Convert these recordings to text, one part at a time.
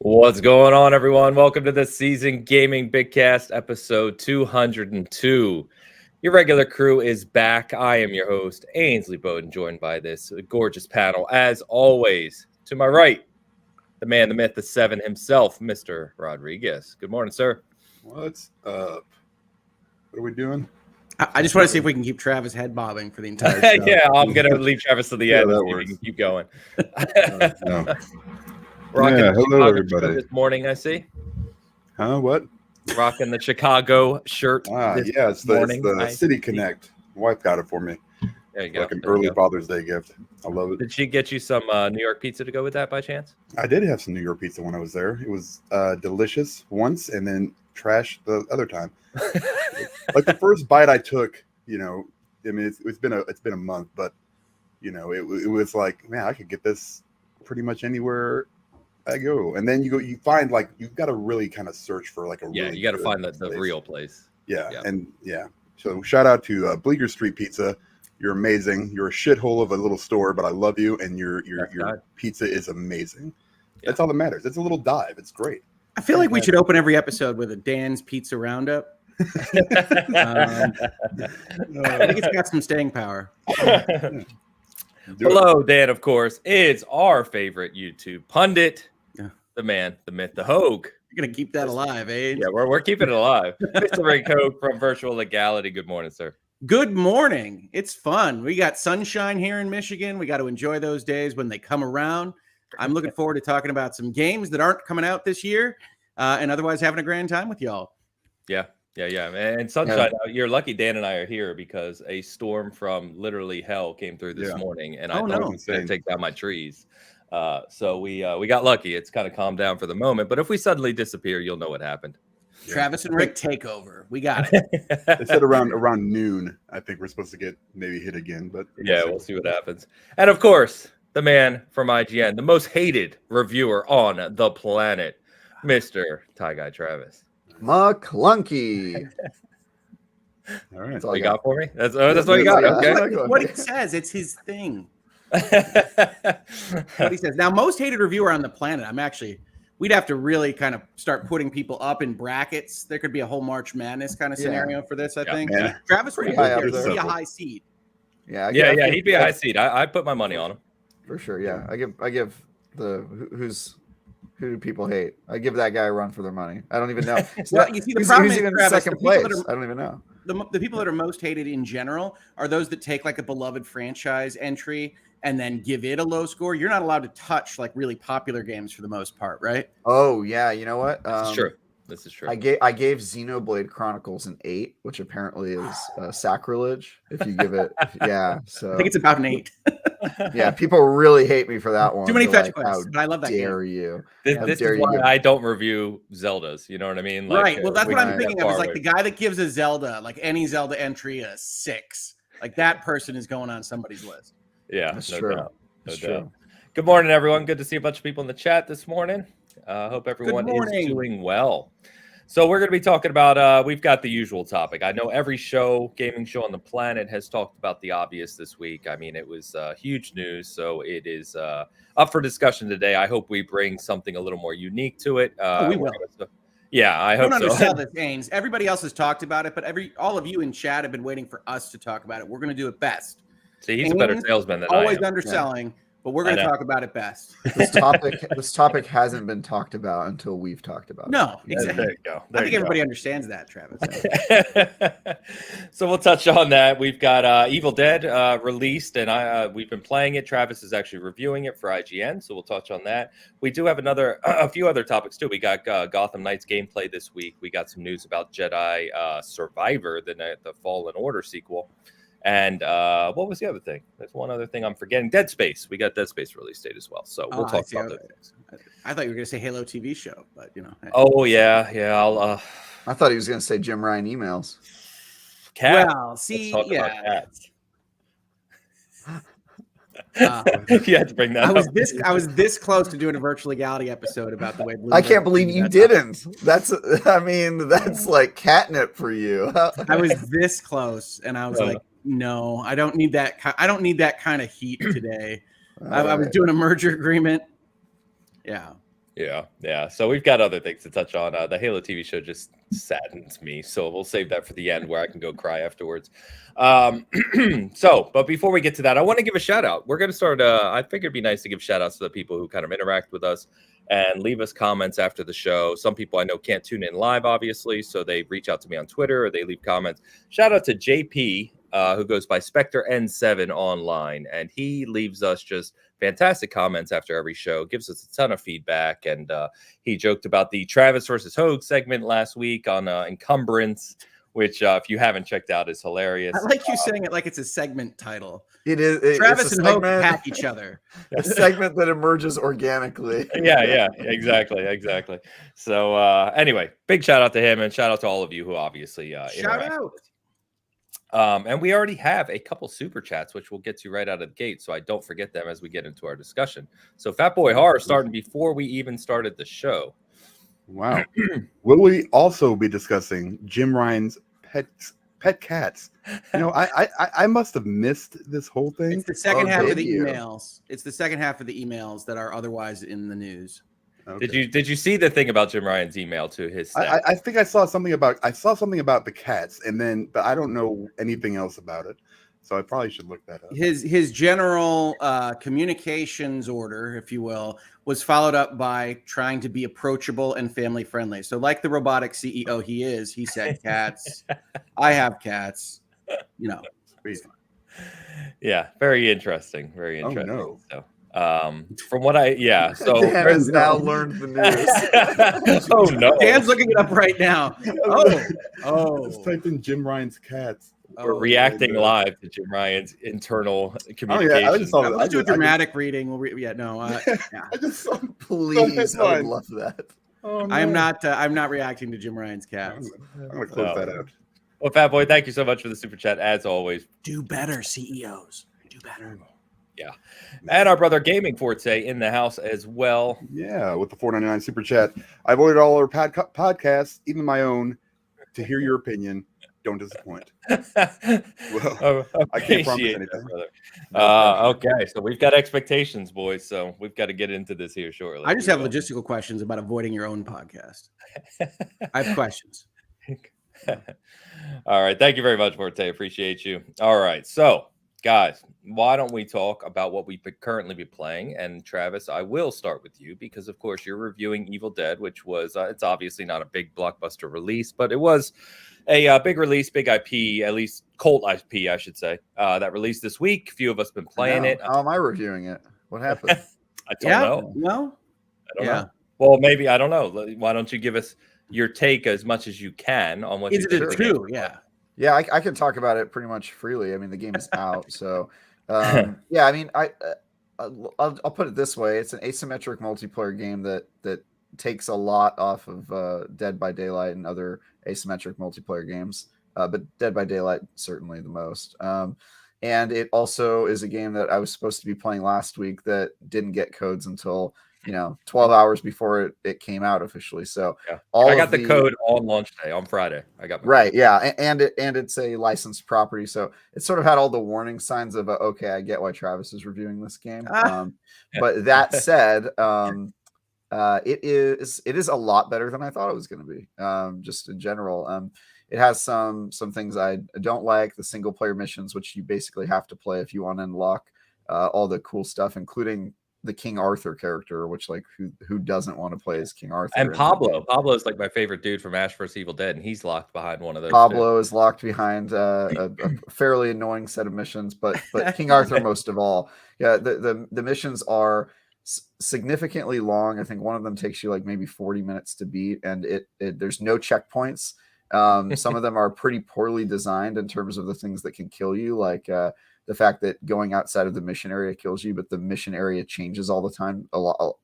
What's going on, everyone? Welcome to the Season Gaming Bitcast, episode 202. Your regular crew is back. I am your host, Ainsley Bowden, joined by this gorgeous panel, as always. To my right, the man, the myth, the seven himself, Mr. Rodriguez. Good morning, sir. What's up? What are we doing? I just want to see if we can keep Travis head bobbing for the entire show. Yeah, I'm going to leave Travis to the end so we can keep going. No. Rocking Yeah, the hello, Chicago everybody. shirt this morning, I see. Huh? What? Rocking the Chicago shirt. Yeah, it's the City Connect. My wife got it for me. There you go. Like an early Father's Day gift. I love it. Did she get you some New York pizza to go with that by chance? I did have some New York pizza when I was there. It was delicious once and then trash the other time. Like the first bite I took, I mean, it's been a month, but it was like, man, I could get this pretty much anywhere I go. And then you find like you've got to really kind of search for like you got to find the real place. Yeah. So shout out to Bleecker Street Pizza. You're amazing. You're a shithole of a little store, but I love you, and your pizza is amazing. Yeah. That's all that matters. It's a little dive. It's great. I feel like we should open every episode with a Dan's Pizza Roundup. I think it's got some staying power. Hello, Dan, of course, is our favorite YouTube pundit, the man, the myth, the Hogue. You're going to keep that alive, eh? Yeah, we're keeping it alive. Mr. Rick Hogue from Virtual Legality. Good morning, sir. Good morning. It's fun. We got sunshine here in Michigan. We got to enjoy those days when they come around. I'm looking forward to talking about some games that aren't coming out this year and otherwise having a grand time with y'all. Yeah. And sunshine, you're lucky Dan and I are here because a storm from literally hell came through this morning, and I thought it was going to take down my trees. So we got lucky. It's kind of calmed down for the moment, but if we suddenly disappear, you'll know what happened. Travis and Rick take over. We got it. They said around noon, I think we're supposed to get maybe hit again, but we'll see what happens. And of course, the man from IGN, the most hated reviewer on the planet, Mr. Tie Guy Travis. McClunky. All right. That's all you got for me? That's what you got. Okay. What he says, it's his thing. What he says. Now, most hated reviewer on the planet, we'd have to really kind of start putting people up in brackets. There could be a whole March Madness kind of scenario for this, I think. Yeah. Travis would be a high seed. Yeah, he'd be a high seed. I'd put my money on him. For sure, yeah. I give who do people hate? I give that guy a run for their money. I don't even know. Well, you see, the problem is, even Travis, in second place. I don't even know. The people that are most hated in general are those that take like a beloved franchise entry and then give it a low score. You're not allowed to touch like really popular games for the most part, right? Oh yeah, you know what? This is true. I gave Xenoblade Chronicles an 8, which apparently is sacrilege. If you give it, so I think it's about an 8. Yeah, people really hate me for that one. Too many fetch quests, but I love that game. Dare you? This is why I don't review Zeldas. You know what I mean? Like, right. Well, that's what I'm thinking of. Is like the guy that gives a Zelda, like any Zelda entry, a 6. Like that person is going on somebody's list. Yeah, that's no true. doubt. That's doubt. true. Good morning, everyone. Good to see a bunch of people in the chat this morning. Hope everyone is doing well. So we're going to be talking about, we've got the usual topic. I know every gaming show on the planet has talked about the obvious this week. I mean, it was huge news, so it is up for discussion today. I hope we bring something a little more unique to it. We will. Yeah, I hope so. Don't undersell this, Ains. Everybody else has talked about it, but all of you in chat have been waiting for us to talk about it. We're going to do it best. See, he's a better salesman than I am. Always underselling. But we're going to talk about it best. This topic hasn't been talked about until we've talked about it. No, exactly. There you go. I think everybody understands that, Travis. So we'll touch on that. We've got Evil Dead released, and we've been playing it. Travis is actually reviewing it for IGN, so we'll touch on that. We do have a few other topics too. We got Gotham Knights gameplay this week. We got some news about Jedi Survivor, the Fallen Order sequel. And what was the other thing? There's one other thing I'm forgetting. Dead Space. We got Dead Space release date as well. So we'll talk about those things. I thought you were going to say Halo TV show, but Hey. Oh, yeah. I thought he was going to say Jim Ryan emails. Cats. Well, see, Cats. You had to bring that up. I was this close to doing a virtual legality episode about the way I can't believe you didn't. That's like catnip for you. I was this close, and I was like, no, I don't need that. I don't need that kind of heat today. I was doing a merger agreement. Yeah. Yeah. So we've got other things to touch on. The Halo TV show just saddens me, so we'll save that for the end where I can go cry afterwards. But before we get to that, I want to give a shout out. We're going to start. I figured it'd be nice to give shout outs to the people who kind of interact with us and leave us comments after the show. Some people I know can't tune in live, obviously, so they reach out to me on Twitter or they leave comments. Shout out to JP, who goes by Spectre N7 online, and he leaves us just fantastic comments after every show, gives us a ton of feedback, and he joked about the Travis versus Hogue segment last week on encumbrance, which if you haven't checked out is hilarious. I like you saying it like it's a segment title. It is. Travis it's and Hogue attack each other. A segment that emerges organically. Yeah, exactly. So anyway, big shout out to him, and shout out to all of you who obviously Shout interact. out. And we already have a couple super chats, which we'll get to right out of the gate, so I don't forget them as we get into our discussion. So Fatboy Horror starting before we even started the show. Wow. Will we also be discussing Jim Ryan's pet cats? You know, I must have missed this whole thing. It's the second half of the did you? emails. It's the second half of the emails that are otherwise in the news. Okay. Did you see the thing about Jim Ryan's email to his staff? I think I saw something about the cats, but I don't know anything else about it. So I probably should look that up. His general communications order, if you will, was followed up by trying to be approachable and family friendly. So, like the robotic CEO he is, he said, "Cats, I have cats." You know, Sweet. Yeah, very interesting. Very Oh, interesting. no. So, from what so Dan has now learned the news. oh no, Dan's looking it up right now. Oh, Just typed in Jim Ryan's cats. we're oh. reacting no. live to Jim Ryan's internal Oh communication. yeah, I just saw that. Let's do a dramatic reading. Yeah, no. Yeah. I just saw. Please, I would Headline. love that. Oh, no. I'm not reacting to Jim Ryan's cats. I'm gonna close that out. Well, Fat Boy, thank you so much for the super chat as always. Do better, CEOs. Do better. And our brother Gaming Forte in the house as well. Yeah, with the $4.99 super chat. I've ordered all our podcasts, even my own, to hear your opinion. Don't disappoint. Well, I can't promise Appreciate anything. that, brother. Okay, so we've got expectations, boys. So we've got to get into this here shortly. I just have logistical questions about avoiding your own podcast. I have questions. All right. Thank you very much, Forte. Appreciate you. All right. So, guys, why don't we talk about what we currently be playing? And Travis, I will start with you because, of course, you're reviewing Evil Dead, which was it's obviously not a big blockbuster release, but it was a big release, big IP, at least cult IP, I should say, that released this week. A few of us been playing it. How am I reviewing it? What happened? I don't know. No. I don't know. Well, maybe I don't know. Why don't you give us your take as much as you can on what Is you it think a the game two? is? Yeah. Yeah, I can talk about it pretty much freely. I mean, the game is out, so yeah. I mean, I'll put it this way: it's an asymmetric multiplayer game that takes a lot off of Dead by Daylight and other asymmetric multiplayer games, but Dead by Daylight certainly the most. And it also is a game that I was supposed to be playing last week that didn't get codes until 12 hours before it came out officially. So Yeah. all I got of the code on launch day on Friday. I got my right, yeah, and it's a licensed property, so it sort of had all the warning signs of okay, I get why Travis is reviewing this game. But that said, it is a lot better than I thought it was going to be. Just in general, it has some things I don't like. The single player missions, which you basically have to play if you want to unlock all the cool stuff, including the King Arthur character, which like who doesn't want to play as King Arthur? And Pablo is like my favorite dude from Ash vs. Evil Dead, and he's locked behind one of those. Pablo is locked behind a fairly annoying set of missions, but King Arthur most of all. Yeah, the missions are significantly long. I think one of them takes you like maybe 40 minutes to beat, and there's no checkpoints. Some of them are pretty poorly designed in terms of the things that can kill you, like the fact that going outside of the mission area kills you, but the mission area changes all the time,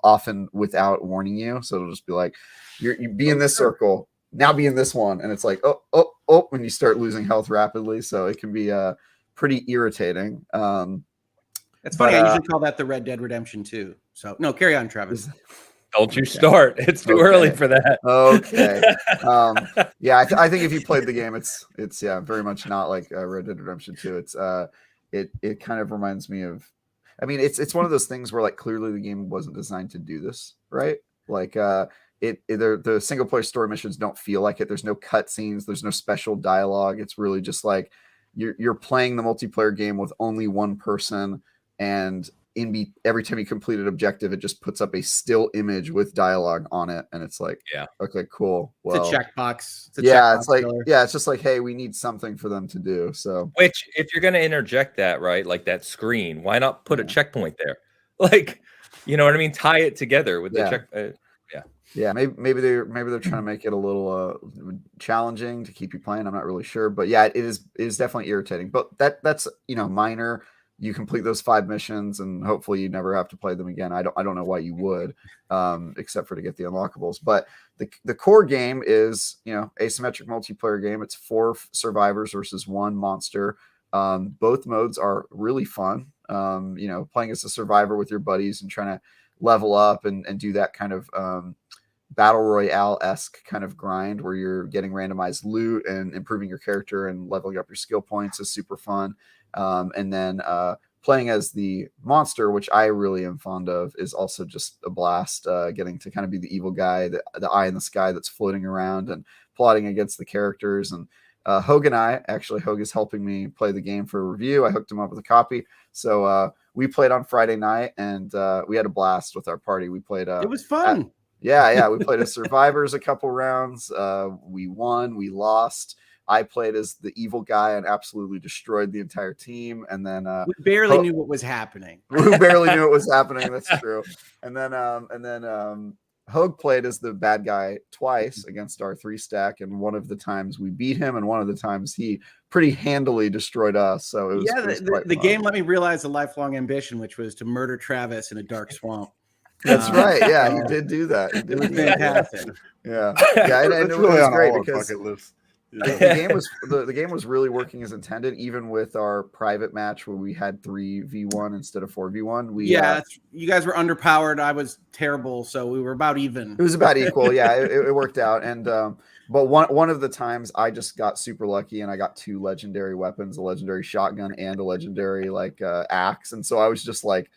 often without warning you. So it'll just be like, you be in this circle, now be in this one. And it's like, oh, when you start losing health rapidly. So it can be pretty irritating. That's funny. I usually call that the Red Dead Redemption 2. So no, carry on, Travis. Don't you start. It's too early for that. Okay. Yeah, I think if you played the game, it's very much not like Red Dead Redemption 2. It's it kind of reminds me of, I mean, it's one of those things where like clearly the game wasn't designed to do this, right? Like the single player story missions don't feel like it. There's no cutscenes. There's no special dialogue. It's really just like you're playing the multiplayer game with only one person, and every time you complete an objective, it just puts up a still image with dialogue on it, and it's like, Yeah. okay, cool. Well, It's a checkbox. It's a yeah, checkbox it's like filler. it's just like, hey, we need something for them to do. So Which, if you're going to interject that, right, like that screen, why not put a Yeah. checkpoint there? Like, you know what I mean? Tie it together with the Yeah. check. yeah, maybe they're trying to make it a little challenging to keep you playing. I'm not really sure, but yeah, it is definitely irritating. But that's minor. You complete those 5 missions, and hopefully you never have to play them again. I don't know why you would, except for to get the unlockables. But the core game is asymmetric multiplayer game. It's 4 survivors versus 1 monster. Both modes are really fun. Playing as a survivor with your buddies and trying to level up and do that kind of battle royale-esque kind of grind where you're getting randomized loot and improving your character and leveling up your skill points is super fun. And then playing as the monster, which I really am fond of, is also just a blast. Getting to kind of be the evil guy, the eye in the sky that's floating around and plotting against the characters. And Hogue is helping me play the game for a review. I hooked him up with a copy. So we played on Friday night, and we had a blast with our party. We played. It was fun. Yeah. We played as survivors a couple rounds. We won. We lost. I played as the evil guy and absolutely destroyed the entire team. And then we barely knew what was happening. We barely knew what was happening. That's true. And then Hogue played as the bad guy twice against our 3 stack, and one of the times we beat him, and one of the times he pretty handily destroyed us. So it was the game let me realize a lifelong ambition, which was to murder Travis in a dark swamp. That's right. Yeah, you did do that. It was fantastic. Yeah, and it really was on great all our because bucket lists. the game was really working as intended, even with our private match where we had 3v1 instead of 4v1. You guys were underpowered. I was terrible, so we were about even. It was about equal. Yeah, it worked out. And but one of the times I just got super lucky, and I got 2 legendary weapons, a legendary shotgun and a legendary axe. And so I was just like,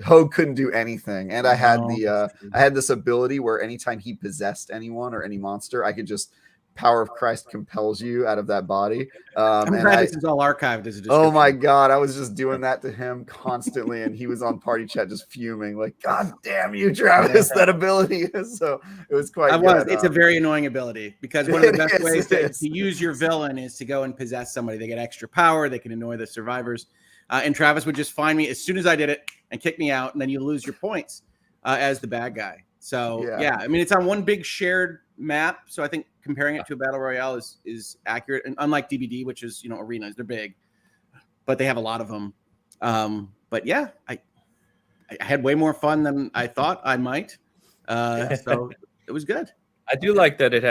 Hogue couldn't do anything, and I had I had this ability where anytime he possessed anyone or any monster, I could just power of Christ compels you out of that body. I'm glad this is all archived as a description. Oh my God, I was just doing that to him constantly, and he was on party chat just fuming, like, God damn you, Travis, that ability. So it was quite good. It's a very annoying ability, because one of the best ways to use your villain is to go and possess somebody. They get extra power, they can annoy the survivors. And Travis would just find me as soon as I did it and kick me out, and then you lose your points as the bad guy. So yeah, I mean, it's on one big shared map, so I think comparing it to a battle royale is accurate. And unlike DBD, which is arenas, they're big, but they have a lot of them. But yeah, I had way more fun than I thought I might. So it was good. I do like that it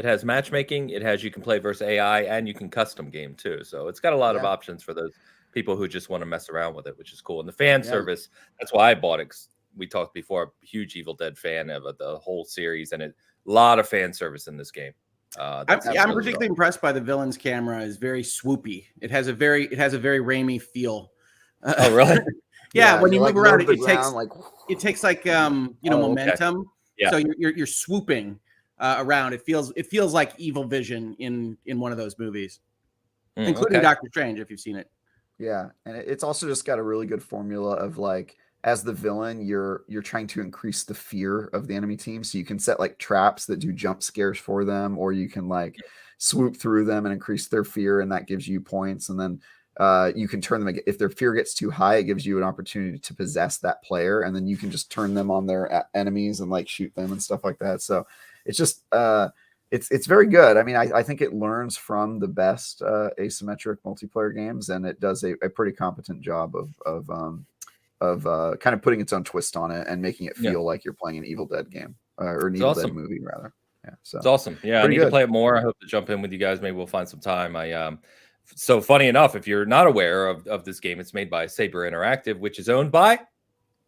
has matchmaking. You can play versus AI, and you can custom game too. So it's got a lot of options for those people who just want to mess around with it, which is cool. And the fan service, that's why I bought it. We talked before, a huge Evil Dead fan of the whole series, and a lot of fan service in this game. I'm particularly impressed by the villain's camera. Is very swoopy. It has a very Raimi feel. Oh, really? Yeah, when you move around, it takes momentum. Okay. Yeah. So you're swooping around. It feels like Evil Vision in one of those movies, including Doctor Strange, if you've seen it. Yeah, and it's also just got a really good formula of as the villain, you're trying to increase the fear of the enemy team. So you can set traps that do jump scares for them, or you can swoop through them and increase their fear, and that gives you points. And then you can turn them, if their fear gets too high, it gives you an opportunity to possess that player, and then you can just turn them on their enemies and shoot them and stuff like that. So it's just it's very good. I mean, I think it learns from the best asymmetric multiplayer games, and it does a pretty competent job of kind of putting its own twist on it and making it feel like you're playing an Evil Dead game or an Evil Dead movie rather. Yeah, so it's awesome. Yeah, I need to play it more. I hope to jump in with you guys. Maybe we'll find some time. So funny enough, if you're not aware of this game, it's made by Saber Interactive, which is owned by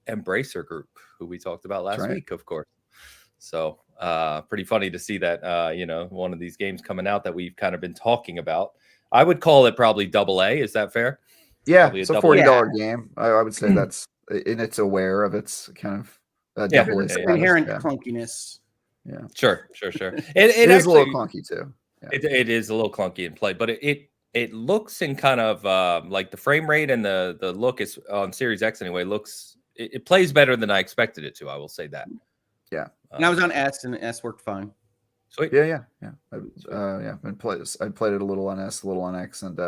Embracer Group, who we talked about last week, of course. So pretty funny to see that one of these games coming out that we've kind of been talking about. I would call it probably AA. Is that fair? Yeah, it's a $40 game. I would say that's, and it's aware of its kind of double A yeah, status. Inherent Yeah. clunkiness. Yeah. Sure. It is a little clunky too. Yeah. It is a little clunky in play, but it looks in kind of like the frame rate and the look is on Series X anyway. It plays better than I expected it to. I will say that. Yeah. And I was on S, and S worked fine. Sweet. Yeah. I played it a little on S, a little on X, and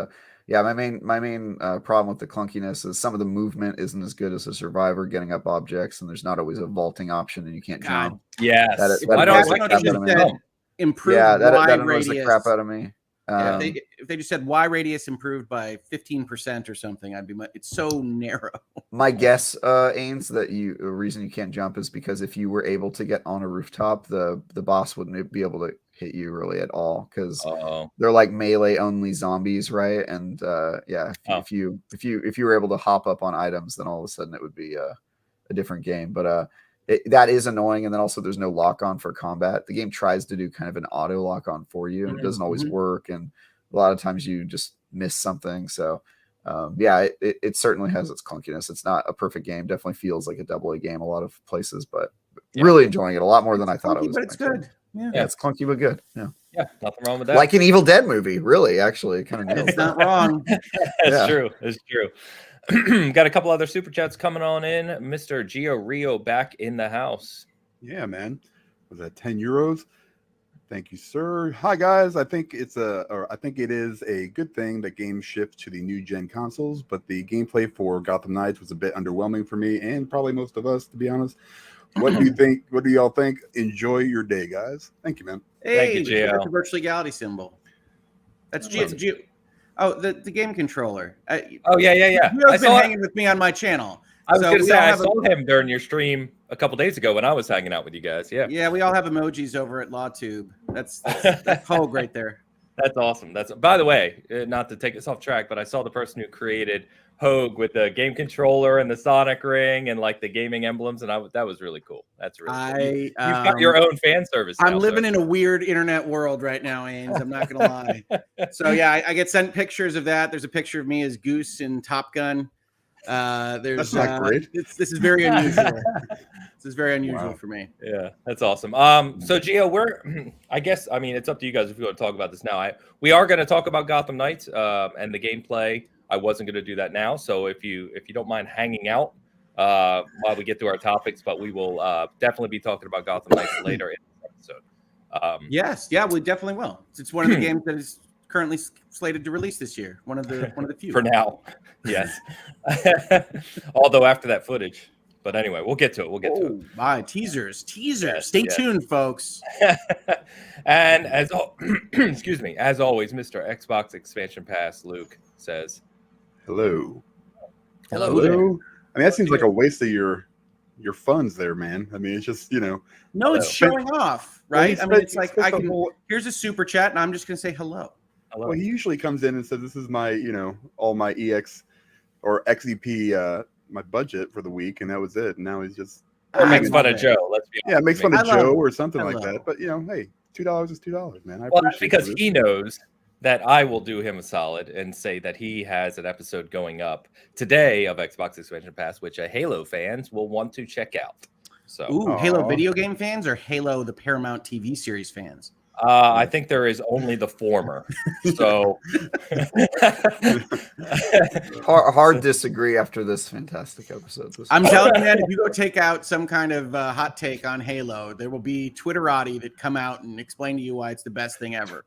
yeah, my main problem with the clunkiness is some of the movement isn't as good as a Survivor, getting up objects, and there's not always a vaulting option, and you can't jump. Yes. That don't annoys the like crap it. out of me. Improved Yeah, that Y annoys radius. the crap out of me. Yeah, if they just said Y radius improved by 15% or something, it's so narrow. My guess, Ains, that the reason you can't jump is because if you were able to get on a rooftop, the boss wouldn't be able to hit you really at all, because they're like melee only zombies, right? And if you were able to hop up on items, then all of a sudden it would be a different game. But that is annoying, and then also there's no lock on for combat. The game tries to do kind of an auto lock on for you, and it doesn't always work, and a lot of times you just miss something. So it certainly has its clunkiness. It's not a perfect game. Definitely feels like a double A game a lot of places, but really enjoying it a lot more than I thought it was. But it's good. Yeah, it's clunky but good. Yeah, nothing wrong with that. Like an Evil Dead movie, really. Actually, kind of. It's not wrong. It's true. It's true. Got a couple other super chats coming on in. Mr. Gio Rio back in the house. Yeah, man. Was that 10 euros? Thank you, sir. Hi, guys. I think it is a good thing that games shift to the new gen consoles, but the gameplay for Gotham Knights was a bit underwhelming for me and probably most of us, to be honest. What do you think? What do y'all think? Enjoy your day, guys. Thank you, man. Hey, Thank you, Gio. that's a virtual legality symbol. That's Gio. Oh, the game controller. Yeah. Gio's been hanging with me on my channel. I was going to say, I saw him during your stream a couple days ago when I was hanging out with you guys. Yeah. Yeah, we all have emojis over at LawTube. That's Hogue right there. That's awesome. By the way, not to take us off track, but I saw the person who created Hogue with the game controller and the Sonic ring and like the gaming emblems, and that was really cool. That's really cool. You've got your own fan service. I'm living in a weird internet world right now, Ains. I'm not gonna lie. So yeah, I get sent pictures of that. There's a picture of me as Goose in Top Gun. That's not great. This is very unusual. This is very unusual for me. Yeah, that's awesome. So Gio, I mean, it's up to you guys if you want to talk about this now. We are going to talk about Gotham Knights and the gameplay. I wasn't going to do that now, so if you don't mind hanging out while we get through our topics, but we will definitely be talking about Gotham Knights later in this episode. Yes, we definitely will. It's one of the games that is currently slated to release this year. One of the few. For now, yes. Although after that footage. But anyway, we'll get to it. My teasers. Yes, Stay tuned, folks. And as excuse me, as always, Mr. Xbox Expansion Pass Luke says, Hello. Hello. I mean, that seems like a waste of your funds there, man. I mean, it's just, No, it's showing off, right? Well, I mean, it's like here's a super chat, and I'm just gonna say hello. Well, he usually comes in and says, "This is my, all my EX or XEP, my budget for the week," and that was it. And now he's just makes fun of Joe. Let's be honest. Yeah, makes fun of Joe or something like that. But hey, $2 is $2, man. Well, that's because he knows that I will do him a solid and say that he has an episode going up today of Xbox Expansion Pass, which Halo fans will want to check out. So, Halo video game fans or Halo the Paramount TV series fans? I think there is only the former. So hard disagree after this fantastic episode. I'm telling you, man, if you go take out some kind of hot take on Halo, there will be Twitterati that come out and explain to you why it's the best thing ever.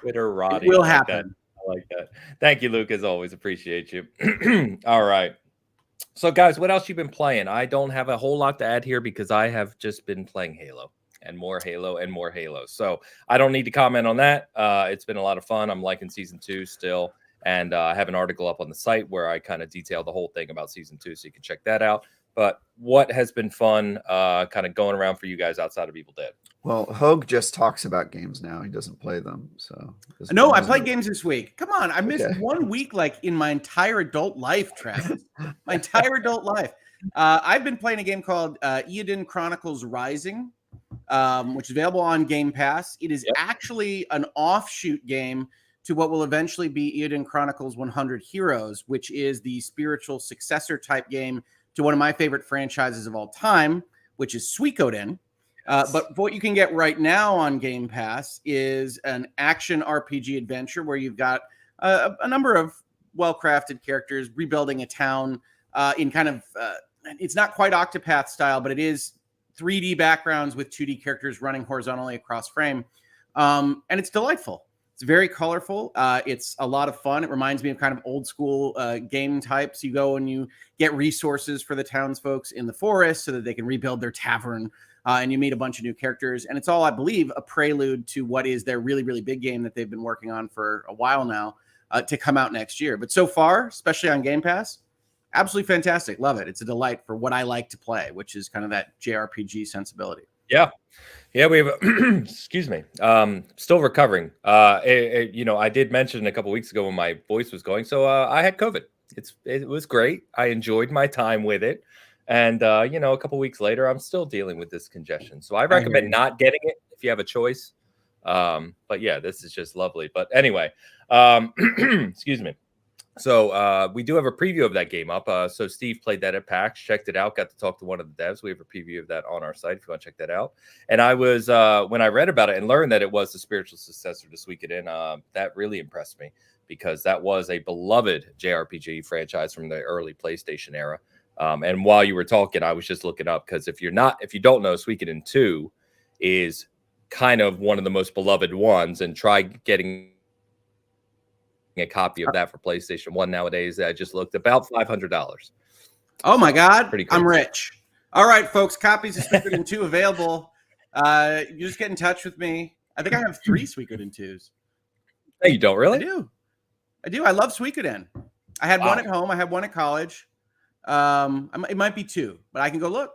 Twitterati. It will happen. I like that. Thank you, Luke. As always, appreciate you. All right. So, guys, what else you been playing? I don't have a whole lot to add here because I have just been playing Halo. And more Halo and more Halo. So I don't need to comment on that. It's been a lot of fun. I'm liking season 2 still. And I have an article up on the site where I kind of detail the whole thing about season 2. So you can check that out. But what has been fun kind of going around for you guys outside of Evil Dead? Well, Hogue just talks about games now. He doesn't play them. So no, I played games this week. Come on. I missed 1 week like in my entire adult life, Travis. My entire adult life. I've been playing a game called Eiyuden Chronicles Rising. Which is available on Game Pass. It is actually an offshoot game to what will eventually be Eiyuden Chronicles 100 Heroes, which is the spiritual successor type game to one of my favorite franchises of all time, which is Suikoden. But what you can get right now on Game Pass is an action RPG adventure where you've got a number of well-crafted characters rebuilding a town in kind of it's not quite Octopath style, but it is 3D backgrounds with 2D characters running horizontally across frame, and it's delightful. It's very colorful. It's a lot of fun. It reminds me of kind of old school game types. You go and you get resources for the townsfolk in the forest so that they can rebuild their tavern, and you meet a bunch of new characters. And it's all, I believe, a prelude to what is their really, really big game that they've been working on for a while now to come out next year. But so far, especially on Game Pass, absolutely fantastic. Love it. It's a delight for what I like to play, which is kind of that JRPG sensibility. Yeah. Yeah, we have, excuse me, still recovering. I did mention a couple weeks ago when my voice was going. So I had COVID. It was great. I enjoyed my time with it. And, a couple weeks later, I'm still dealing with this congestion. So I recommend not getting it if you have a choice. But yeah, this is just lovely. But anyway, excuse me. So we do have a preview of that game up. So Steve played that at PAX, checked it out, got to talk to one of the devs. We have a preview of that on our site if you want to check that out. And I was, when I read about it and learned that it was the spiritual successor to Suikoden, that really impressed me because that was a beloved JRPG franchise from the early PlayStation era. And while you were talking, I was just looking up because if you don't know, Suikoden 2 is kind of one of the most beloved ones, and try getting a copy of that for PlayStation 1 nowadays. I just looked about $500. Oh my God. Pretty crazy. I'm rich. All right, folks, copies of Suikoden 2 available. You just get in touch with me. I think I have 3 Suikoden 2s. Hey, you don't really? I do. I love Suikoden. I had one at home. I had one at college. It might be 2, but I can go look.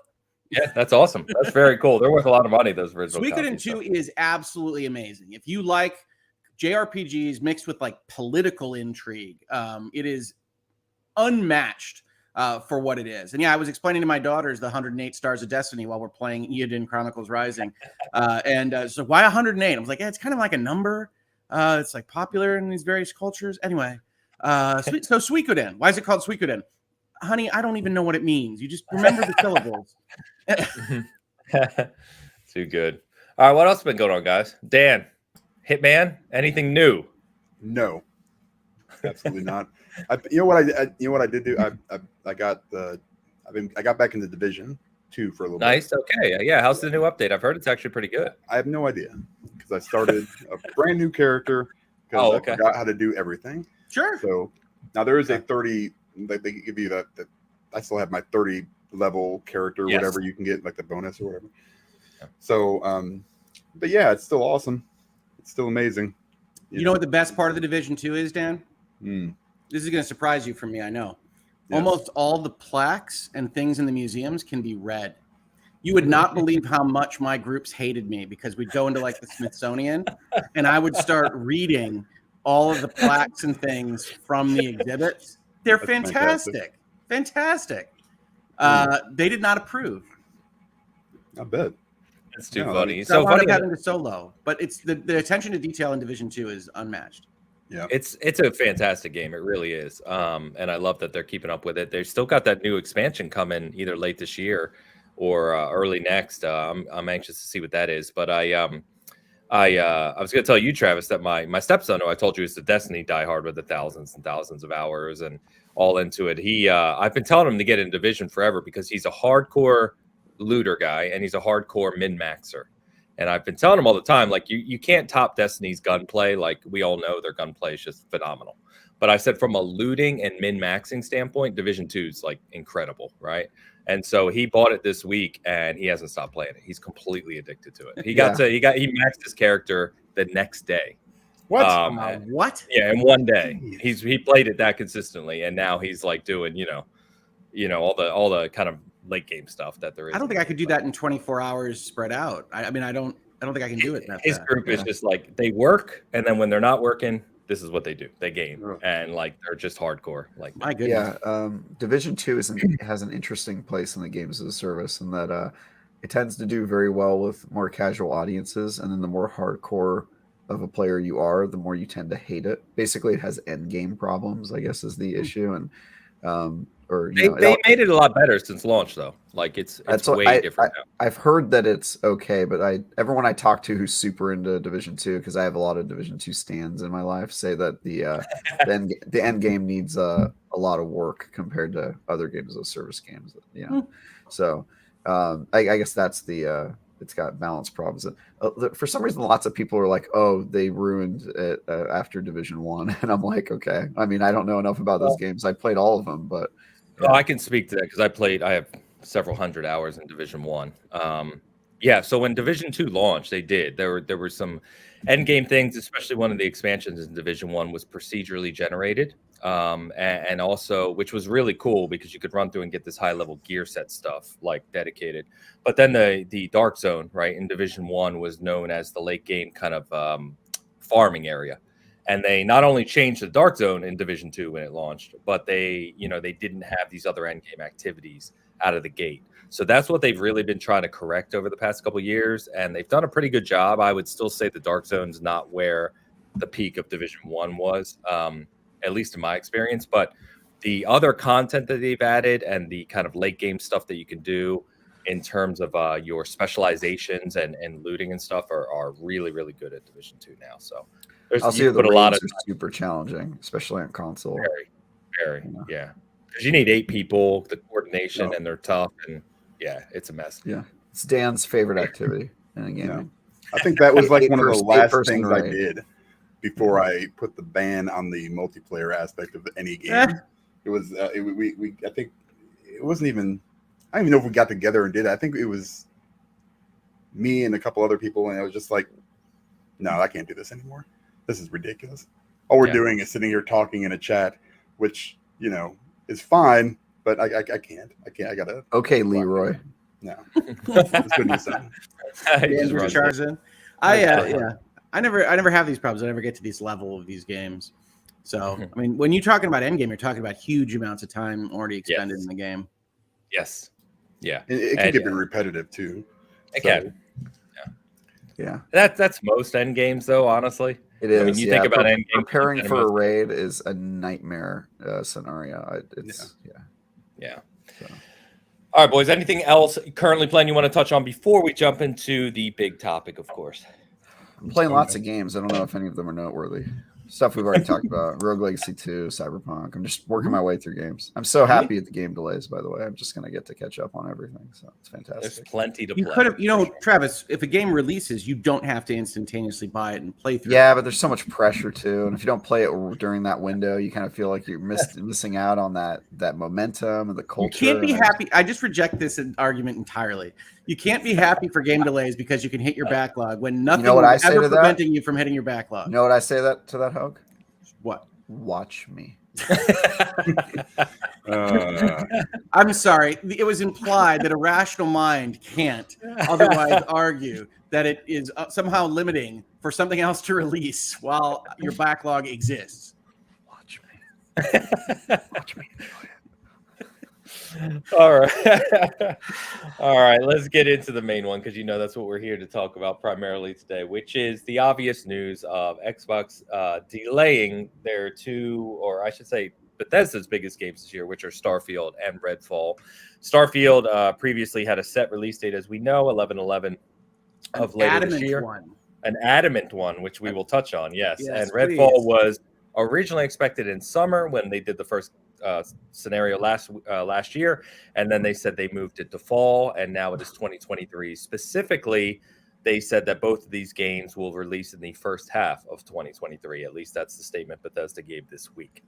Yeah, that's awesome. That's very cool. They're worth a lot of money, those original Suikoden copies, 2 is absolutely amazing. If you like JRPGs mixed with like political intrigue, it is unmatched for what it is. And yeah, I was explaining to my daughters the 108 Stars of Destiny while we're playing Eiyuden Chronicles Rising. So why 108? I was like, yeah, it's kind of like a number. It's like popular in these various cultures. Anyway, so Suikoden. Why is it called Suikoden? Honey, I don't even know what it means. You just remember the syllables. Too good. All right, what else has been going on, guys? Dan, Hitman, anything new? No, absolutely not. You know what I did do? I got back into Division 2 for a little bit. Nice. Okay. Yeah. How's the new update? I've heard it's actually pretty good. I have no idea because I started a brand new character because I forgot how to do everything. Sure. So now there is a 30. They give you that. I still have my 30 level character, whatever you can get, like the bonus or whatever. Yeah. So, but yeah, it's still awesome. It's still amazing. You know what the best part of the Division 2 is, Dan? This is going to surprise you from me, I know. Yes. Almost all the plaques and things in the museums can be read. You would not believe how much my groups hated me because we'd go into like the Smithsonian and I would start reading all of the plaques and things from the exhibits. They're fantastic. Fantastic. They did not approve. I bet. It's too funny. So funny having to solo, but it's the attention to detail in Division 2 is unmatched. Yeah, it's a fantastic game. It really is. And I love that they're keeping up with it. They've still got that new expansion coming either late this year or early next. I'm anxious to see what that is. But I was going to tell you, Travis, that my stepson, who I told you is the Destiny diehard with the thousands and thousands of hours and all into it. I've been telling him to get in Division forever because he's a hardcore looter guy and he's a hardcore min-maxer. And I've been telling him all the time, like, you can't top Destiny's gunplay. Like, we all know their gunplay is just phenomenal. But I said from a looting and min-maxing standpoint, Division 2 is like incredible, right? And so he bought it this week and he hasn't stopped playing it. He's completely addicted to it. He maxed his character the next day. What? What? Yeah, in one day. He played it that consistently, and now he's like doing, all the kind of late game stuff that there is. I don't think I could do that in 24 hours spread out. I mean, I don't think I can do it. His group is just like they work, and then when they're not working, this is what they do. They game, and like they're just hardcore. Like, my goodness. Yeah, Division 2 has an interesting place in the games as a service, in that it tends to do very well with more casual audiences, and then the more hardcore of a player you are, the more you tend to hate it. Basically, it has end game problems, I guess, is the issue. And or they made it a lot better since launch, though. Like it's way different now. I've heard that it's okay, but everyone I talk to who's super into Division 2, because I have a lot of Division 2 stands in my life, say that the end game needs a lot of work compared to other games of service games. So I guess that's it's got balance problems. For some reason, lots of people are like, "Oh, they ruined it after Division 1," and I'm like, "Okay." I mean, I don't know enough about those games. I played all of them, but I can speak to that because I have several hundred hours in Division 1. So when Division 2 launched, there were some end game things, especially one of the expansions in Division 1 was procedurally generated. And also, which was really cool because you could run through and get this high level gear set stuff like dedicated. But then the dark zone, right, in Division 1 was known as the late game kind of farming area. And they not only changed the dark zone in Division 2 when it launched, but they didn't have these other end game activities out of the gate. So that's what they've really been trying to correct over the past couple of years, and they've done a pretty good job. I would still say the dark zone's not where the peak of Division 1 was, at least in my experience. But the other content that they've added and the kind of late game stuff that you can do in terms of your specializations and looting and stuff are really, really good at Division 2 now. So I'll see the raids are super challenging, especially on console. Very, yeah. Because you need 8 people, the coordination, and they're tough, and it's a mess. Yeah, it's Dan's favorite activity in a game. Yeah. I think that was like one of the last things I did before I put the ban on the multiplayer aspect of any game. It was I think it wasn't even. I don't even know if we got together and did it. I think it was me and a couple other people, and I was just like, "No, I can't do this anymore. This is ridiculous. All we're doing is sitting here talking in a chat, which is fine, but I can't. I gotta. Okay, Leroy. No, it's good news. I never have these problems. I never get to this level of these games. So I mean, when you're talking about endgame, you're talking about huge amounts of time already expended in the game. Yes. Yeah. It can get repetitive too. It can. Yeah. That's most end games, though. Honestly, it is. I mean, you think about end games. Preparing for a raid is a nightmare scenario. Yeah. So. All right, boys. Anything else currently playing you want to touch on before we jump into the big topic? Of course. I'm playing lots of games. I don't know if any of them are noteworthy. Stuff we've already talked about. Rogue Legacy 2, Cyberpunk. I'm just working my way through games. I'm so happy at the game delays, by the way. I'm just going to get to catch up on everything. So it's fantastic. There's plenty to play. You could have, Travis, if a game releases, you don't have to instantaneously buy it and play through it. Yeah, but there's so much pressure too. And if you don't play it during that window, you kind of feel like you're missing out on that momentum and the culture. You can't be happy. I just reject this argument entirely. You can't be happy for game delays because you can hit your backlog when nothing is ever preventing you from hitting your backlog. You know what I say to that, Hogue? What? Watch me. I'm sorry. It was implied that a rational mind can't otherwise argue that it is somehow limiting for something else to release while your backlog exists. Watch me. Watch me. All right. Let's get into the main one because that's what we're here to talk about primarily today, which is the obvious news of Xbox delaying their two, or I should say Bethesda's biggest games this year, which are Starfield and Redfall. Starfield previously had a set release date, as we know, 11/11 of later this year. An adamant one, which we will touch on, yes. And Redfall was originally expected in summer when they did the first scenario last year, and then they said they moved it to fall, and now it is 2023. Specifically, they said that both of these games will release in the first half of 2023. At least that's the statement Bethesda gave this week.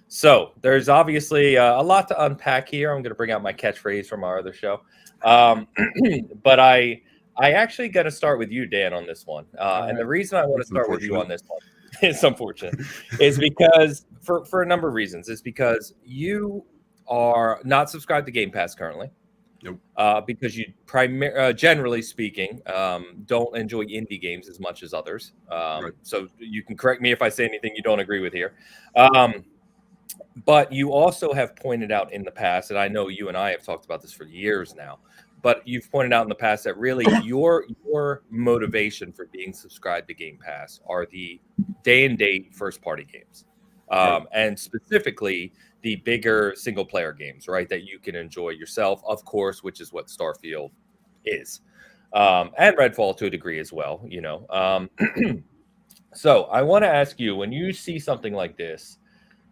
So there's obviously a lot to unpack here. I'm going to bring out my catchphrase from our other show, but I actually got to start with you, Dan, on this one. And the reason I want to start with you on this one, it's unfortunate, is because for a number of reasons. Is because you are not subscribed to Game Pass currently. Nope. Because you generally speaking, don't enjoy indie games as much as others. Right. So you can correct me if I say anything you don't agree with here. But you also have pointed out in the past, and I know you and I have talked about this for years now, but you've pointed out in the past that really your motivation for being subscribed to Game Pass are the day and date first party games. And specifically, the bigger single player games, right, that you can enjoy yourself, of course, which is what Starfield is, and Redfall to a degree as well, you know. So I want to ask you, when you see something like this,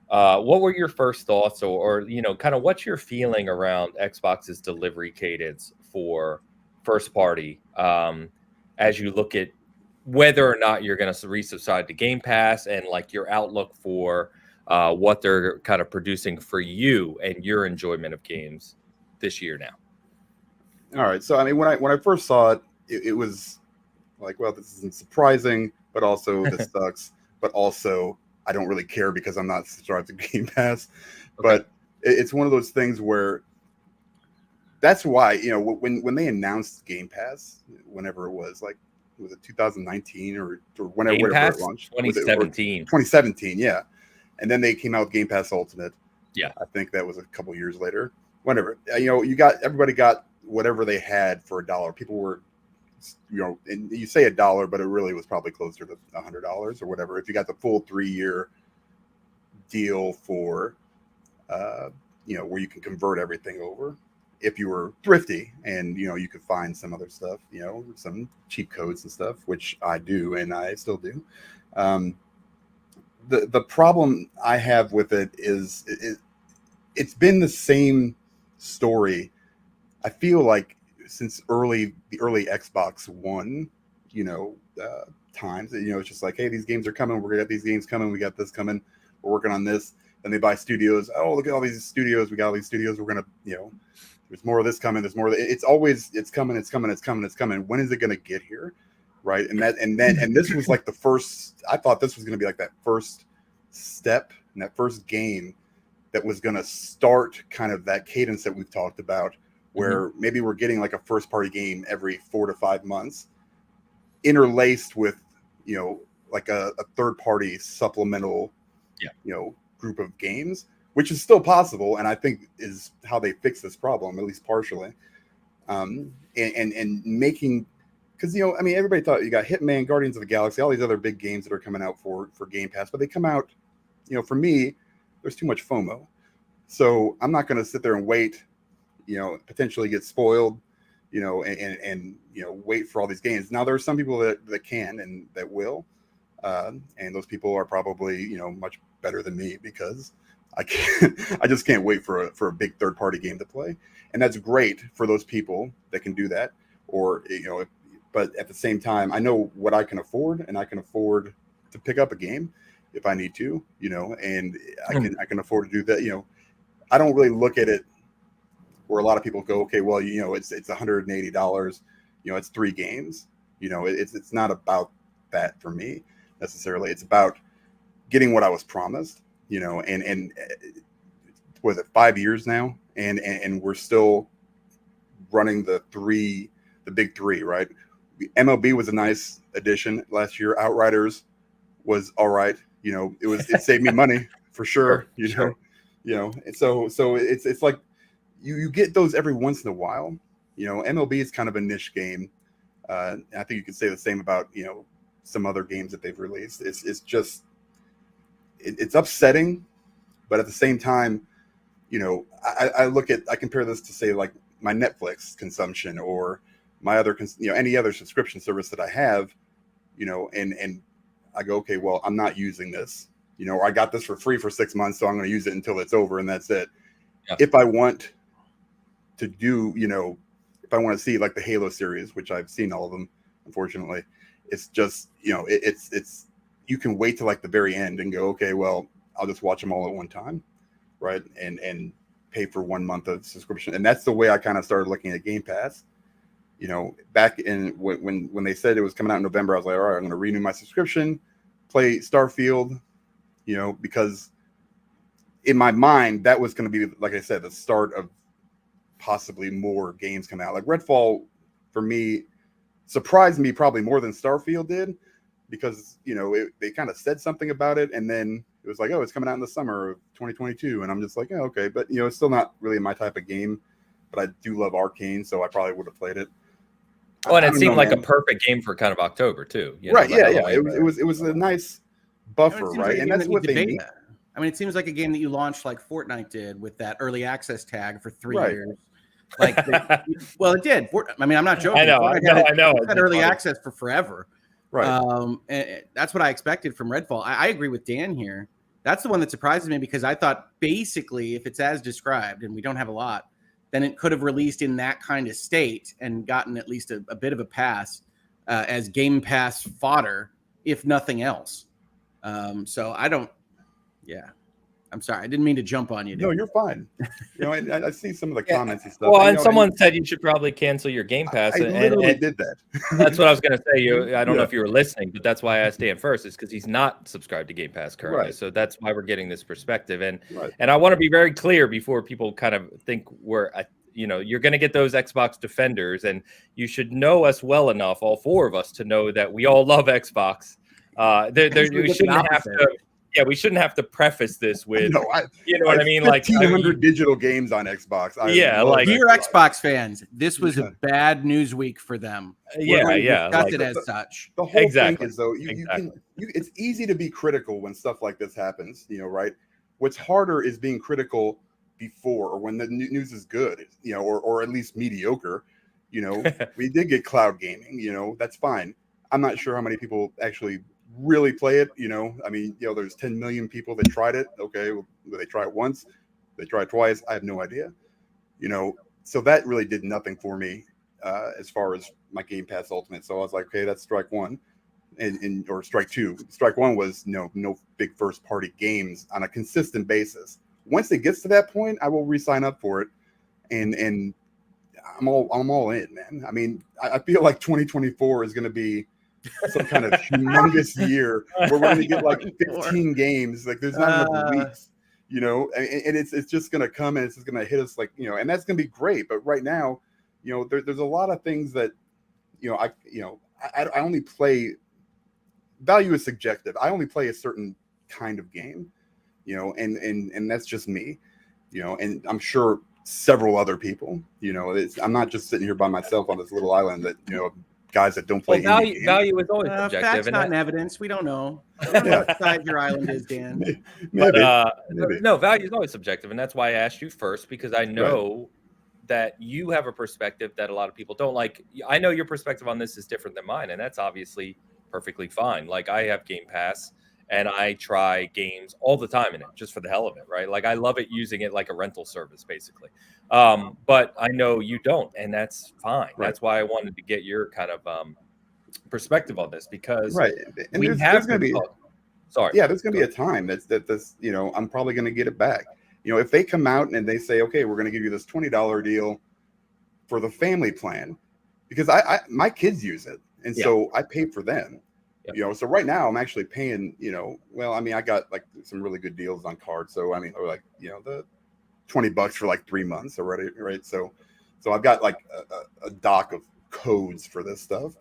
what were your first thoughts, or you know, kind of what's your feeling around Xbox's delivery cadence for first party, as you look at whether or not you're going to resubscribe to Game Pass, and like your outlook for what they're kind of producing for you and your enjoyment of games this year now? All right. So I mean, when I first saw it, it was like, well, this isn't surprising, but also this sucks. But also, I don't really care because I'm not subscribed to Game Pass. Okay. But it's one of those things where that's why, you know, when they announced Game Pass, whenever it was it 2019 or whenever, Game Pass, it launched? 2017. 2017, yeah. And then they came out with Game Pass Ultimate. Yeah. I think that was a couple years later. Whenever, you know, everybody got whatever they had for $1. People were, you know, and you say $1, but it really was probably closer to $100 or whatever. If you got the full 3-year deal for, you know, where you can convert everything over, if you were thrifty, and you know, you could find some other stuff, you know, some cheap codes and stuff, which I do, and I still do. The problem I have with it is it's been the same story. I feel like since the early Xbox One, you know, times, you know, it's just like, hey, these games are coming. We're gonna get these games coming. We got this coming. We're working on this. Then they buy studios. Oh, look at all these studios. We got all these studios. We're gonna, you know, there's more of this coming. There's more of it's always, it's coming. When is it gonna get here? Right. And this was like the first, I thought this was gonna be like that first step and that first game that was gonna start kind of that cadence that we've talked about, where maybe we're getting like a first party game every 4 to 5 months, interlaced with, you know, like a third party supplemental, you know, group of games, which is still possible, and I think is how they fix this problem, at least partially. And making, because, you know, I mean, everybody thought you got Hitman, Guardians of the Galaxy, all these other big games that are coming out for Game Pass, but they come out, you know, for me, there's too much FOMO. So I'm not going to sit there and wait, you know, potentially get spoiled, you know, and you know, wait for all these games. Now, there are some people that can and that will, and those people are probably, you know, much better than me, because I just can't wait for a big third party game to play, and that's great for those people that can do that. Or, you know, but at the same time, I know what I can afford, and I can afford to pick up a game if I need to, you know, and I can afford to do that. You know, I don't really look at it where a lot of people go, okay, well, you know, it's $180, you know, it's 3 games, you know, it's not about that for me necessarily. It's about getting what I was promised, you know, and was it 5 years now, and we're still running the big 3, right? MLB was a nice addition last year. Outriders was all right, you know, it saved me money for sure, you know, and so it's like you get those every once in a while. You know, MLB is kind of a niche game. I think you could say the same about, you know, some other games that they've released. It's just it's upsetting, but at the same time, you know, I compare this to, say, like my Netflix consumption or my other, you know, any other subscription service that I have, you know, and I go, okay, well, I'm not using this, you know, or I got this for free for 6 months, so I'm going to use it until it's over, and that's it. Yeah. If I want to do, you know, if I want to see like the Halo series, which I've seen all of them, unfortunately, it's just, you know, it's you can wait till like the very end and go, okay, well, I'll just watch them all at one time, right? And pay for 1 month of subscription. And that's the way I kind of started looking at Game Pass. You know, back in when they said it was coming out in November, I was like, all right, I'm going to renew my subscription, play Starfield, you know, because in my mind, that was going to be, like I said, the start of possibly more games coming out. Like Redfall, for me, surprised me probably more than Starfield did, because, you know, they kind of said something about it, and then it was like, oh, it's coming out in the summer of 2022, and I'm just like, oh, okay, but, you know, it's still not really my type of game, but I do love Arcane, so I probably would have played it. Oh, and it seemed like a perfect game for kind of October too, you know, right? Yeah. It was a nice buffer, right? And that's what they need. I mean, it seems like a game that you launched like Fortnite did with that early access tag for 3 Right. years. Like, well, it did. I mean, I'm not joking. I know. It had early It's access for forever. Right. And that's what I expected from Redfall. I agree with Dan here. That's the one that surprises me because I thought basically if it's as described, and we don't have a lot, then it could have released in that kind of state and gotten at least a bit of a pass as Game Pass fodder, if nothing else. So I don't, I'm sorry. I didn't mean to jump on you. No, you're fine. I see some of the comments and stuff. Well, and someone said you should probably cancel your Game Pass. I literally did that. That's what I was going to say. I don't know if you were listening, but that's why I asked Dan first, is because he's not subscribed to Game Pass currently. Right. So that's why we're getting this perspective. And Right. and I want to be very clear before people kind of think we're, you're going to get those Xbox defenders, and you should know us well enough, all four of us, to know that we all love Xbox. We shouldn't have to. Yeah, we shouldn't have to preface this with, you know what I mean? Like 1,500 digital games on Xbox. Dear Xbox fans, this was a bad news week for them. Discuss it as such. The whole thing is, though, it's easy to be critical when stuff like this happens, right? What's harder is being critical before, or when the news is good, or at least mediocre. We did get cloud gaming, that's fine. I'm not sure how many people actually really play it. I mean, there's 10 million people that tried it. Okay, well, they try it once, they try it twice, I have no idea. So that really did nothing for me as far as my Game Pass Ultimate. So I was like, okay, that's strike one, or strike two. Strike one was no big first party games on a consistent basis. Once it gets to that point, I will re-sign up for it, and I'm all in, man. I mean, I feel like 2024 is going to be some kind of humongous year where we're going to get like 15 games. Like there's not enough weeks, and it's just going to come and it's just going to hit us like, and that's going to be great. But right now, there's a lot of things that, I only play. Value is subjective. I only play a certain kind of game, and that's just me, and I'm sure several other people, I'm not just sitting here by myself on this little island that, guys that don't play value is always subjective. That's not in evidence. We don't know. What side your island is, Dan. Maybe. No, value is always subjective, and that's why I asked you first, because I know that you have a perspective that a lot of people don't like. I know your perspective on this is different than mine, and that's obviously perfectly fine. Like I have Game Pass, and I try games all the time in it just for the hell of it, right? Like I love it, using it like a rental service, basically. But I know you don't, and that's fine. Right. That's why I wanted to get your kind of perspective on this, because and we there's going to be there's going to be a time that this, I'm probably going to get it back. If they come out and they say, okay, we're going to give you this $20 deal for the family plan, because my kids use it, and so I pay for them. So right now I'm actually paying, I got like some really good deals on cards. So or like, the $20 for like 3 months already, right? So I've got like a doc of codes for this stuff,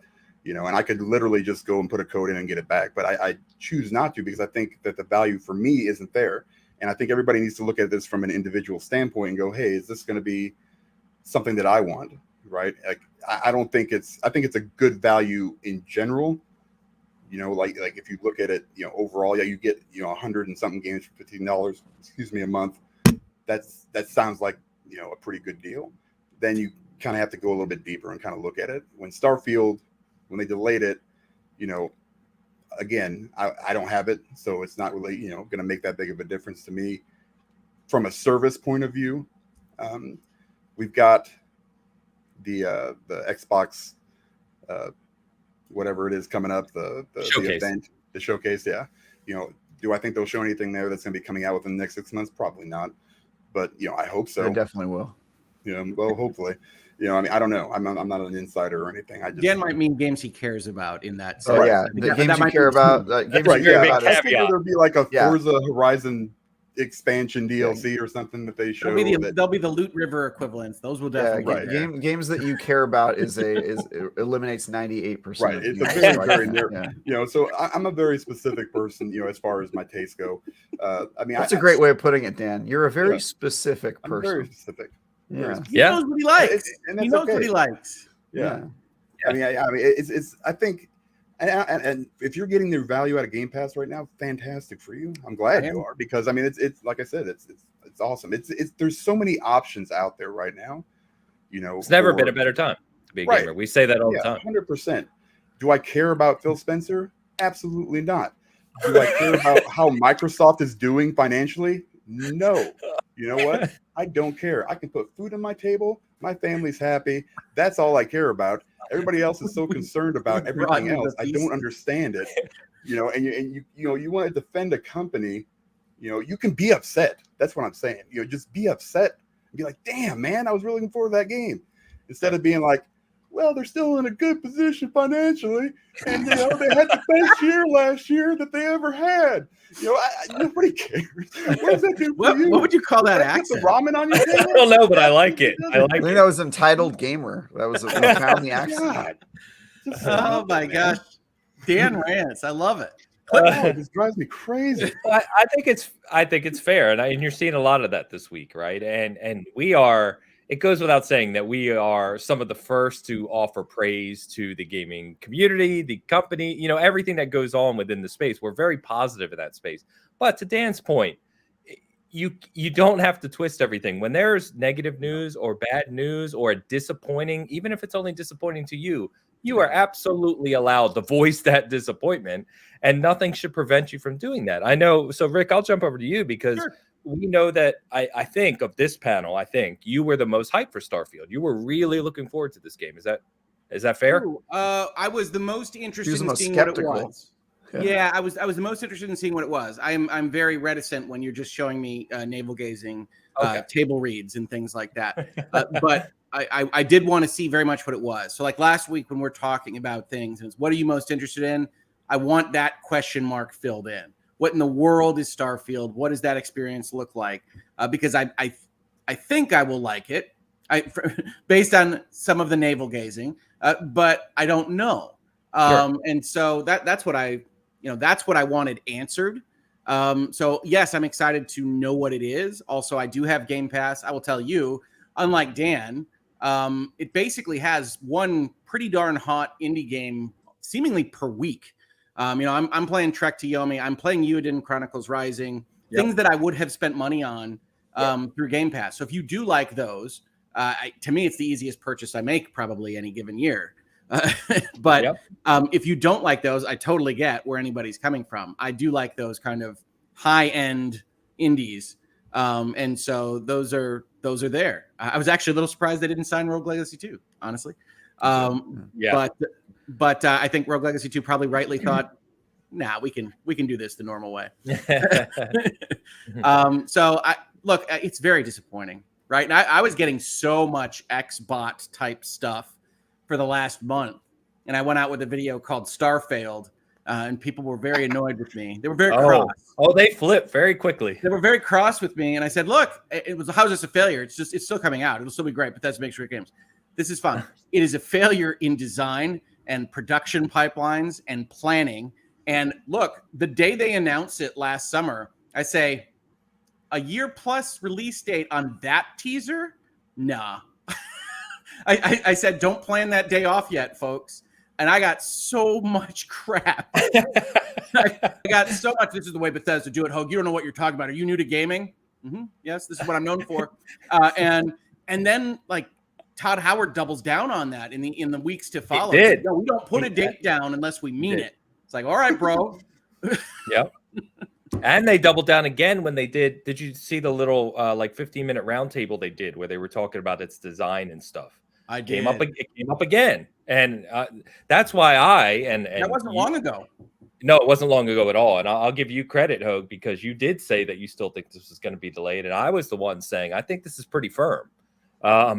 and I could literally just go and put a code in and get it back. But I choose not to, because I think that the value for me isn't there. And I think everybody needs to look at this from an individual standpoint and go, hey, is this going to be something that I want, right? Like I think it's a good value in general. Like if you look at it, overall, you get, 100 and something games for $15, a month. That sounds like, a pretty good deal. Then you kind of have to go a little bit deeper and kind of look at it. When Starfield, when they delayed it, again, I don't have it, so it's not really, going to make that big of a difference to me. From a service point of view, we've got the Xbox, whatever it is coming up, the event, the showcase. Do I think they'll show anything there that's going to be coming out within the next 6 months? Probably not, but I hope so. They definitely will. Well, hopefully. I don't know. I'm not an insider or anything. Dan might mean games he cares about in that sense. Oh yeah, the games you care about. Games you care about. I think there'll be like a Forza Horizon expansion DLC or something that they show. They'll be the Loot River equivalents. Those will definitely games that you care about is eliminates 98%. Right. It's a very narrow. So I'm a very specific person, as far as my tastes go. That's a great way of putting it, Dan. You're a very specific person. I'm very specific. He knows what he likes. He knows what he likes. Yeah. I think And if you're getting their value out of Game Pass right now, fantastic for you. I'm glad you are, because I mean, it's like I said, it's awesome. It's there's so many options out there right now. You know, It's never been a better time to be a gamer. We say that all the time. 100%. Do I care about Phil Spencer? Absolutely not. Do I care about how Microsoft is doing financially? No. You know what? I don't care. I can put food on my table. My family's happy. That's all I care about. Everybody else is so concerned about everything else. I don't understand it. You know, and you want to defend a company. You know, you can be upset. That's what I'm saying. You know, just be upset and be like, damn, man, I was really looking forward to that game. Instead of being like, well, they're still in a good position financially, and you know they had the best year last year that they ever had. You know, nobody cares. What does that do for you? What would you call that accent? The ramen on your table? I don't know, but I like it. I think that was entitled gamer. That was we found the accent. Oh my gosh, Dan rants. I love it. It just drives me crazy. I think it's fair, and you're seeing a lot of that this week, right? And we are. It goes without saying that we are some of the first to offer praise to the gaming community, the company, you know, everything that goes on within the space. We're very positive in that space. But to Dan's point, you don't have to twist everything. When there's negative news or bad news or disappointing, even if it's only disappointing to you, you are absolutely allowed to voice that disappointment, and nothing should prevent you from doing that. I know. So, Rick, I'll jump over to you because we know that I think of this panel, I think you were the most hyped for Starfield. You were really looking forward to this game. Is that fair? Ooh, I was the most interested in seeing what it was. Yeah, I was the most interested in seeing what it was. I'm very reticent when you're just showing me navel gazing, table reads and things like that. But I did want to see very much what it was. So like last week when we're talking about things, and it's what are you most interested in? I want that question mark filled in. What in the world is Starfield? What does that experience look like? Because I think I will like it, based on some of the navel gazing, but I don't know. And so that's what I wanted answered. So yes, I'm excited to know what it is. Also, I do have Game Pass. I will tell you, unlike Dan, it basically has one pretty darn hot indie game seemingly per week. I'm playing Trek to Yomi. I'm playing Eowyn Chronicles Rising, things that I would have spent money on through Game Pass. So if you do like those, to me, it's the easiest purchase I make probably any given year. But if you don't like those, I totally get where anybody's coming from. I do like those kind of high-end indies. And so those are there. I was actually a little surprised they didn't sign Rogue Legacy 2, honestly. But I think Rogue Legacy 2 probably rightly thought, nah, we can do this the normal way. So it's very disappointing, right? And I was getting so much Xbot type stuff for the last month, and I went out with a video called Starfield, and people were very annoyed with me. They were very cross. Oh, they flipped very quickly. They were very cross with me, and I said, "Look, how's this a failure? It's still coming out. It'll still be great, but that's make sure games. This is fun. It is a failure in design and production pipelines and planning. And look, the day they announced it last summer, I say, a year plus release date on that teaser? Nah." I said, don't plan that day off yet, folks. And I got so much crap. I got so much. This is the way Bethesda do it, Hogue. You don't know what you're talking about. Are you new to gaming? Mm-hmm. Yes, this is what I'm known for. And then like Todd Howard doubles down on that in the weeks to follow. He did. Like, no, we don't put a date down unless we mean it. It's like, all right, bro. Yep. And they doubled down again when they did you see the little 15-minute roundtable they did where they were talking about its design and stuff? I did. It came up again. And that's why and that wasn't long ago. No, it wasn't long ago at all. And I'll give you credit, Hogue, because you did say that you still think this was going to be delayed. And I was the one saying, I think this is pretty firm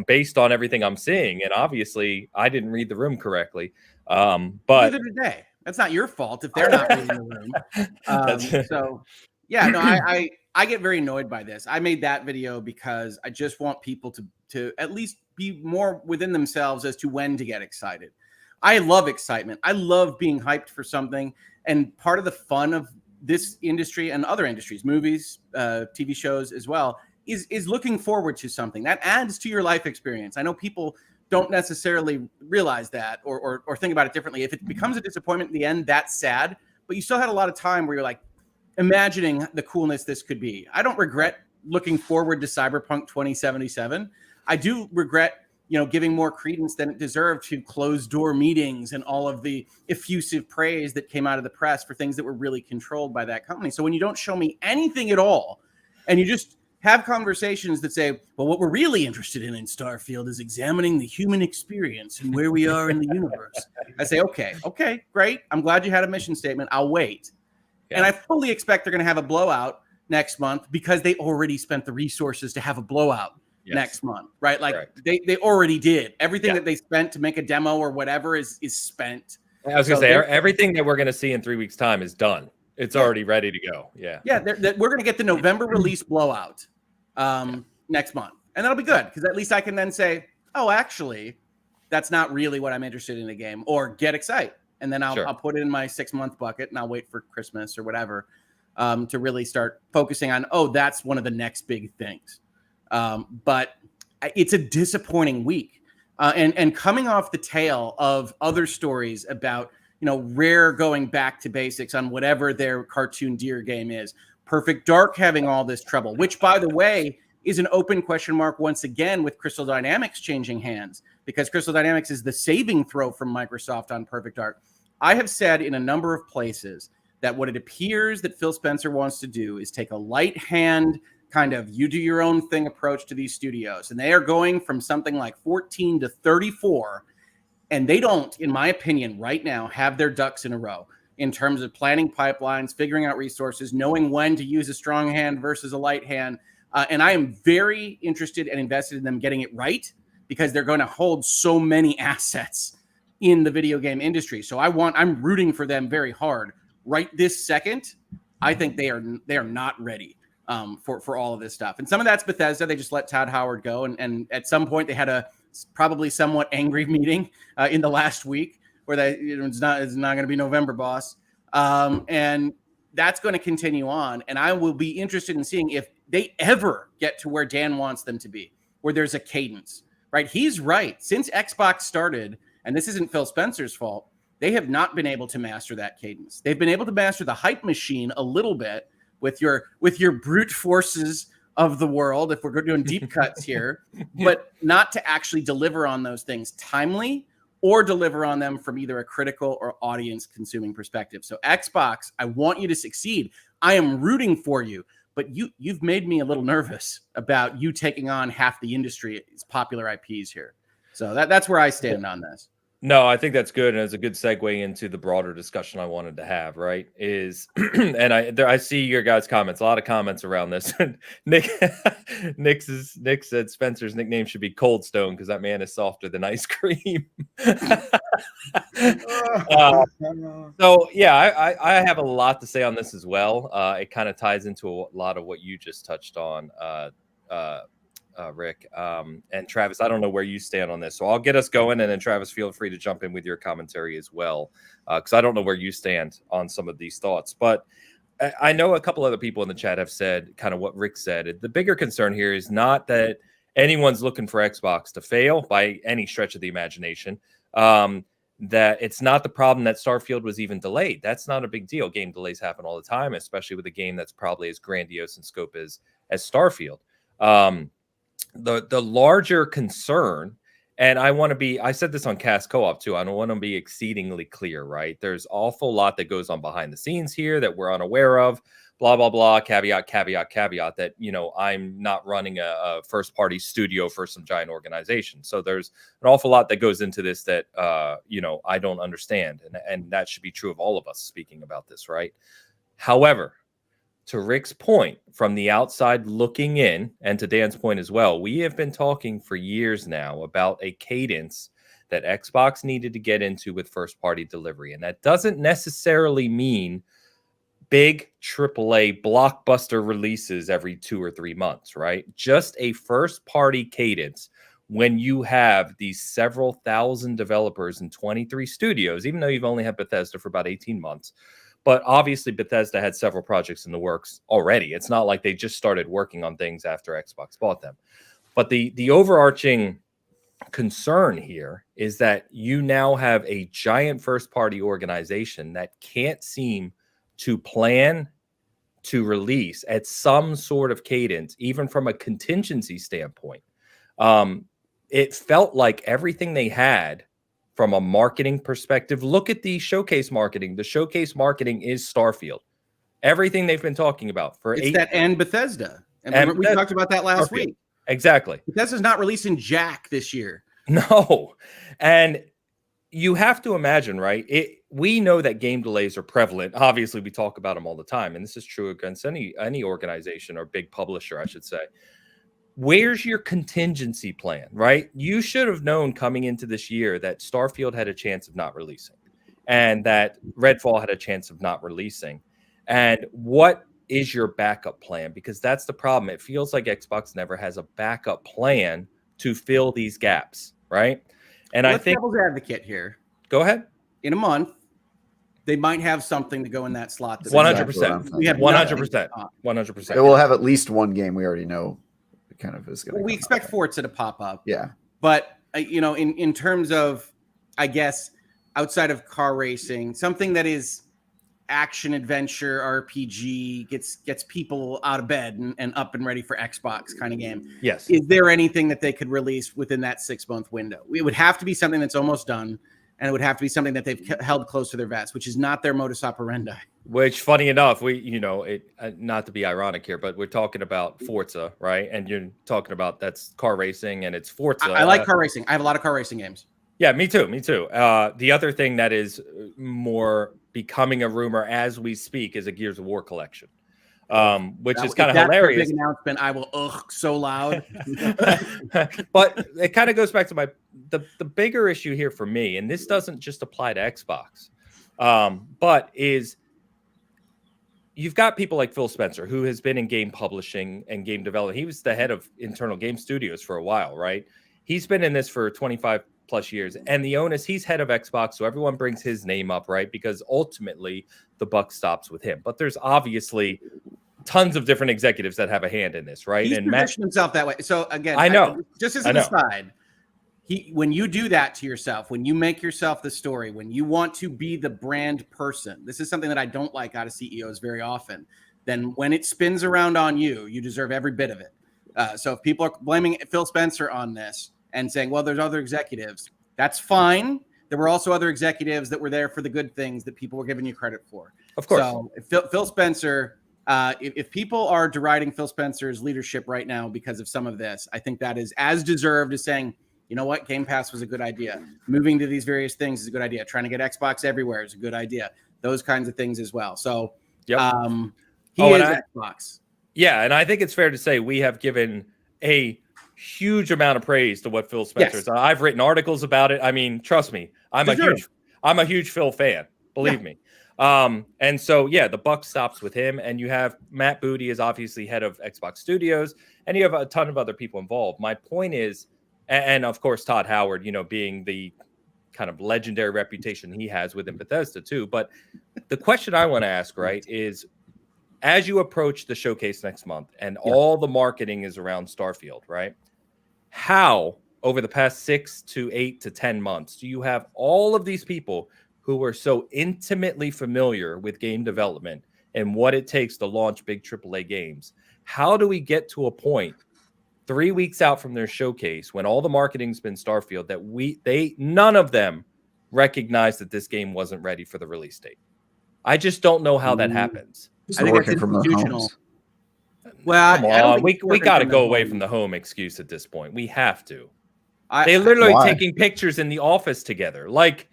based on everything I'm seeing. And obviously, I didn't read the room correctly. But neither did they. That's not your fault if they're not reading the room. So, yeah, no, I get very annoyed by this. I made that video because I just want people to at least be more within themselves as to when to get excited. I love excitement. I love being hyped for something. And part of the fun of this industry and other industries, movies, TV shows as well, is looking forward to something that adds to your life experience. I know people don't necessarily realize that or think about it differently. If it becomes a disappointment in the end, that's sad. But you still had a lot of time where you're like imagining the coolness this could be. I don't regret looking forward to Cyberpunk 2077. I do regret, giving more credence than it deserved to closed door meetings and all of the effusive praise that came out of the press for things that were really controlled by that company. So when you don't show me anything at all, and you just have conversations that say, well, what we're really interested in Starfield is examining the human experience and where we are in the universe. I say, okay, great. I'm glad you had a mission statement. I'll wait. Yeah. And I fully expect they're going to have a blowout next month because they already spent the resources to have a blowout next month, right? Like they already did. Everything that they spent to make a demo or whatever is spent. I was going to say, everything that we're going to see in 3 weeks' time is done. It's already ready to go. Yeah. Yeah, we're going to get the November release blowout next month. And that'll be good because at least I can then say, oh, actually, that's not really what I'm interested in a game, or get excited. And then I'll put it in my 6-month bucket and I'll wait for Christmas or whatever to really start focusing on, that's one of the next big things. But it's a disappointing week. And coming off the tail of other stories about, Rare going back to basics on whatever their cartoon deer game is, Perfect Dark having all this trouble, which, by the way, is an open question mark once again with Crystal Dynamics changing hands, because Crystal Dynamics is the saving throw from Microsoft on Perfect Dark. I have said in a number of places that what it appears that Phil Spencer wants to do is take a light hand, kind of you do your own thing approach to these studios. And they are going from something like 14 to 34. And they don't, in my opinion, right now have their ducks in a row in terms of planning pipelines, figuring out resources, knowing when to use a strong hand versus a light hand. And I am very interested and invested in them getting it right, because they're going to hold so many assets in the video game industry. So I'm rooting for them very hard right this second. I think they are not ready for all of this stuff. And some of that's Bethesda. They just let Todd Howard go. And at some point they had a probably somewhat angry meeting in the last week where it's not going to be November, boss. And that's going to continue on. And I will be interested in seeing if they ever get to where Dan wants them to be, where there's a cadence, right? He's right. Since Xbox started, and this isn't Phil Spencer's fault, they have not been able to master that cadence. They've been able to master the hype machine a little bit with your brute forces of the world, if we're doing deep cuts here, but not to actually deliver on those things timely or deliver on them from either a critical or audience consuming perspective. So Xbox, I want you to succeed. I am rooting for you, but you've made me a little nervous about you taking on half the industry's popular IPs here. So that's where I stand on this. No, I think that's good, and it's a good segue into the broader discussion I wanted to have. Right? And I see your guys' comments. A lot of comments around this. Nick said Spencer's nickname should be Cold Stone because that man is softer than ice cream. So yeah, I have a lot to say on this as well. It kind of ties into a lot of what you just touched on, Rick, and Travis. I don't know where you stand on this, so I'll get us going, and then Travis, feel free to jump in with your commentary as well, because I don't know where you stand on some of these thoughts. But I know a couple other people in the chat have said kind of what Rick said. The bigger concern here is not that anyone's looking for Xbox to fail by any stretch of the imagination. That it's not the problem that Starfield was even delayed. That's not a big deal. Game delays happen all the time, especially with a game that's probably as grandiose in scope as Starfield. The larger concern, and I said this on Cast Co-op too, I don't want to be exceedingly clear, right? There's awful lot that goes on behind the scenes here that we're unaware of, blah, blah, blah, caveat, that, I'm not running a first party studio for some giant organization. So there's an awful lot that goes into this that, I don't understand. And that should be true of all of us speaking about this, right? However, to Rick's point, from the outside looking in, and to Dan's point as well, we have been talking for years now about a cadence that Xbox needed to get into with first-party delivery. And that doesn't necessarily mean big AAA blockbuster releases every 2 or 3 months, right? Just a first-party cadence when you have these several thousand developers in 23 studios, even though you've only had Bethesda for about 18 months. But obviously, Bethesda had several projects in the works already. It's not like they just started working on things after Xbox bought them. But the overarching concern here is that you now have a giant first-party organization that can't seem to plan to release at some sort of cadence, even from a contingency standpoint. It felt like everything they had from a marketing perspective. Look at the showcase marketing. The showcase marketing is Starfield. Everything they've been talking about for It's that and Bethesda. And we talked about that last Starfield. week. Exactly. Bethesda's not releasing Jack this year. No. And you have to imagine, right? We know that game delays are prevalent. Obviously, we talk about them all the time. And this is true against any organization or big publisher, I should say. Where's your contingency plan, right? You should have known coming into this year that Starfield had a chance of not releasing and that Redfall had a chance of not releasing. And what is your backup plan? Because that's the problem. It feels like Xbox never has a backup plan to fill these gaps, right? And I think devil's advocate here. Go ahead. In a month, they might have something to go in that slot. 100%. We have 100%. 100%. They will have at least one game we already know kind of is going to. We expect Forza to pop up. Yeah, but in terms of, I guess, outside of car racing, something that is action adventure RPG gets people out of bed and up and ready for Xbox kind of game. Yes. Is there anything that they could release within that 6-month window? It would have to be something that's almost done, and it would have to be something that they've held close to their vest, which is not their modus operandi. Which, funny enough, not to be ironic here, but we're talking about Forza, right? And you're talking about that's car racing and it's Forza. I like car racing. I have a lot of car racing games. Yeah, me too. The other thing that is more becoming a rumor as we speak is a Gears of War collection, which is kind of hilarious. Big announcement. I will so loud. But it kind of goes back to the bigger issue here for me, and this doesn't just apply to Xbox, but is you've got people like Phil Spencer, who has been in game publishing and game development. He was the head of internal game studios for a while, right? He's been in this for 25 plus years. And the onus, he's head of Xbox, so everyone brings his name up, right? Because ultimately the buck stops with him. But there's obviously tons of different executives that have a hand in this, right? He's positioned himself that way. So again, I know. Just as an aside, when you do that to yourself, when you make yourself the story, when you want to be the brand person, this is something that I don't like out of CEOs very often. Then when it spins around on you, you deserve every bit of it. So if people are blaming Phil Spencer on this and saying, well, there's other executives, that's fine. There were also other executives that were there for the good things that people were giving you credit for. Of course. So if Phil Spencer, if people are deriding Phil Spencer's leadership right now because of some of this, I think that is as deserved as saying, you know what, Game Pass was a good idea. Moving to these various things is a good idea. Trying to get Xbox everywhere is a good idea. Those kinds of things as well. So he is Xbox. Yeah, and I think it's fair to say we have given a huge amount of praise to what Phil Spencer's done. I've written articles about it. I mean, trust me, I'm a huge Phil fan. Believe me. And so, the buck stops with him. And you have Matt Booty is obviously head of Xbox Studios, and you have a ton of other people involved. My point is, and of course, Todd Howard, being the kind of legendary reputation he has within Bethesda too. But the question I want to ask, right, is as you approach the showcase next month and all the marketing is around Starfield, right? How over the past 6 to 8 to 10 months do you have all of these people who are so intimately familiar with game development and what it takes to launch big AAA games? How do we get to a point 3 weeks out from their showcase when all the marketing's been Starfield that none of them recognize that this game wasn't ready for the release date? I just don't know how that happens. I think it's institutional. Well, we got to go away from the home excuse at this point. We have to. They literally taking pictures in the office together. Like,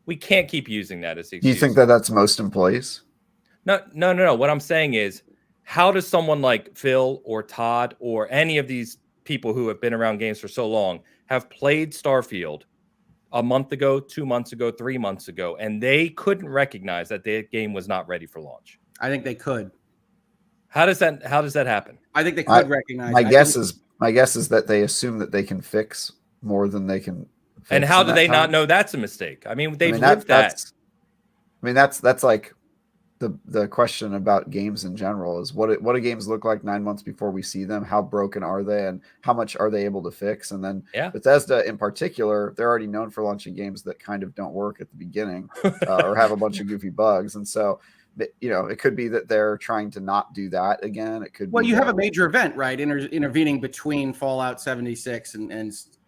we can't keep using that as excuse. Do you think that that's most employees? No. What I'm saying is, how does someone like Phil or Todd or any of these people who have been around games for so long have played Starfield a month ago, 2 months ago, 3 months ago, and they couldn't recognize that the game was not ready for launch? I think they could. How does that happen? I think they could recognize. My guess is that they assume that they can fix more than they can fix. And how do they not know that's a mistake? I mean, they've lived that. That's like the question about games in general is what do games look like 9 months before we see them? How broken are they, and how much are they able to fix? And then Bethesda in particular, they're already known for launching games that kind of don't work at the beginning or have a bunch of goofy bugs. And so, it could be that they're trying to not do that again. It could. Well, be you have a major event, right? Intervening between Fallout 76 and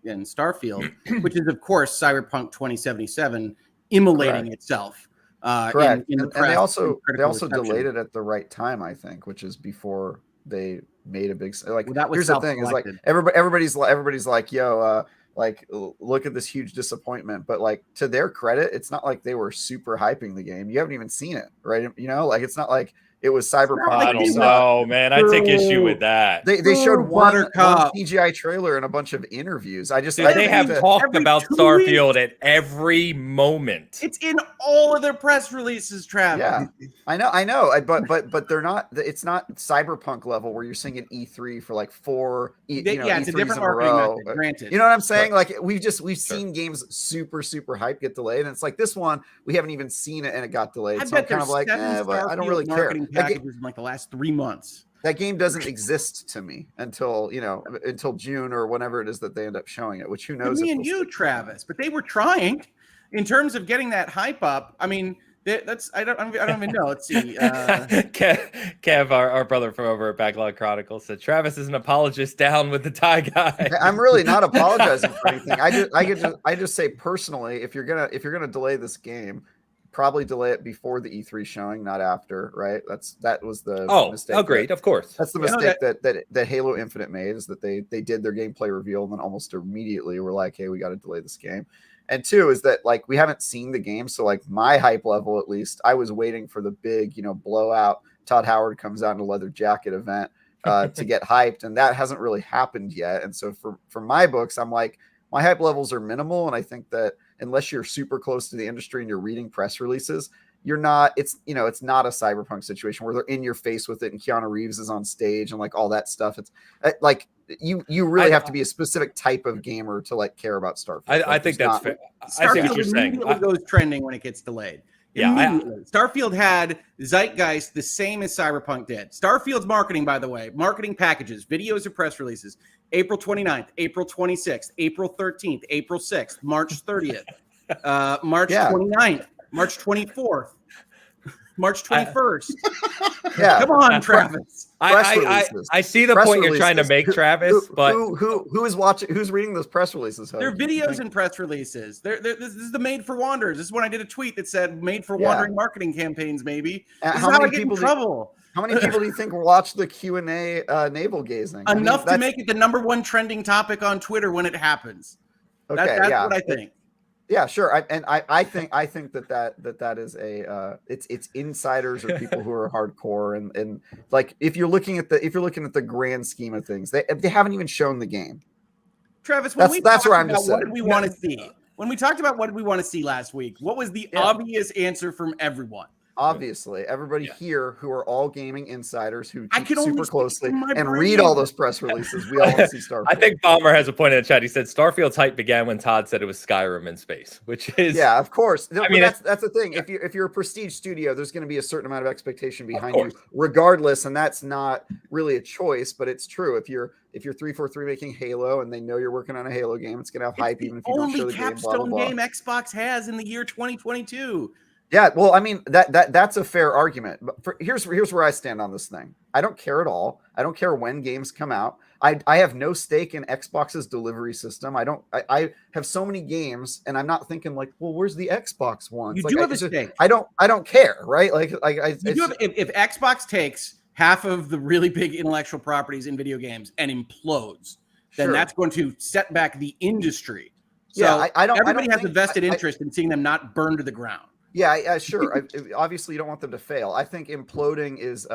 Starfield, which is of course Cyberpunk 2077 immolating itself. Correct. In the and press, they also reception. delayed it at the right time, I think, which is before they made a big like. Well, that was here's the thing: is like everybody's like, yo, like look at this huge disappointment. But like to their credit, it's not like they were super hyping the game. You haven't even seen it, right? Like it's not like it was Cyberpunk. I don't know, man. I take issue with that. They showed one CGI trailer and a bunch of interviews. They have talked about Starfield at every moment. It's in all of their press releases, Travis. Yeah, I know. But they're not. It's not Cyberpunk level where you're seeing an E3 for like four. It's a E3s different in a row. method, granted. You know what I'm saying? Like we've seen games super hype get delayed, and it's like this one we haven't even seen it and it got delayed. So I'm kind of like, but I don't really care. Packages in like the last 3 months. That game doesn't exist to me until June or whenever it is that they end up showing it. Which who knows? Me and you, Travis, but they were trying in terms of getting that hype up. I mean, that's I don't even know. Let's see. Kev, our brother from over at Backlog Chronicles, said Travis is an apologist down with the tie guy. I'm really not apologizing for anything. I just say personally, if you're gonna delay this game, probably delay it before the E3 showing, not after, right? That was the mistake. Oh, great, of course. That's the mistake that Halo Infinite made, is that they did their gameplay reveal and then almost immediately were like, hey, we got to delay this game. And two is that like we haven't seen the game, so like my hype level, at least, I was waiting for the big blowout. Todd Howard comes out in a leather jacket event to get hyped, and that hasn't really happened yet. And so for my books, I'm like, my hype levels are minimal, and I think that unless you're super close to the industry and you're reading press releases, you're not. It's not a Cyberpunk situation where they're in your face with it and Keanu Reeves is on stage and like all that stuff. It's like you really have to be a specific type of gamer to like care about Starfield. I think that's fair. I see what you're saying. Starfield goes trending when it gets delayed. Yeah, Starfield had zeitgeist the same as Cyberpunk did. Starfield's marketing, by the way, marketing packages, videos or press releases, April 29th, April 26th, April 13th, April 6th, March 30th, March 29th, March 24th, March 21st. Come on, Travis. I see the point you're trying to make, Travis, but who is watching? Who's reading those press releases? They're videos and press releases. This is the Made for Wanderers. This is when I did a tweet that said "Made for Wandering marketing campaigns." Maybe this is how I get in trouble. How many people do you think watch the Q&A navel gazing? Enough to make it the #1 trending topic on Twitter when it happens. Okay, that's what I think. Yeah, sure. I think that is it's insiders or people who are hardcore and like if you're looking at the grand scheme of things, they haven't even shown the game. Travis, that's where I'm just saying. What did we want to see? When we talked about what did we want to see last week, what was the obvious answer from everyone? Obviously, everybody here who are all gaming insiders who keep super closely and brain. Read all those press releases. We all want to see Starfield. I think Bomber has a point in the chat. He said Starfield's hype began when Todd said it was Skyrim in space, which is of course. I mean, that's the thing. If you're a prestige studio, there's going to be a certain amount of expectation behind you, regardless, and that's not really a choice, but it's true. If you're 343 making Halo and they know you're working on a Halo game, it's going to have hype even if you don't show the game. Blah, blah, blah. Game Xbox has in the year 2022. Yeah, well, I mean that's a fair argument. But here's where I stand on this thing. I don't care at all. I don't care when games come out. I have no stake in Xbox's delivery system. I have so many games, and I'm not thinking like, well, where's the Xbox ones? You do have a stake. I don't care, right? If Xbox takes half of the really big intellectual properties in video games and implodes, then that's going to set back the industry. So everybody has a vested interest in seeing them not burn to the ground. Yeah, sure. Obviously, you don't want them to fail. I think imploding is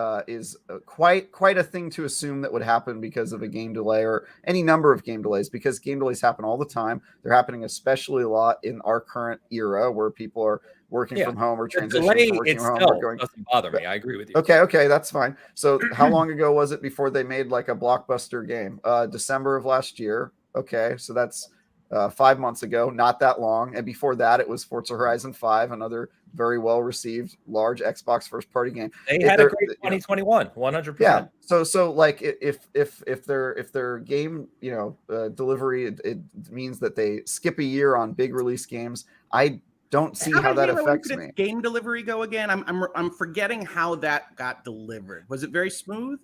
quite a thing to assume that would happen because of a game delay or any number of game delays, because game delays happen all the time. They're happening especially a lot in our current era where people are working from home or transitioning from working from home. Doesn't bother me. I agree with you. Okay, that's fine. So how long ago was it before they made like a blockbuster game? December of last year. Okay, so that's 5 months ago, not that long. And before that, it was Forza Horizon 5, another very well received large Xbox first party game. They had a great 2021, 100%. Yeah. So like if their game, delivery, it means that they skip a year on big release games. I don't see how that affects me. Game delivery go again? I'm forgetting how that got delivered. Was it very smooth?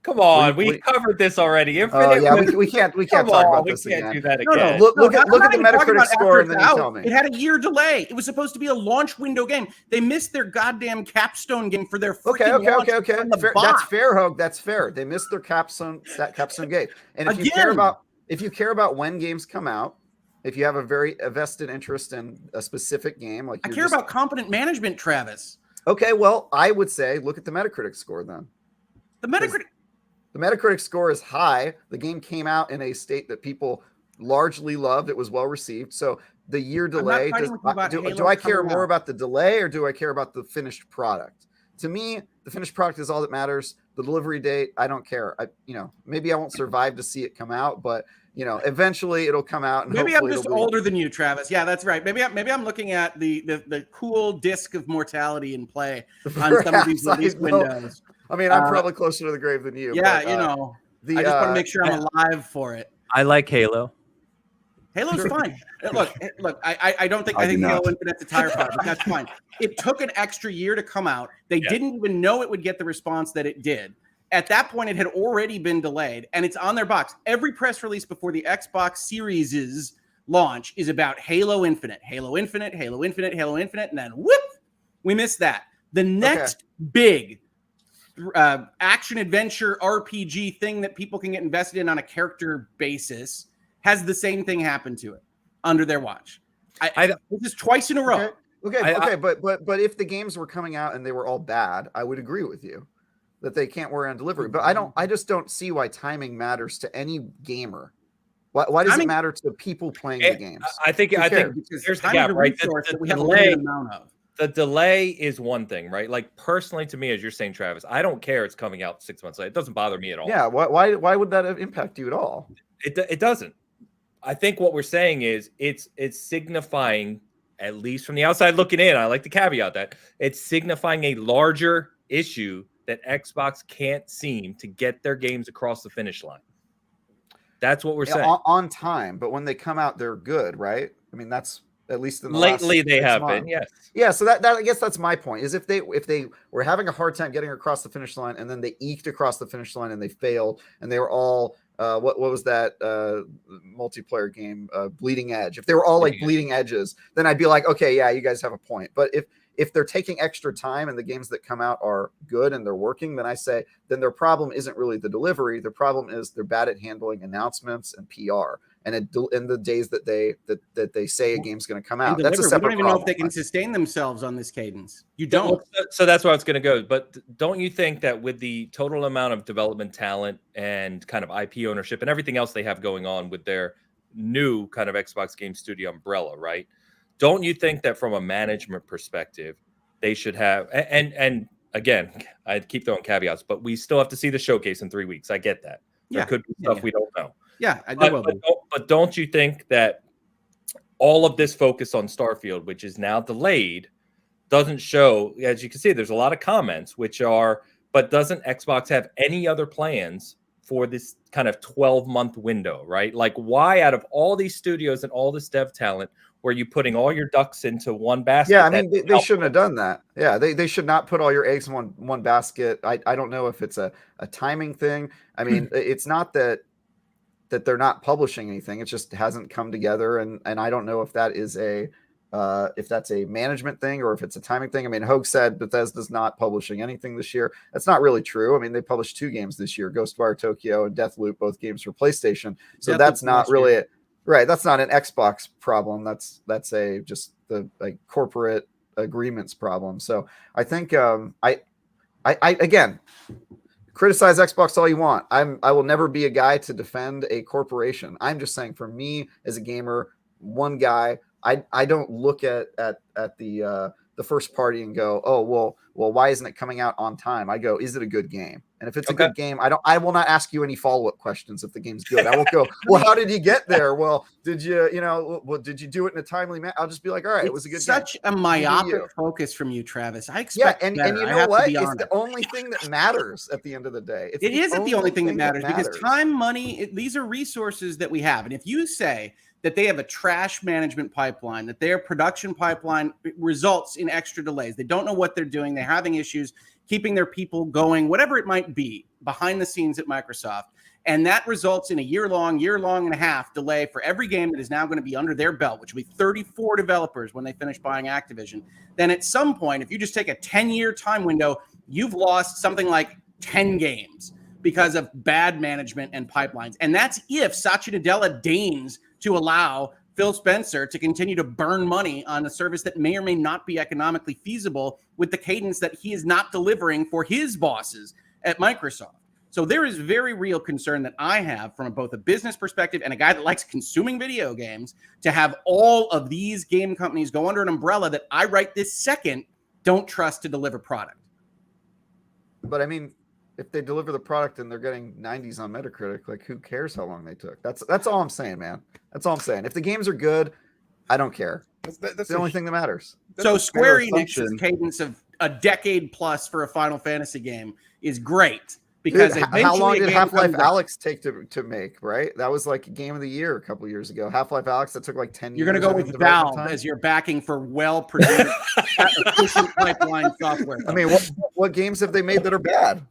Come on, we covered this already. Infinite we can't talk about this again. We can't do that again. Look at the Metacritic score and then you tell me. It had a year delay. It was supposed to be a launch window game. They missed their goddamn capstone game for their freaking launch. Okay. That's fair, Hogue. That's fair. They missed their capstone game. And if you care about when games come out, if you have a very vested interest in a specific game, like I care about competent management, Travis. Okay, well, I would say look at the Metacritic score then. The Metacritic score is high. The game came out in a state that people largely loved. It was well received. So the year delay, do I care more about the delay or do I care about the finished product? To me, the finished product is all that matters. The delivery date, I don't care. Maybe I won't survive to see it come out, but eventually it'll come out. And maybe I'm just older than you, Travis. Yeah, that's right. Maybe I'm looking at the cool disc of mortality in play on some of these release windows. I mean, I'm probably closer to the grave than you. Yeah, but, I just want to make sure I'm alive for it. I like Halo. Halo's fine. Look. I don't think I think Halo Infinite's a tire fire, but that's fine. It took an extra year to come out. They didn't even know it would get the response that it did. At that point, it had already been delayed, and it's on their box. Every press release before the Xbox Series' launch is about Halo Infinite, Halo Infinite, Halo Infinite, Halo Infinite, and then whoop, we missed that. The next big action adventure RPG thing that people can get invested in on a character basis has the same thing happen to it under their watch. This is twice in a row. Okay. But if the games were coming out and they were all bad, I would agree with you that they can't worry on delivery. But I just don't see why timing matters to any gamer. Why does it matter to the people playing the games? I think here's the gap, right? The delay is one thing, right? Like personally to me, as you're saying, Travis, I don't care it's coming out 6 months late. It doesn't bother me at all. Yeah. Why would that impact you at all? It doesn't. I think what we're saying is it's signifying, at least from the outside looking in, I like to caveat that it's signifying a larger issue that Xbox can't seem to get their games across the finish line. That's what we're saying. On time, but when they come out, they're good, right? I mean, that's at least in the lately last they have months. been, yes. Yeah, so that I guess that's my point. Is if they were having a hard time getting across the finish line, and then they eked across the finish line and they failed, and they were all what was that multiplayer game, Bleeding Edge? If they were all like bleeding edges, then I'd be like, okay, yeah, you guys have a point. But if they're taking extra time and the games that come out are good and they're working, then I say then their problem isn't really the delivery. Their problem is they're bad at handling announcements and PR. And in the days that they say a game's going to come out, that's a separate problem. We don't even know if they can sustain themselves on this cadence. You don't. So that's where it's going to go. But don't you think that with the total amount of development talent and kind of IP ownership and everything else they have going on with their new kind of Xbox Game Studio umbrella, right? Don't you think that from a management perspective, they should have, and again, I keep throwing caveats, but we still have to see the showcase in 3 weeks. I get that. There could be stuff we don't know. Yeah, but don't you think that all of this focus on Starfield, which is now delayed, doesn't show, as you can see, there's a lot of comments, but doesn't Xbox have any other plans for this kind of 12-month window, right? Like why out of all these studios and all this dev talent, were you putting all your ducks into one basket? Yeah, I mean, they shouldn't have done that. Yeah, they should not put all your eggs in one basket. I don't know if it's a timing thing. I mean, it's not that they're not publishing anything. It just hasn't come together. And I don't know if that is if that's a management thing or if it's a timing thing. I mean, Hogue said Bethesda's not publishing anything this year. That's not really true. I mean, they published 2 games this year, Ghostwire Tokyo and Deathloop, both games for PlayStation. So that's not really right. That's not an Xbox problem. That's just the corporate agreements problem. So I think I again, criticize Xbox all you want. I will never be a guy to defend a corporation. I'm just saying, for me as a gamer, one guy, I don't look at the the first party and go, oh, well, why isn't it coming out on time? I go, is it a good game? And if it's a good game, I will not ask you any follow-up questions if the game's good. I won't go, well, how did you get there? Well, did you did you do it in a timely manner? I'll just be like, all right, it was a good game. Such a myopic focus from you, Travis. I expect and you know what? It's the only thing that matters at the end of the day. It isn't the only thing that matters because time, money, these are resources that we have. And if you say that they have a trash management pipeline, that their production pipeline results in extra delays, they don't know what they're doing, they're having issues keeping their people going, whatever it might be behind the scenes at Microsoft. And that results in a year long and a half delay for every game that is now going to be under their belt, which will be 34 developers when they finish buying Activision. Then at some point, if you just take a 10-year time window, you've lost something like 10 games because of bad management and pipelines. And that's if Satya Nadella deigns to allow Phil Spencer to continue to burn money on a service that may or may not be economically feasible with the cadence that he is not delivering for his bosses at Microsoft. So there is very real concern that I have from both a business perspective and a guy that likes consuming video games to have all of these game companies go under an umbrella that I right this second don't trust to deliver product. But I mean, if they deliver the product and they're getting 90s on Metacritic, like who cares how long they took? That's all I'm saying, man. That's all I'm saying. If the games are good, I don't care. That's the only thing that matters. So Square Enix's cadence of a decade plus for a Final Fantasy game is great. Because how long did Half-Life Alyx take to make, right? That was like Game of the Year a couple years ago. Half-Life Alyx, that took like 10 years. You're going to go with Valve as your backing for well-produced, efficient pipeline software. I mean, what games have they made that are bad?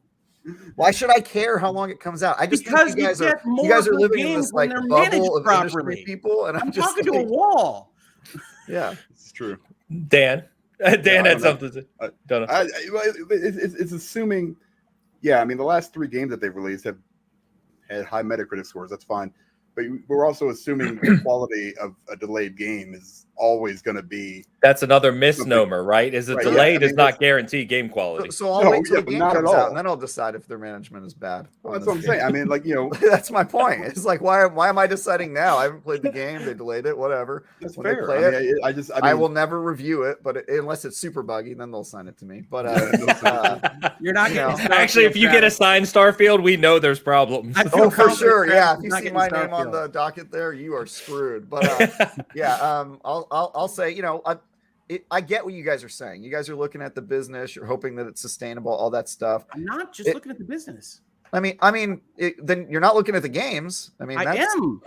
Why should I care how long it comes out? I just because think you guys are living in this like bubble of industry people, and I'm just talking to a wall. Yeah, it's true. Dan had something to say. It's assuming. Yeah, I mean, the last 3 games that they've released have had high Metacritic scores. That's fine. But we're also assuming the quality of a delayed game is always going to be... That's another misnomer, right? Is a delay does not guarantee game quality. So I'll wait till the game comes out, and then I'll decide if their management is bad. Well, that's what I'm saying. I mean, like, that's my point. It's like, why am I deciding now? I haven't played the game. They delayed it, whatever. That's when fair. They play I will never review it, but unless it's super buggy, then they'll sign it to me. But you're not getting... Actually, if you get assigned Starfield, we know there's problems. Oh, for sure. Yeah, if you see my name on the docket there, you are screwed. But I'll say, I get what you guys are saying. You guys are looking at the business. You're hoping that it's sustainable, all that stuff. I'm not just looking at the business. Then you're not looking at the games. I am.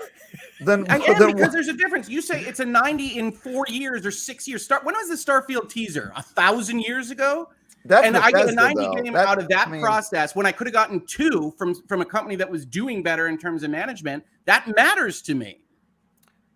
Because there's a difference. You say it's a 90 in 4 years or 6 years. When was the Starfield teaser? 1,000 years ago? And I get a 90 game out of that process when I could have gotten 2 from a company that was doing better in terms of management. That matters to me.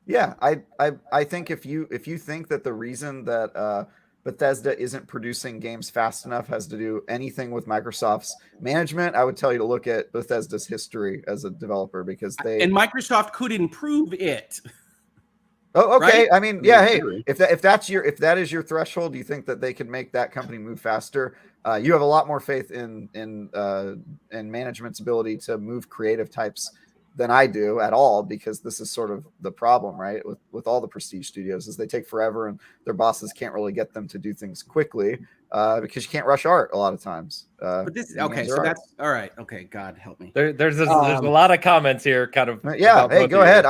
Yeah, I think if you think that the reason that Bethesda isn't producing games fast enough has to do anything with Microsoft's management, I would tell you to look at Bethesda's history as a developer because and Microsoft could improve it. Oh, okay. Right? I mean, yeah. Hey, if that is your threshold, do you think that they can make that company move faster? You have a lot more faith in management's ability to move creative types than I do at all, because this is sort of the problem, right? With all the prestige studios is they take forever and their bosses can't really get them to do things quickly because you can't rush art a lot of times. But this okay, so that's all right. Okay, God help me. There's a lot of comments here, kind of. Yeah, hey, go ahead.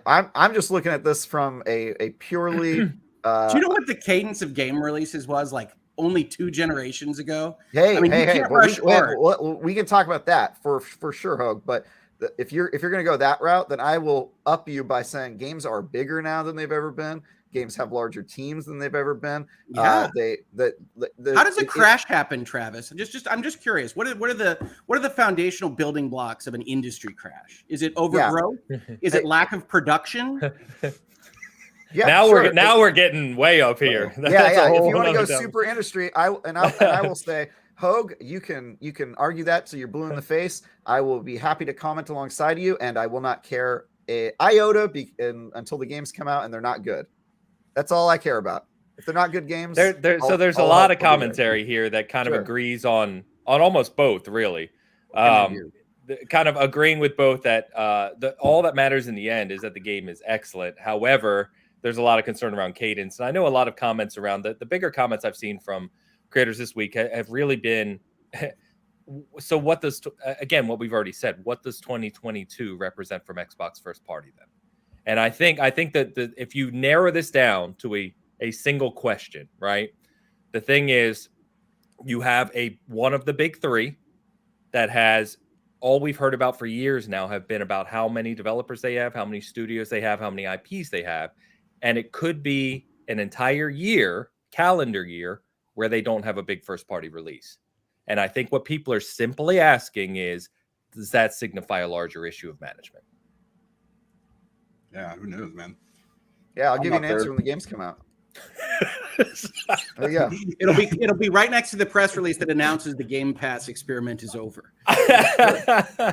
I'm just looking at this from a purely. Do you know what the cadence of game releases was like only 2 generations ago? Hey, we can talk about that for sure, Hogue, but. If you're going to go that route, then I will up you by saying games are bigger now than they've ever been. Games have larger teams than they've ever been. Yeah. How does a crash happen, Travis? I'm just curious. What are the foundational building blocks of an industry crash? Is it overgrowth? Yeah. Is it lack of production? Yeah. Now we're getting way up here. Yeah. If you want to go super industry, I will say. Hogue, you can argue that till you're blue in the face. I will be happy to comment alongside you, and I will not care a iota until the games come out and they're not good. That's all I care about. If they're not good games, there's a lot of commentary here that kind of agrees on almost both, really. Kind of agreeing with both that all that matters in the end is that the game is excellent. However, there's a lot of concern around cadence. And I know a lot of comments around the bigger comments I've seen from creators this week have really been, so what does, again, what we've already said, what does 2022 represent from Xbox first party then? And I think that if you narrow this down to a single question, right? The thing is, you have one of the big three that has all we've heard about for years now have been about how many developers they have, how many studios they have, how many IPs they have. And it could be an entire year, calendar year, where they don't have a big first party release. And I think what people are simply asking is, does that signify a larger issue of management? Yeah, who knows, man? Yeah, I'll I'm give you not an answer there. when the games come out. There you go. It'll be right next to the press release that announces the Game Pass experiment is over.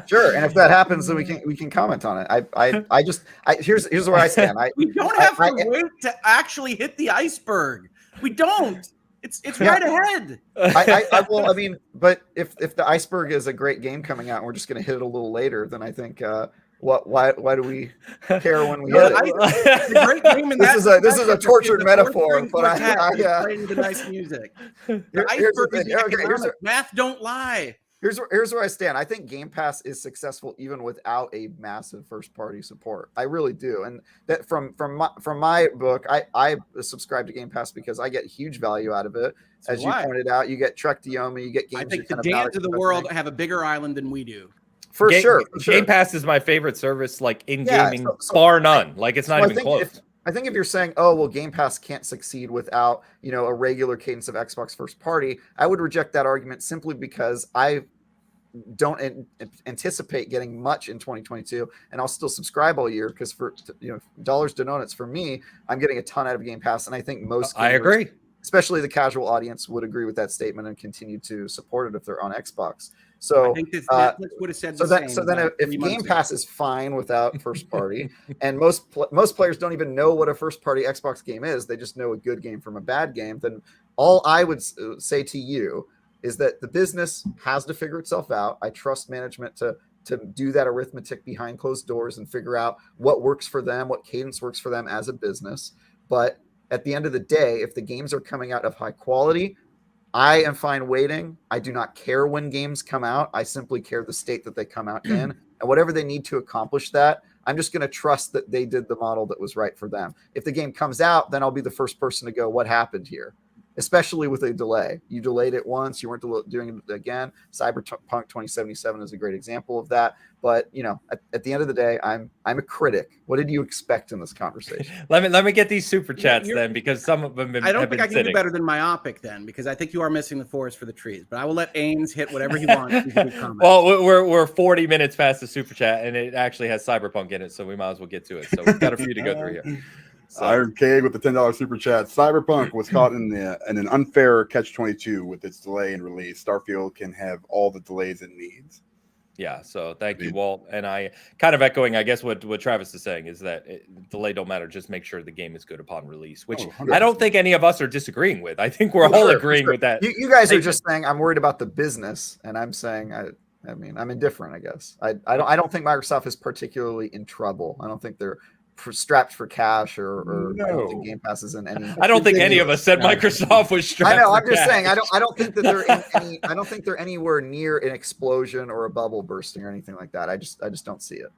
Sure, and if that happens, then we can comment on it. Here's where I stand. We don't have to wait to actually hit the iceberg. We don't. It's right ahead. I mean, but if the iceberg is a great game coming out, and we're just going to hit it a little later, then I think why do we care when we hit it? This is a tortured metaphor, but playing the nice music. The iceberg is the math don't lie. Here's where I stand. I think Game Pass is successful even without a massive first party support. I really do. And that from my book, I subscribe to Game Pass because I get huge value out of it. As you pointed out, you get Trek Dioma, you get games. I think the Dans of the world have a bigger island than we do. For sure. Game Pass is my favorite service, like in gaming, bar none. Like it's not even close. I think if you're saying, oh, well, Game Pass can't succeed without, a regular cadence of Xbox first party, I would reject that argument simply because I don't anticipate getting much in 2022, and I'll still subscribe all year because for dollars to donuts for me, I'm getting a ton out of Game Pass, and I think most gamers, I agree, especially the casual audience, would agree with that statement and continue to support it if they're on Xbox. So I think Netflix would have said so then if Game Pass is fine without first party, and most players don't even know what a first party Xbox game is, they just know a good game from a bad game, then all I would say to you is that the business has to figure itself out. I trust management to do that arithmetic behind closed doors and figure out what works for them, what cadence works for them as a business. But at the end of the day, if the games are coming out of high quality, I am fine waiting. I do not care when games come out. I simply care the state that they come out in. And whatever they need to accomplish that, I'm just going to trust that they did the model that was right for them. If the game comes out, then I'll be the first person to go, what happened here? Especially with a delay. You delayed it once, you weren't doing it again. Cyberpunk 2077 is a great example of that. But at the end of the day, I'm a critic. What did you expect in this conversation? Let me get these super chats then, because some of them I don't think I can do better than myopic then, because I think you are missing the forest for the trees. But I will let Ains hit whatever he wants. Well, we're 40 minutes past the super chat, and it actually has Cyberpunk in it, so we might as well get to it. So we've got a few to go through here. So. Iron Cade with the $10 super chat. Cyberpunk was caught in an unfair catch-22 with its delay in release. Starfield can have all the delays it needs. Yeah, so thank you, Walt. And I kind of echoing, I guess, what Travis is saying is that delay don't matter. Just make sure the game is good upon release, which I don't think any of us are disagreeing with. I think we're all agreeing with that. You guys are just saying I'm worried about the business, and I'm saying I mean I'm indifferent. I guess I don't think Microsoft is particularly in trouble. I don't think they're strapped for cash or I don't think Game Pass is in any. I don't think any of us said Microsoft was strapped. I know. I'm just saying. I don't think that they're in any. I don't think they're anywhere near an explosion or a bubble bursting or anything like that. I just don't see it.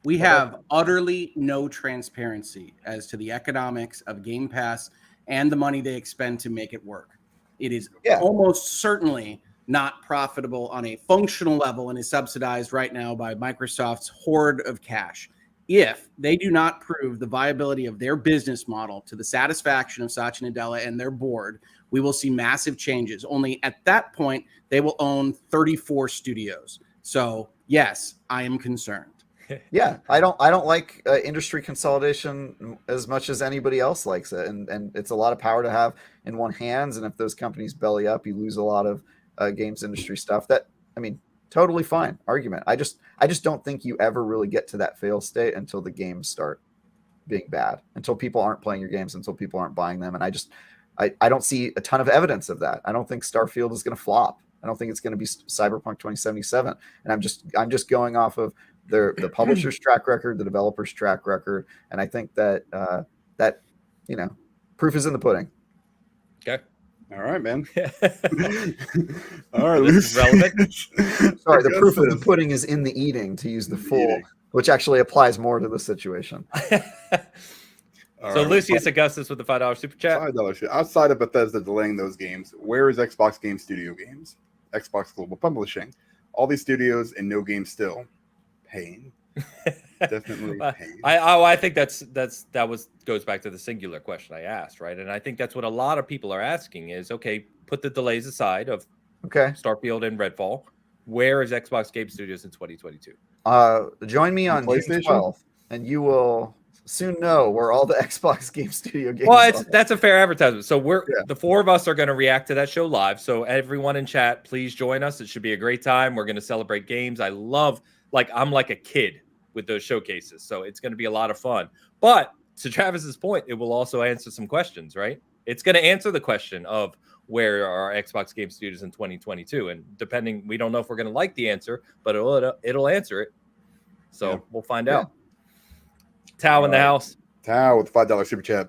We have utterly no transparency as to the economics of Game Pass and the money they expend to make it work. It is almost certainly not profitable on a functional level and is subsidized right now by Microsoft's hoard of cash. If they do not prove the viability of their business model to the satisfaction of Satya Nadella and their board, we will see massive changes. Only at that point, they will own 34 studios. So yes, I am concerned. Yeah, I don't like industry consolidation as much as anybody else likes it, and it's a lot of power to have in one hands. And if those companies belly up, you lose a lot of games industry stuff. Totally fine argument. I just don't think you ever really get to that fail state until the games start being bad, until people aren't playing your games, until people aren't buying them. And I don't see a ton of evidence of that. I don't think Starfield is going to flop. I don't think it's going to be Cyberpunk 2077. And I'm just going off of the publisher's track record, the developer's track record. And I think that proof is in the pudding. Okay. All right, man. All right, this is relevant. Sorry, the proof of the pudding is in the eating, to use the full, which actually applies more to the situation. So Lucius Augustus with the $5 super chat. $5. Outside of Bethesda delaying those games, where is Xbox Game Studio Games? Xbox Global Publishing. All these studios and no game still. Pain. Definitely pain. I think that goes back to the singular question I asked, right? And I think that's what a lot of people are asking is, okay, put the delays aside of Starfield and Redfall. Where is Xbox Game Studios in 2022? Join me on June 12th, and you will soon know where all the Xbox Game Studio games are. That's a fair advertisement. So the four of us are going to react to that show live. So everyone in chat, please join us. It should be a great time. We're going to celebrate games. I'm like a kid with those showcases. So it's going to be a lot of fun. But to Travis's point, it will also answer some questions, right? It's going to answer the question of where are Xbox Game Studios in 2022. And depending, we don't know if we're going to like the answer, but it'll answer it. So we'll find out. Tao in the house. Tao with $5 super chat.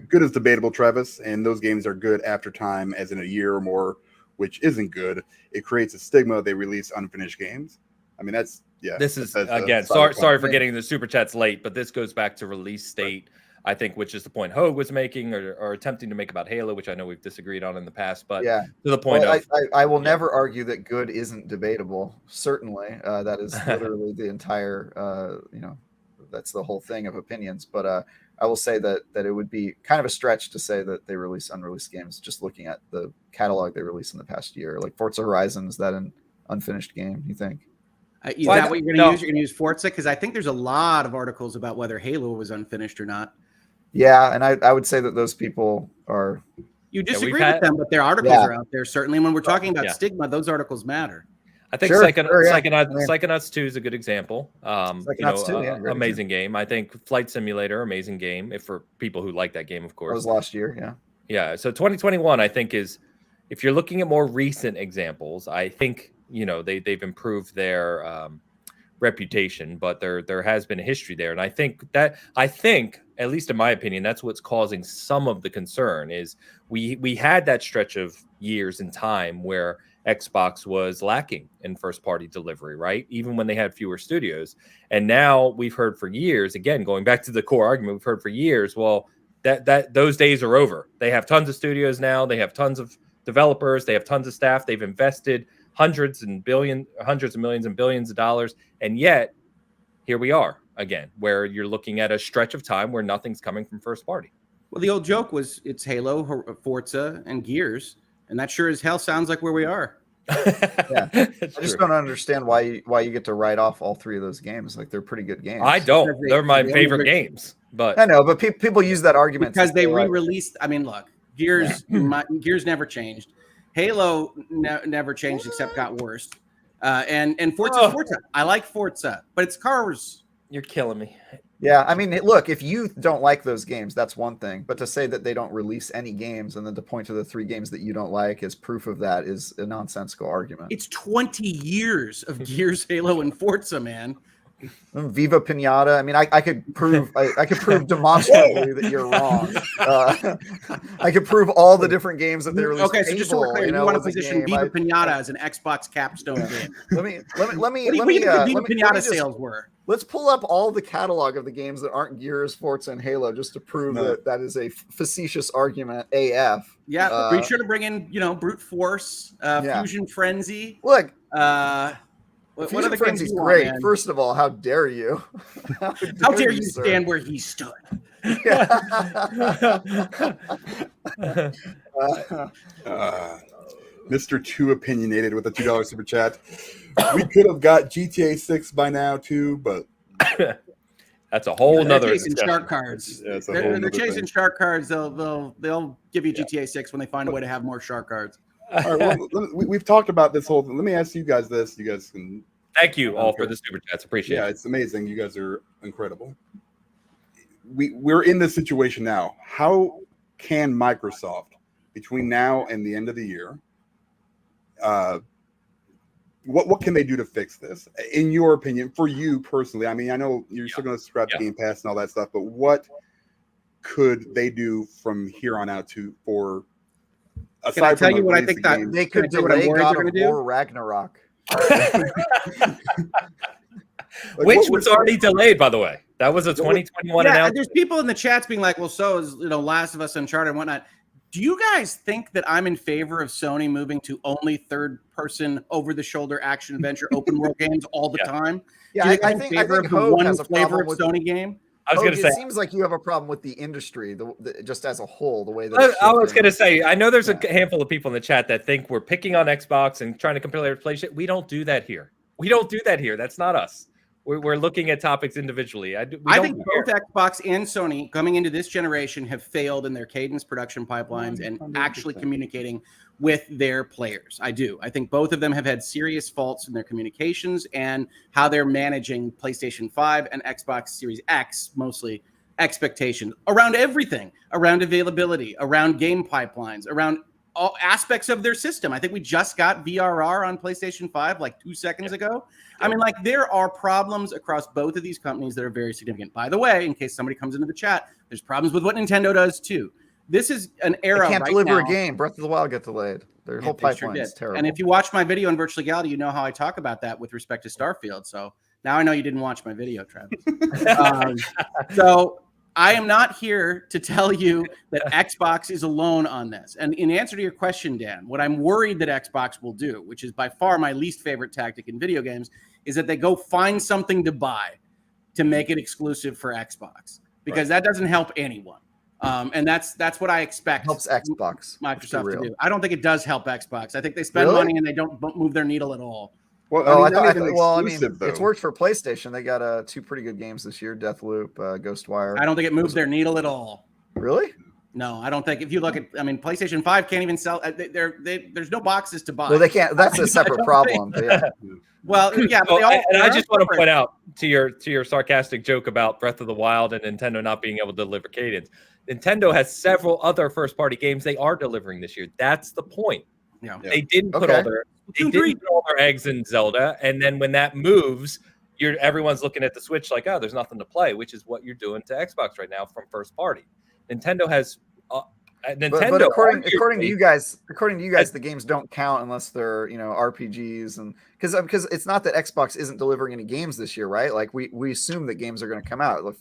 Good is debatable, Travis, and those games are good after time, as in a year or more, which isn't good. It creates a stigma they release unfinished games. I mean, that's This is again. Sorry for getting the super chats late, but this goes back to release date. I think, which is the point Hogue was making or attempting to make about Halo, which I know we've disagreed on in the past, but to the point I will never argue that good isn't debatable. Certainly, that is literally the entire, that's the whole thing of opinions. But I will say that it would be kind of a stretch to say that they release unreleased games, just looking at the catalog they released in the past year. Like Forza Horizon, is that an unfinished game, you think? Is that what you're going to use? You're going to use Forza? Because I think there's a lot of articles about whether Halo was unfinished or not. Yeah, and I would say that those people are... You disagree with them, but their articles are out there. Certainly, when we're talking about stigma, those articles matter. I think Psychonauts 2 is a good example. Amazing game. I think Flight Simulator, amazing game. If for people who like that game, of course. That was last year, yeah. Yeah, so 2021, I think, is, if you're looking at more recent examples, I think, they've improved their reputation, but there has been a history there. And I think, at least in my opinion, that's what's causing some of the concern is we had that stretch of years in time where Xbox was lacking in first party delivery, right? Even when they had fewer studios. And now we've heard for years, again, going back to the core argument, we've heard for years, well, that those days are over. They have tons of studios now. They have tons of developers. They have tons of staff. They've invested hundreds of millions and billions of dollars. And yet here we are again, where you're looking at a stretch of time where nothing's coming from first party. Well, the old joke was it's Halo, Forza, and Gears. And that sure as hell sounds like where we are. I just don't understand why you get to write off all three of those games. Like, they're pretty good games. I don't. They're my favorite games. But I know, but people use that argument because they re-released. I mean, look, Gears never changed. Halo never changed except got worse. And Forza's Forza. I like Forza, but it's cars. You're killing me. Yeah, I mean, look, if you don't like those games, that's one thing. But to say that they don't release any games and then to point to the three games that you don't like as proof of that is a nonsensical argument. It's 20 years of Gears, Halo, and Forza, man. Viva Pinata. I mean, I could prove demonstrably that you're wrong. I could prove all the different games that they released. Okay, so just so we're clear, you want to position Viva Pinata as an Xbox capstone game. Let me Viva Pinata sales were. Let's pull up all the catalog of the games that aren't Gears, Forza, and Halo just to prove that is a facetious argument. AF. Yeah, be sure to bring in Brute Force, Fusion Frenzy. Look. What other Frenzy is great. Want, First of all, how dare you? How dare you stand where he stood? Mr. Too Opinionated with a $2 super chat. We could have got GTA 6 by now too, but that's a whole nother. They're chasing shark cards. Yeah, they're chasing shark cards. They'll give you GTA 6 when they find a way to have more shark cards. All right, we've talked about this whole thing. Let me ask you guys this. You guys can. Thank you all for the super chats. Appreciate it. Yeah, it's amazing. You guys are incredible. We're in this situation now. How can Microsoft, between now and the end of the year, what can they do to fix this? In your opinion, for you personally, I mean, I know you're still going to subscribe to Game Pass and all that stuff, but what could they do from here on out for? Can I Aside tell from you a what I releasing think that game- They Can I could tell you what I'm delay worried God they're of gonna do? War Ragnarok. like, Which what was would- already delayed, by the way. That was a 2021 Yeah, and announcement. there's people in the chats being like, well, so is Last of Us, Uncharted, and whatnot. Do you guys think that I'm in favor of Sony moving to only third-person, over-the-shoulder action adventure open world games all the Yeah. time? Yeah, Do you think I I'm in think favor of the Hogue one has a flavor problem of with Sony game? I was Hogue, going to say, it seems like you have a problem with the industry, just as a whole, the way that it's I was shifting. going to say, I know there's Yeah. a handful of people in the chat that think we're picking on Xbox and trying to compare their PlayStation. We don't do that here. We don't do that here. That's not us. We're looking at topics individually. I don't think care. both Xbox and Sony coming into this generation have failed in their cadence production pipelines and 100%. actually communicating with their players. I do. I think both of them have had serious faults in their communications and how they're managing PlayStation 5 and Xbox Series X, mostly expectations around everything, around availability, around game pipelines, around all aspects of their system. I think we just got VRR on PlayStation 5 like 2 seconds ago. I mean, like, there are problems across both of these companies that are very significant. By the way, in case somebody comes into the chat, there's problems with what Nintendo does too. This is an era. They can't right deliver now, a game. Breath of the Wild got delayed. Their whole they sure pipeline is did. terrible. And if you watch my video on Virtual Legality, you know how I talk about that with respect to Starfield. So now I know you didn't watch my video, Travis. So I am not here to tell you that Xbox is alone on this. And in answer to your question, Dan, what I'm worried that Xbox will do, which is by far my least favorite tactic in video games, is that they go find something to buy to make it exclusive for Xbox, because that doesn't help anyone. And that's what I expect helps Xbox, Microsoft to do. I don't think it does help Xbox. I think they spend Really? money and they don't move their needle at all. Well, Oh, not even exclusive, it's though. worked for PlayStation. They got 2 pretty good games this year: Deathloop, Ghostwire. I don't think it moves their needle at all. Really? No, I don't think. If you look at, I mean, PlayStation 5 can't even sell. There's no boxes to buy. Well, they can't. That's a separate problem. But yeah. Well, yeah, but Oh, they all, and I they're just all want to separate. point out to your sarcastic joke about Breath of the Wild and Nintendo not being able to deliver cadence. Nintendo has several other first-party games they are delivering this year. That's the point. Yeah. They didn't put Okay. all their eggs in Zelda, and then when that moves, everyone's looking at the Switch like, oh, there's nothing to play, which is what you're doing to Xbox right now from first party. Nintendo has Nintendo. But according to arguably- you guys, the games don't count unless they're RPGs, and because it's not that Xbox isn't delivering any games this year, right? Like we assume that games are going to come out. Like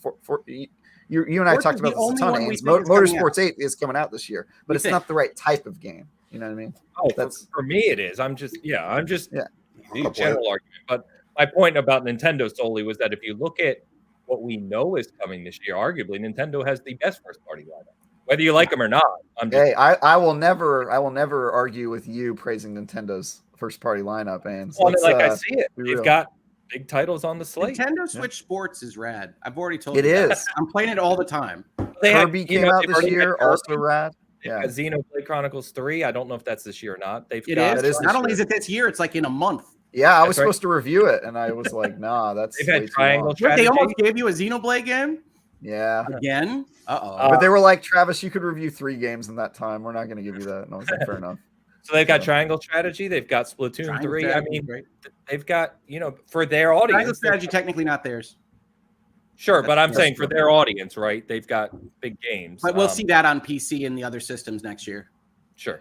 you and I Forza's talked about the this a only ton. one we Ames. think is coming out. Motorsports 8 is coming out this year, but it's not the right type of game. You know what I mean? Oh, That's for me it is. I'm just I'm gonna play general argument. But my point about Nintendo solely was that if you look at what we know is coming this year, arguably Nintendo has the best first party lineup. Whether you like them or not, Hey, I will never argue with you praising Nintendo's first party lineup, and well, I see it. be They've real. got big titles on the slate. Nintendo Switch Sports is rad. I've already told It you that. is. I'm playing it all the time. They have- Kirby you came know, out they've this already year, got also Kirby. rad. They've Yeah. got Xenoblade Chronicles 3. I don't know if that's this year or not. It That is. is Not this only year. is it this year, it's like in a month. Yeah, I That's was right. supposed to review it, and I was like, nah, that's They've way had too Triangle long. Wait, Strategy. they almost gave you a Xenoblade game Yeah. again. Uh-oh. But they were like, Travis, you could review 3 games in that time. We're not going to give you that. And I was like, fair enough. So they've got Yeah. Triangle Strategy. They've got Splatoon Triangle 3. I Strategy is mean, great. they've got, for their Triangle audience. Strategy technically not theirs, Sure, but I'm That's saying for true. their audience, right? They've got big games. but we'll see that on PC and the other systems next year. Sure.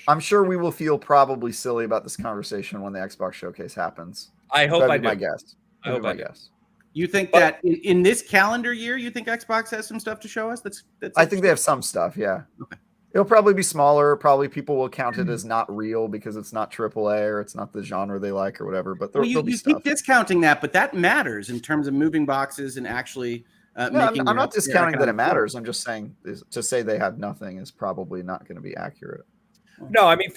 I'm sure we will feel probably silly about this conversation when the Xbox showcase happens. I hope That'd I be do. my guess. I hope That'd be I my do. guess. You think But- that in this calendar year, you think Xbox has some stuff to show us? That's I think they have some stuff, yeah. Okay. It'll probably be smaller. Probably people will count it as not real because it's not AAA or it's not the genre they like or whatever. But Well, there'll be you stuff. keep discounting that, but that matters in terms of moving boxes and actually No, making. I'm not their discounting that it economic matters. I'm just saying to say they have nothing is probably not going to be accurate. No, I mean,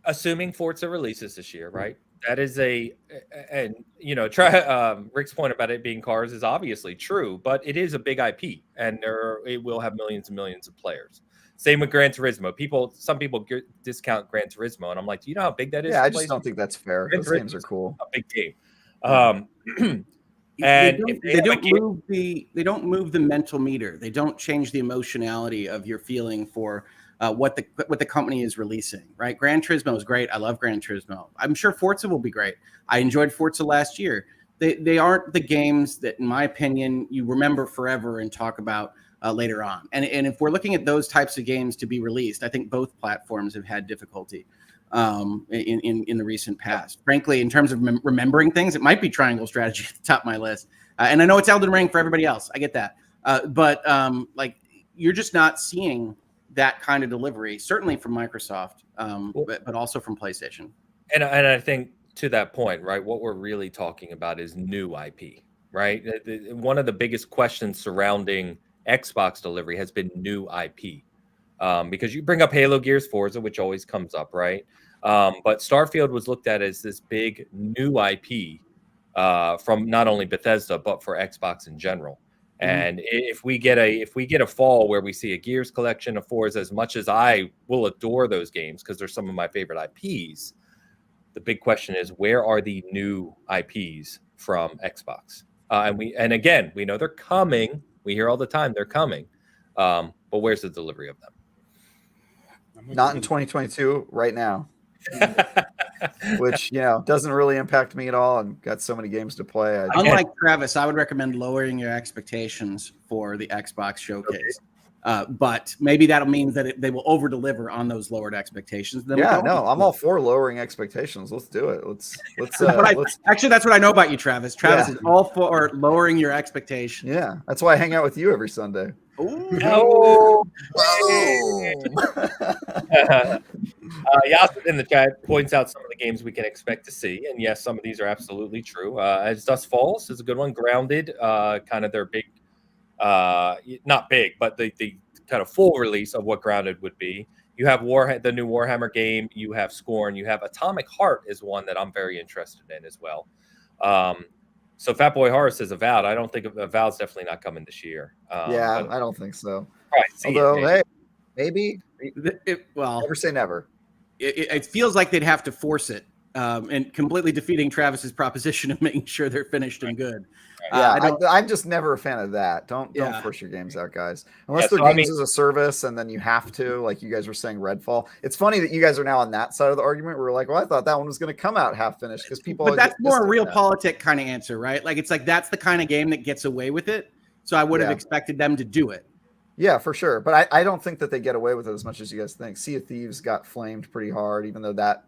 assuming Forza releases this year, right? That is and Rick's point about it being cars is obviously true, but it is a big IP, and it will have millions and millions of players. Same with Gran Turismo. Some people discount Gran Turismo, and I'm like, do you know how big that is? Yeah, to I just play? don't think that's fair. Gran Those games Turismo are cool. A big game. They And don't- if they have a don't game- move they don't move the mental meter. They don't change the emotionality of your feeling for what the company is releasing. Right? Gran Turismo is great. I love Gran Turismo. I'm sure Forza will be great. I enjoyed Forza last year. They aren't the games that, in my opinion, you remember forever and talk about later on. And if we're looking at those types of games to be released, I think both platforms have had difficulty in the recent past. Frankly, in terms of remembering things, it might be Triangle Strategy at the top of my list. And I know it's Elden Ring for everybody else. I get that. But like, you're just not seeing that kind of delivery, certainly from Microsoft, but also from PlayStation. And I think to that point, right, what we're really talking about is new IP, right? One of the biggest questions surrounding Xbox delivery has been new IP, because you bring up Halo, Gears, Forza, which always comes up, right? But Starfield was looked at as this big new IP from not only Bethesda but for Xbox in general. And if we get a fall where we see a Gears collection of Forza, as much as I will adore those games because they're some of my favorite IPs, the big question is, where are the new IPs from Xbox? And again, we know they're coming. We hear all the time they're coming, but where's the delivery of them? Not in 2022, right now. Which, doesn't really impact me at all. I've got so many games to play. Unlike Travis, I would recommend lowering your expectations for the Xbox showcase. But maybe that'll mean that they will over deliver on those lowered expectations. I'm all for lowering expectations. Let's do it. Let's actually, that's what I know about you, Travis. Travis is all for lowering your expectations. Yeah, that's why I hang out with you every Sunday. No. Yasser in the chat points out some of the games we can expect to see, and yes, some of these are absolutely true. As Dust Falls is a good one. Grounded, kind of their big, not big, but the kind of full release of what Grounded would be. You have the new Warhammer game. You have Scorn. You have Atomic Heart is one that I'm very interested in as well. So Fatboy Horror says Avowed. I don't think Avowed's definitely not coming this year. I don't think so. Although, hey, maybe. Never say never. It feels like they'd have to force it, and completely defeating Travis's proposition of making sure they're finished and good. I'm just never a fan of that. Don't force your games out, guys. Unless they're games as a service, and then you have to, like you guys were saying, Redfall. It's funny that you guys are now on that side of the argument. We're like, well, I thought that one was going to come out half finished because people. But that's more a realpolitik kind of answer, right? Like it's like that's the kind of game that gets away with it. So I would have expected them to do it. Yeah, for sure. But I don't think that they get away with it as much as you guys think. Sea of Thieves got flamed pretty hard, even though that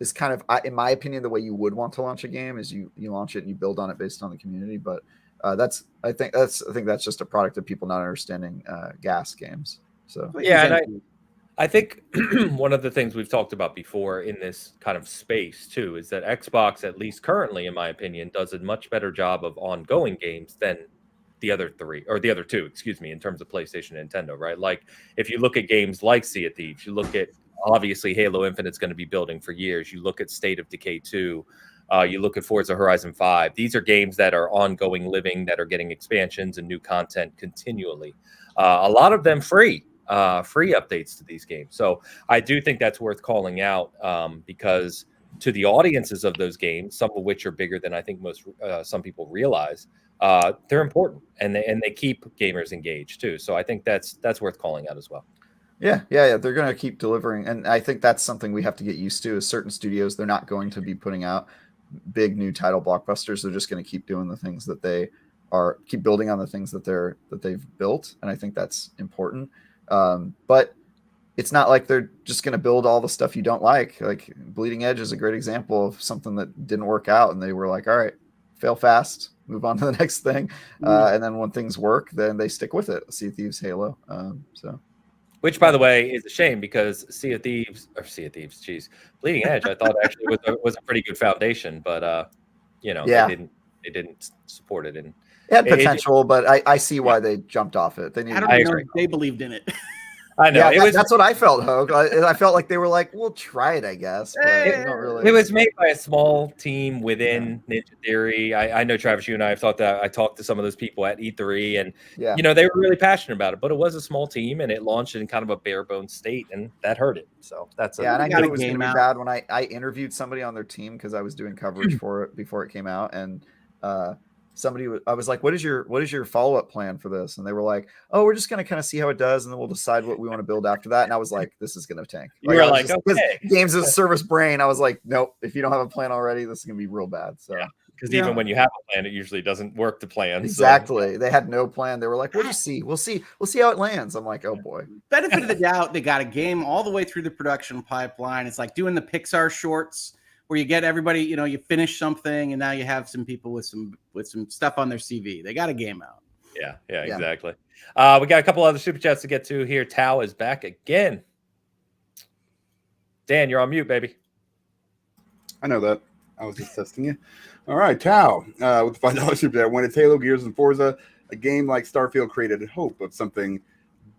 is kind of, in my opinion, the way you would want to launch a game is you launch it and you build on it based on the community. But I think that's just a product of people not understanding gas games. So and I think one of the things we've talked about before in this kind of space too is that Xbox, at least currently, in my opinion, does a much better job of ongoing games than the other two, in terms of PlayStation and Nintendo, right? Like if you look at games like Sea of Thieves, you look at obviously Halo Infinite's going to be building for years. You look at State of Decay 2, you look at Forza Horizon 5. These are games that are ongoing living, that are getting expansions and new content continually. A lot of them free updates to these games. So I do think that's worth calling out because to the audiences of those games, some of which are bigger than I think some people realize, they're important and they keep gamers engaged too. So I think that's worth calling out as well. Yeah. They're going to keep delivering, and I think that's something we have to get used to. Is certain studios, they're not going to be putting out big new title blockbusters. They're just going to keep doing the things that keep building on the things that they've built, and I think that's important. But it's not like they're just going to build all the stuff you don't like. Like Bleeding Edge is a great example of something that didn't work out, and they were like, all right, fail fast, move on to the next thing. And then when things work, then they stick with it. Sea of Thieves, Halo. Which, by the way, is a shame because Bleeding Edge, I thought actually was a pretty good foundation, but they didn't support it. And it had potential, but I see why they jumped off it. I don't know if they believed in it. I know. That's what I felt, Hogue. I felt like they were like, we'll try it, I guess. But it was made by a small team within Ninja Theory. I know, Travis, you and I have thought that. I talked to some of those people at E3, and they were really passionate about it. But it was a small team, and it launched in kind of a bare bones state, and that hurt it. So that's and I knew it was going to be bad when I interviewed somebody on their team because I was doing coverage for it before it came out, and I was like, what is your follow-up plan for this? And they were like, oh, we're just going to kind of see how it does, and then we'll decide what we want to build after that. And I was like, this is going to tank. You were like, okay. Games as a service brain. I was like, nope, if you don't have a plan already, this is going to be real bad. So Because even when you have a plan, it usually doesn't work to plan. Exactly. So. They had no plan. They were like, we'll just see. We'll see how it lands. I'm like, oh boy. Benefit of the doubt, they got a game all the way through the production pipeline. It's like doing the Pixar shorts where you get everybody, you finish something and now you have some people with some stuff on their CV. They got a game out. Yeah, exactly. We got a couple other super chats to get to here. Tao is back again. Dan, you're on mute, baby. I know that. I was just testing you. All right, Tao, with the $5 super chat. When it's Halo, Gears, and Forza, a game like Starfield created hope of something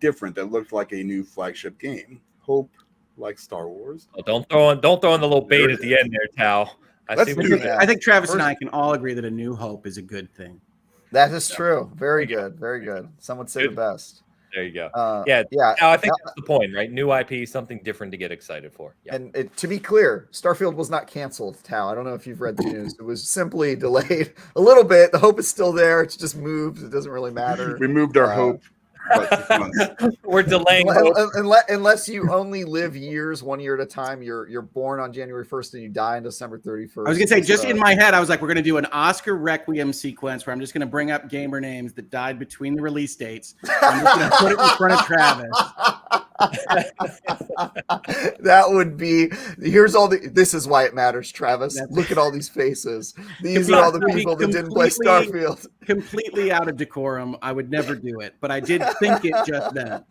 different that looked like a new flagship game. Hope like Star Wars. Oh, don't throw in the little bait at the end there, Tao. I think Travis and I can all agree that a new hope is a good thing. That is true. Very good. Very good. Some would say the best. There you go. Yeah. I think that's the point, right? New IP, something different to get excited for. Yeah. And to be clear, Starfield was not canceled, Tao. I don't know if you've read the news. It was simply delayed a little bit. The hope is still there. It's just moved. It doesn't really matter. We moved our hope. We're delaying hope. Unless you only live years, 1 year at a time. You're born on January 1st and you die on December 31st. I was gonna say, just in my head, I was like, we're gonna do an Oscar Requiem sequence where I'm just gonna bring up gamer names that died between the release dates. I'm just gonna put it in front of Travis. That would be. This is why it matters, Travis. Look at all these faces. These are all the people that didn't play Starfield. Completely out of decorum. I would never do it, but I did think it just then.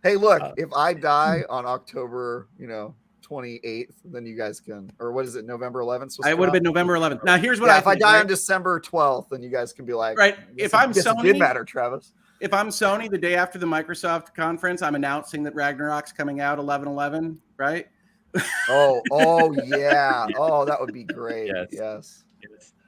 Hey, look, if I die on October, 28th, then you guys can, or what is it, November 11th? It would have been November 11th. Now, here's what if I die on December 12th, then you guys can be like, right. If I'm Sony, it did matter, Travis. If I'm Sony, the day after the Microsoft conference, I'm announcing that Ragnarok's coming out 11/11, right? Oh yeah. Oh, that would be great. Yes.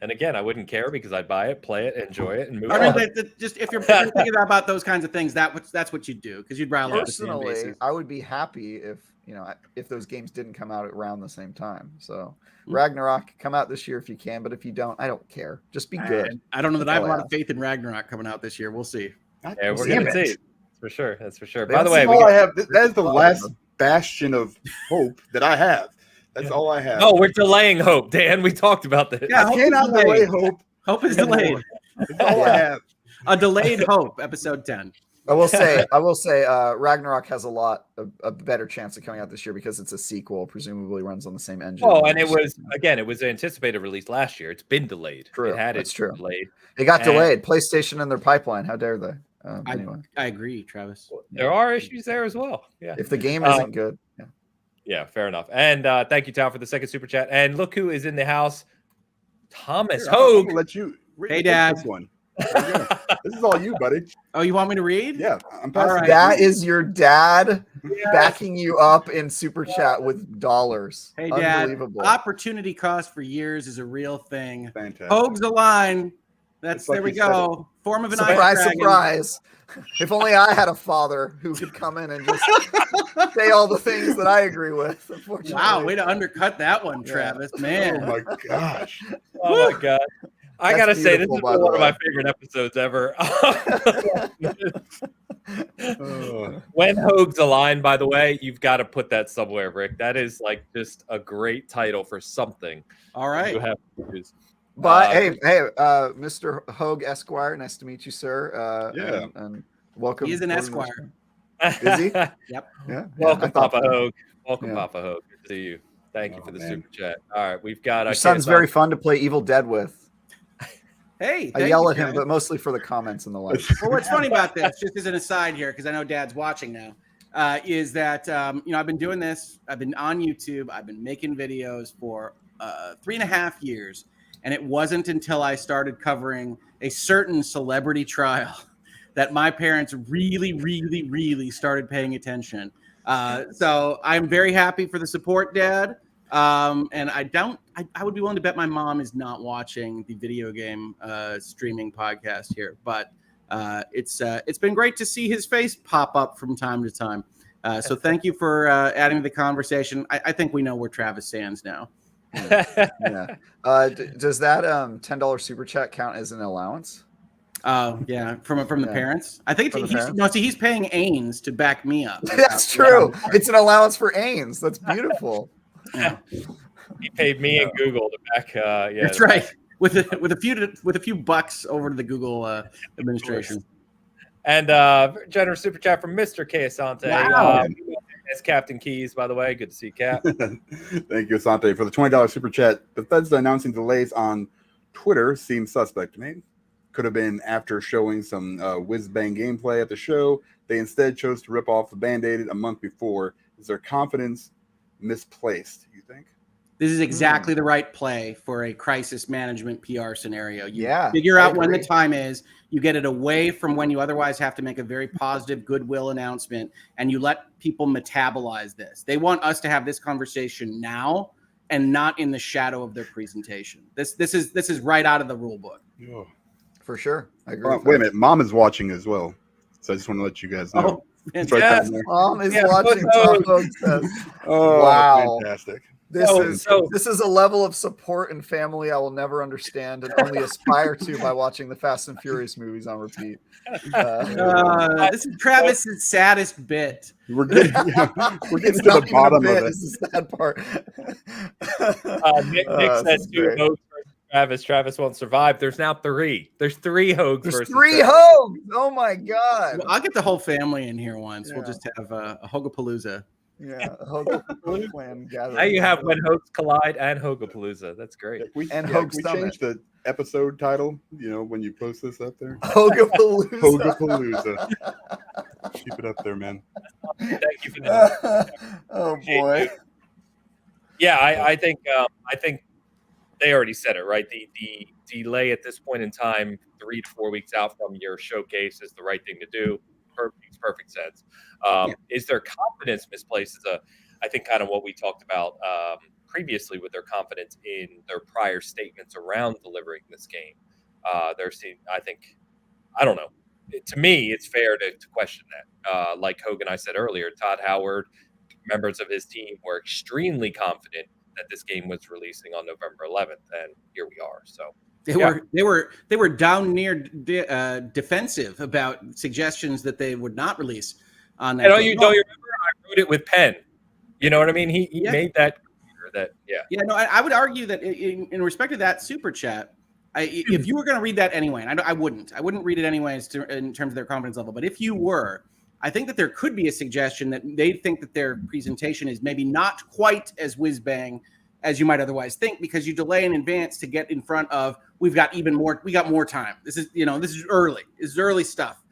And again, I wouldn't care because I'd buy it, play it, enjoy it, and move on. I mean, just if you're thinking about those kinds of things, that's what you'd do because you'd rile up the fan bases. I would be happy if those games didn't come out around the same time. So Ragnarok, come out this year if you can, but if you don't, I don't care. Just be good. I don't know that I have a lot of faith in Ragnarok coming out this year. We'll see. Yeah, we're gonna see. That's for sure. By the way, that is the last bastion of hope that I have. That's all I have. Oh, we're delaying hope, Dan. We talked about this. Yeah, I cannot delay hope. Hope is delayed. That's all I have. A delayed hope, episode 10. I will say, Ragnarok has a better chance of coming out this year because it's a sequel, presumably runs on the same engine. Oh, and it was an anticipated release last year. It's been delayed. True. It's true. Delayed. It got delayed. PlayStation in their pipeline. How dare they? Anyway, I agree, Travis. There are issues there as well. Yeah. If the game isn't good. Yeah. Yeah, fair enough. And thank you, Tao, for the second super chat. And look who is in the house. Thomas Hogue. Let you read Hey, Dad. this one. This is all you, buddy. Oh, you want me to read? Yeah, I'm passing. Right. That is your dad backing you up in super chat with dollars. Hey, Dad. Unbelievable. Opportunity cost for years is a real thing. Fantastic. Hogue's a line. It's like there we you said go. Form of an Surprise, ice dragon. surprise. If only I had a father who could come in and just say all the things that I agree with. Unfortunately. Wow, way to undercut that one, Travis. Man. Oh my gosh. Oh my god. I gotta say, this is beautiful, by the one of my way. favorite episodes ever. When Hogue's a line, by the way, you've got to put that somewhere, Rick. That is like just a great title for something. All right. You have to use. But hey, Mr. Hogue Esquire, nice to meet you, sir. Yeah. And welcome. He is an Esquire. Is he? Yep. Yeah. Welcome, Papa so. Hogue. Welcome, Yeah. Papa Hogue. Good to see you. Thank you for the man. super chat. All right, we've got. Your son's very fun to play Evil Dead with. Hey, I yell at him, but mostly for the comments and the like. Well, what's funny about this, just as an aside here, because I know Dad's watching now, is that I've been doing this. I've been on YouTube. I've been making videos for 3.5 years, and it wasn't until I started covering a certain celebrity trial that my parents really, really, really started paying attention. So I'm very happy for the support, Dad. And I would be willing to bet my mom is not watching the video game streaming podcast here, but it's been great to see his face pop up from time to time. So thank you for adding to the conversation. I think we know where Travis stands now. Yeah. Does that $10 super chat count as an allowance? Oh yeah, from the parents. I think he's paying Ains to back me up. That's true. It's an allowance for Ains. That's beautiful. Yeah. He paid me and Google to back. That's right. With a few bucks over to the Google administration. And generous super chat from Mr. K. Asante. Wow. As Captain Keys, by the way. Good to see you, Cap. Thank you, Asante, for the $20 super chat. Bethesda announcing delays on Twitter seems suspect to me. Could have been after showing some whiz-bang gameplay at the show. They instead chose to rip off the Band-Aid a month before. Is their confidence misplaced, you think? This is exactly the right play for a crisis management PR scenario. You Yeah, figure I out when the agree. time is, you get it away from when you otherwise have to make a very positive goodwill announcement, and you let people metabolize this. They want us to have this conversation now and not in the shadow of their presentation. This is right out of the rule book. Yeah. For sure. I agree. with Wait a that. minute. Mom is watching as well. So I just want to let you guys know. It's right yes. down there. Mom is Yeah, watching photos. Tom Hogue says. Oh, Wow. fantastic. This So- is a level of support and family I will never understand and only aspire to by watching the Fast and Furious movies on repeat. This is Travis's saddest bit. We're getting It's to the not even a bottom bit, of it. it's the sad part. Nick This said is 2 great. Hogues versus Travis. Travis won't survive. There's now 3. There's 3 Hogues There's versus 3 Travis. Hogues. Oh my god. Well, I'll get the whole family in here once. We'll Yeah. just have a Hogapalooza. Yeah, Hogue clan gathering. Now you have When Hogues Collide and Hogapalooza. That's great. And Can Hogue we Summit. change the episode title, when you post this up there? Hogapalooza. Hogapalooza. Keep it up there, man. Thank you for that. Oh boy. Yeah, I think they already said it, right? The delay at this point in time, 3 to 4 weeks out from your showcase, is the right thing to do. Makes perfect sense. Is their confidence misplaced? I think kind of what we talked about previously with their confidence in their prior statements around delivering this game. I don't know. To me, it's fair to question that. Like Hogan, I said earlier, Todd Howard, members of his team were extremely confident that this game was releasing on November 11th, and here we are. So They were down near defensive about suggestions that they would not release on that. don't you remember? I wrote it with pen. You know what I mean? He made that clear that Yeah, no, I would argue that in respect to that super chat, if you were going to read that anyway, and I wouldn't read it anyways in terms of their confidence level. But if you were, I think that there could be a suggestion that they think that their presentation is maybe not quite as whiz bang as you might otherwise think, because you delay in advance to get in front of, we got more time. This is early. This is early stuff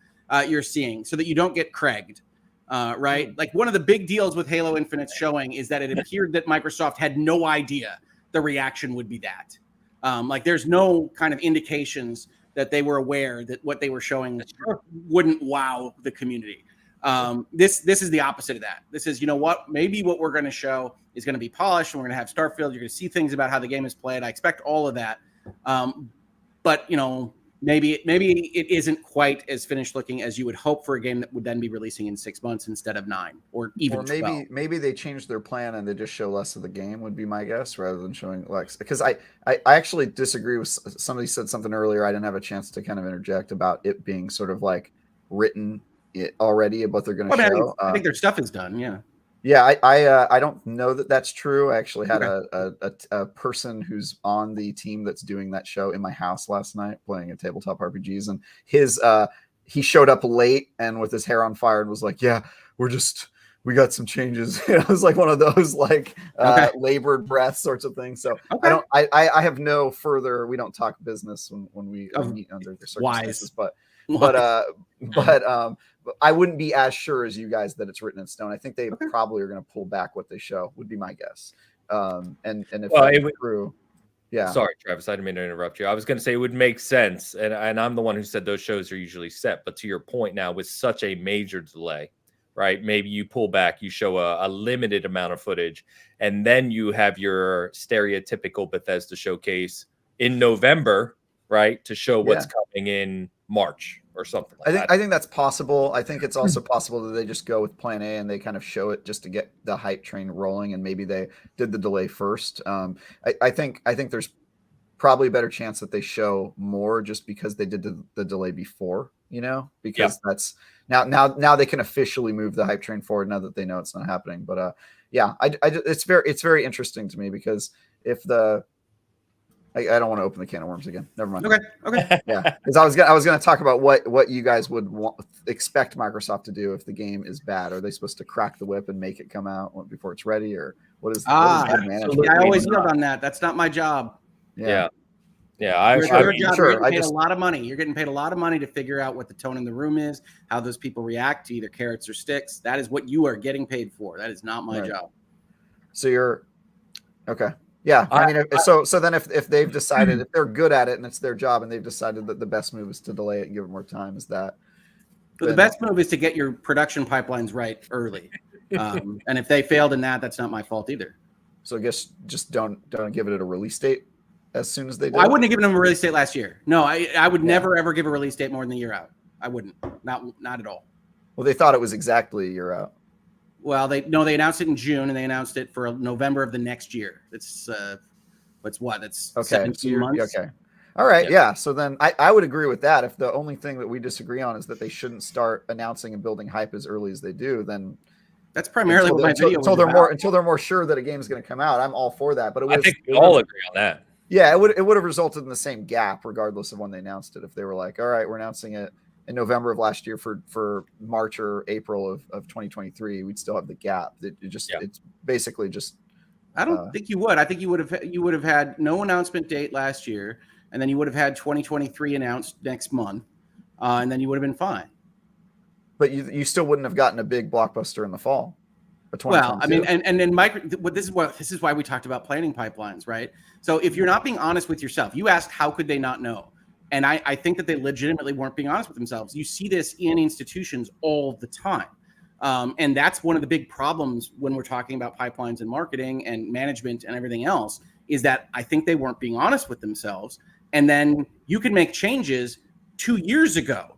you're seeing, so that you don't get Craiged. Right? Like, one of the big deals with Halo Infinite's showing is that it appeared that Microsoft had no idea the reaction would be that. Like, there's no kind of indications that they were aware that what they were showing wouldn't wow the community. This is the opposite of that. This is, maybe what we're going to show is going to be polished, and we're going to have Starfield. You're going to see things about how the game is played. I expect all of that. But maybe it isn't quite as finished looking as you would hope for a game that would then be releasing in 6 months instead of 9 or even 12. Maybe they changed their plan and they just show less of the game, would be my guess, rather than showing less. Because I actually disagree with somebody said something earlier. I didn't have a chance to kind of interject about it being sort of like written already of what they're going to show. I think their stuff is done. Yeah. Yeah, I don't know that that's true. I actually had a person who's on the team that's doing that show in my house last night playing a tabletop RPGs, and he showed up late and with his hair on fire and was like, "Yeah, we got some changes." It was like one of those labored breath sorts of things. So I have no further. We don't talk business when we meet under the circumstances, but I wouldn't be as sure as you guys that it's written in stone. I think they probably are going to pull back what they show, would be my guess. And if that's true, yeah. Sorry, Travis, I didn't mean to interrupt you. I was going to say it would make sense, and I'm the one who said those shows are usually set. But to your point now, with such a major delay, right? Maybe you pull back, you show a limited amount of footage, and then you have your stereotypical Bethesda showcase in November, right, to show what's coming in March or something like that. I think that's possible. I think it's also possible that they just go with plan A and they kind of show it just to get the hype train rolling, and maybe they did the delay first. I think there's probably a better chance that they show more just because they did the delay before because that's now they can officially move the hype train forward now that they know it's not happening. But it's very interesting to me because if I don't want to open the can of worms again. Never mind. Okay. Yeah, because I was gonna talk about what you guys would expect Microsoft to do if the game is bad. Are they supposed to crack the whip and make it come out before it's ready, or what is good management? I always yield on that. That's not my job. Yeah. Your job, you're getting paid a lot of money. You're getting paid a lot of money to figure out what the tone in the room is, how those people react to either carrots or sticks. That is what you are getting paid for. That is not my job. So you're okay. Yeah, I mean, so then if they've decided, if they're good at it and it's their job and they've decided that the best move is to delay it and give it more time, is that? The best move is to get your production pipelines right early. And if they failed in that, that's not my fault either. So I guess just don't give it a release date as soon as they do. I wouldn't have given them a release date last year. No, I would never ever give a release date more than a year out. I wouldn't. Not at all. Well, they thought it was exactly a year out. Well, they announced it in June and they announced it for November of the next year. It's It's 17 months. Okay. All right. Yeah. So then I would agree with that. If the only thing that we disagree on is that they shouldn't start announcing and building hype as early as they do, then that's primarily what my video was about. Until they're more sure that a game is going to come out, I'm all for that. But I think we all agree on that. Yeah, it would have resulted in the same gap regardless of when they announced it. If they were like, all right, we're announcing it in November of last year for March or April of 2023, we'd still have the gap. It's basically just. I don't think you would. I think you would have had no announcement date last year, and then you would have had 2023 announced next month, and then you would have been fine. But you still wouldn't have gotten a big blockbuster in the fall. Well, I mean, and then this is why we talked about planning pipelines, right? So if you're not being honest with yourself, you asked how could they not know, and I think that they legitimately weren't being honest with themselves. You see this in institutions all the time. And that's one of the big problems when we're talking about pipelines and marketing and management and everything else, is that I think they weren't being honest with themselves. And then you can make changes 2 years ago.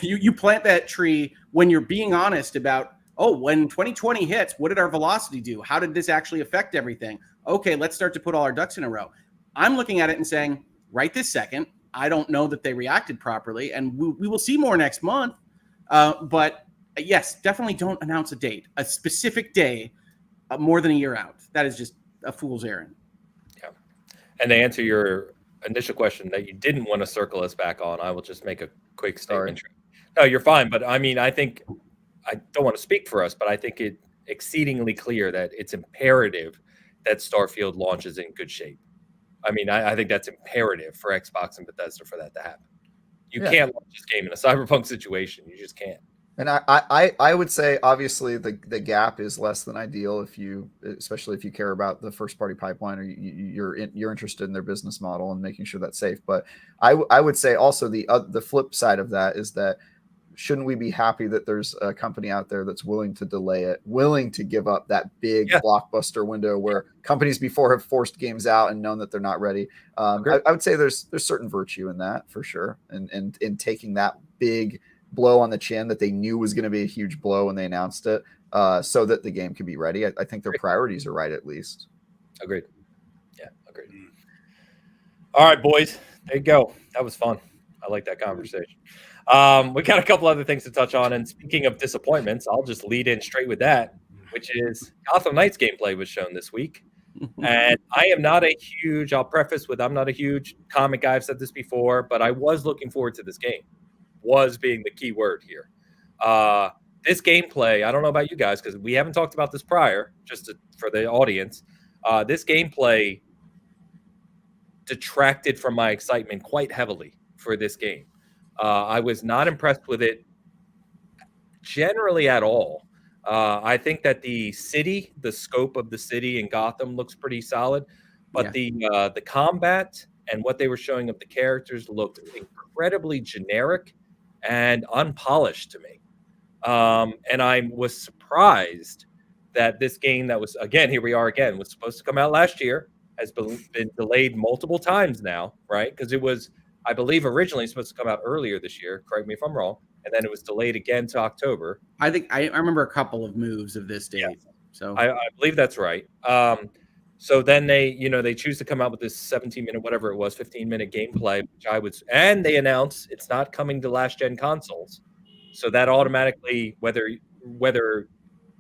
You plant that tree when you're being honest about, when 2020 hits, what did our velocity do? How did this actually affect everything? Okay, let's start to put all our ducks in a row. I'm looking at it and saying, right this second, I don't know that they reacted properly. And we will see more next month. But yes, definitely don't announce a specific day, more than a year out. That is just a fool's errand. Yeah. And to answer your initial question that you didn't want to circle us back on, I will just make a quick statement. Sorry. No, you're fine. But I mean, I think I don't want to speak for us, but I think it's exceedingly clear that it's imperative that Starfield launches in good shape. I mean, I think that's imperative for Xbox and Bethesda for that to happen. You can't launch this game in a cyberpunk situation. You just can't. And I would say, obviously, the gap is less than ideal especially if you care about the first party pipeline or you're interested in their business model and making sure that's safe. But I would say also the flip side of that is that shouldn't we be happy that there's a company out there that's willing to delay it, willing to give up that big blockbuster window where companies before have forced games out and known that they're not ready? I would say there's certain virtue in that for sure, and in taking that big blow on the chin that they knew was going to be a huge blow when they announced it, so that the game could be ready. I think their priorities are right, at least. Agreed. Yeah, agreed. All right, boys, there you go. That was fun. I like that conversation. We got a couple other things to touch on, and speaking of disappointments, I'll just lead in straight with that, which is Gotham Knights gameplay was shown this week. And I am not a huge, I'll preface with, I'm not a huge comic guy. I've said this before, but I was looking forward to this game. Was being the key word here. This gameplay, I don't know about you guys because we haven't talked about this prior, for the audience. This gameplay detracted from my excitement quite heavily for this game. I was not impressed with it generally at all. I think that the scope of the city in Gotham looks pretty solid, but the combat and what they were showing of the characters looked incredibly generic and unpolished to me. And I was surprised that this game that was, again, here we are again, was supposed to come out last year, has been delayed multiple times now, right? Because it was, I believe, originally supposed to come out earlier this year. Correct me if I'm wrong. And then it was delayed again to October. I think I remember a couple of moves of this date. Yeah. So I believe that's right. So then they choose to come out with this 17-minute, whatever it was, 15-minute gameplay, and they announce it's not coming to last gen consoles. So that automatically, whether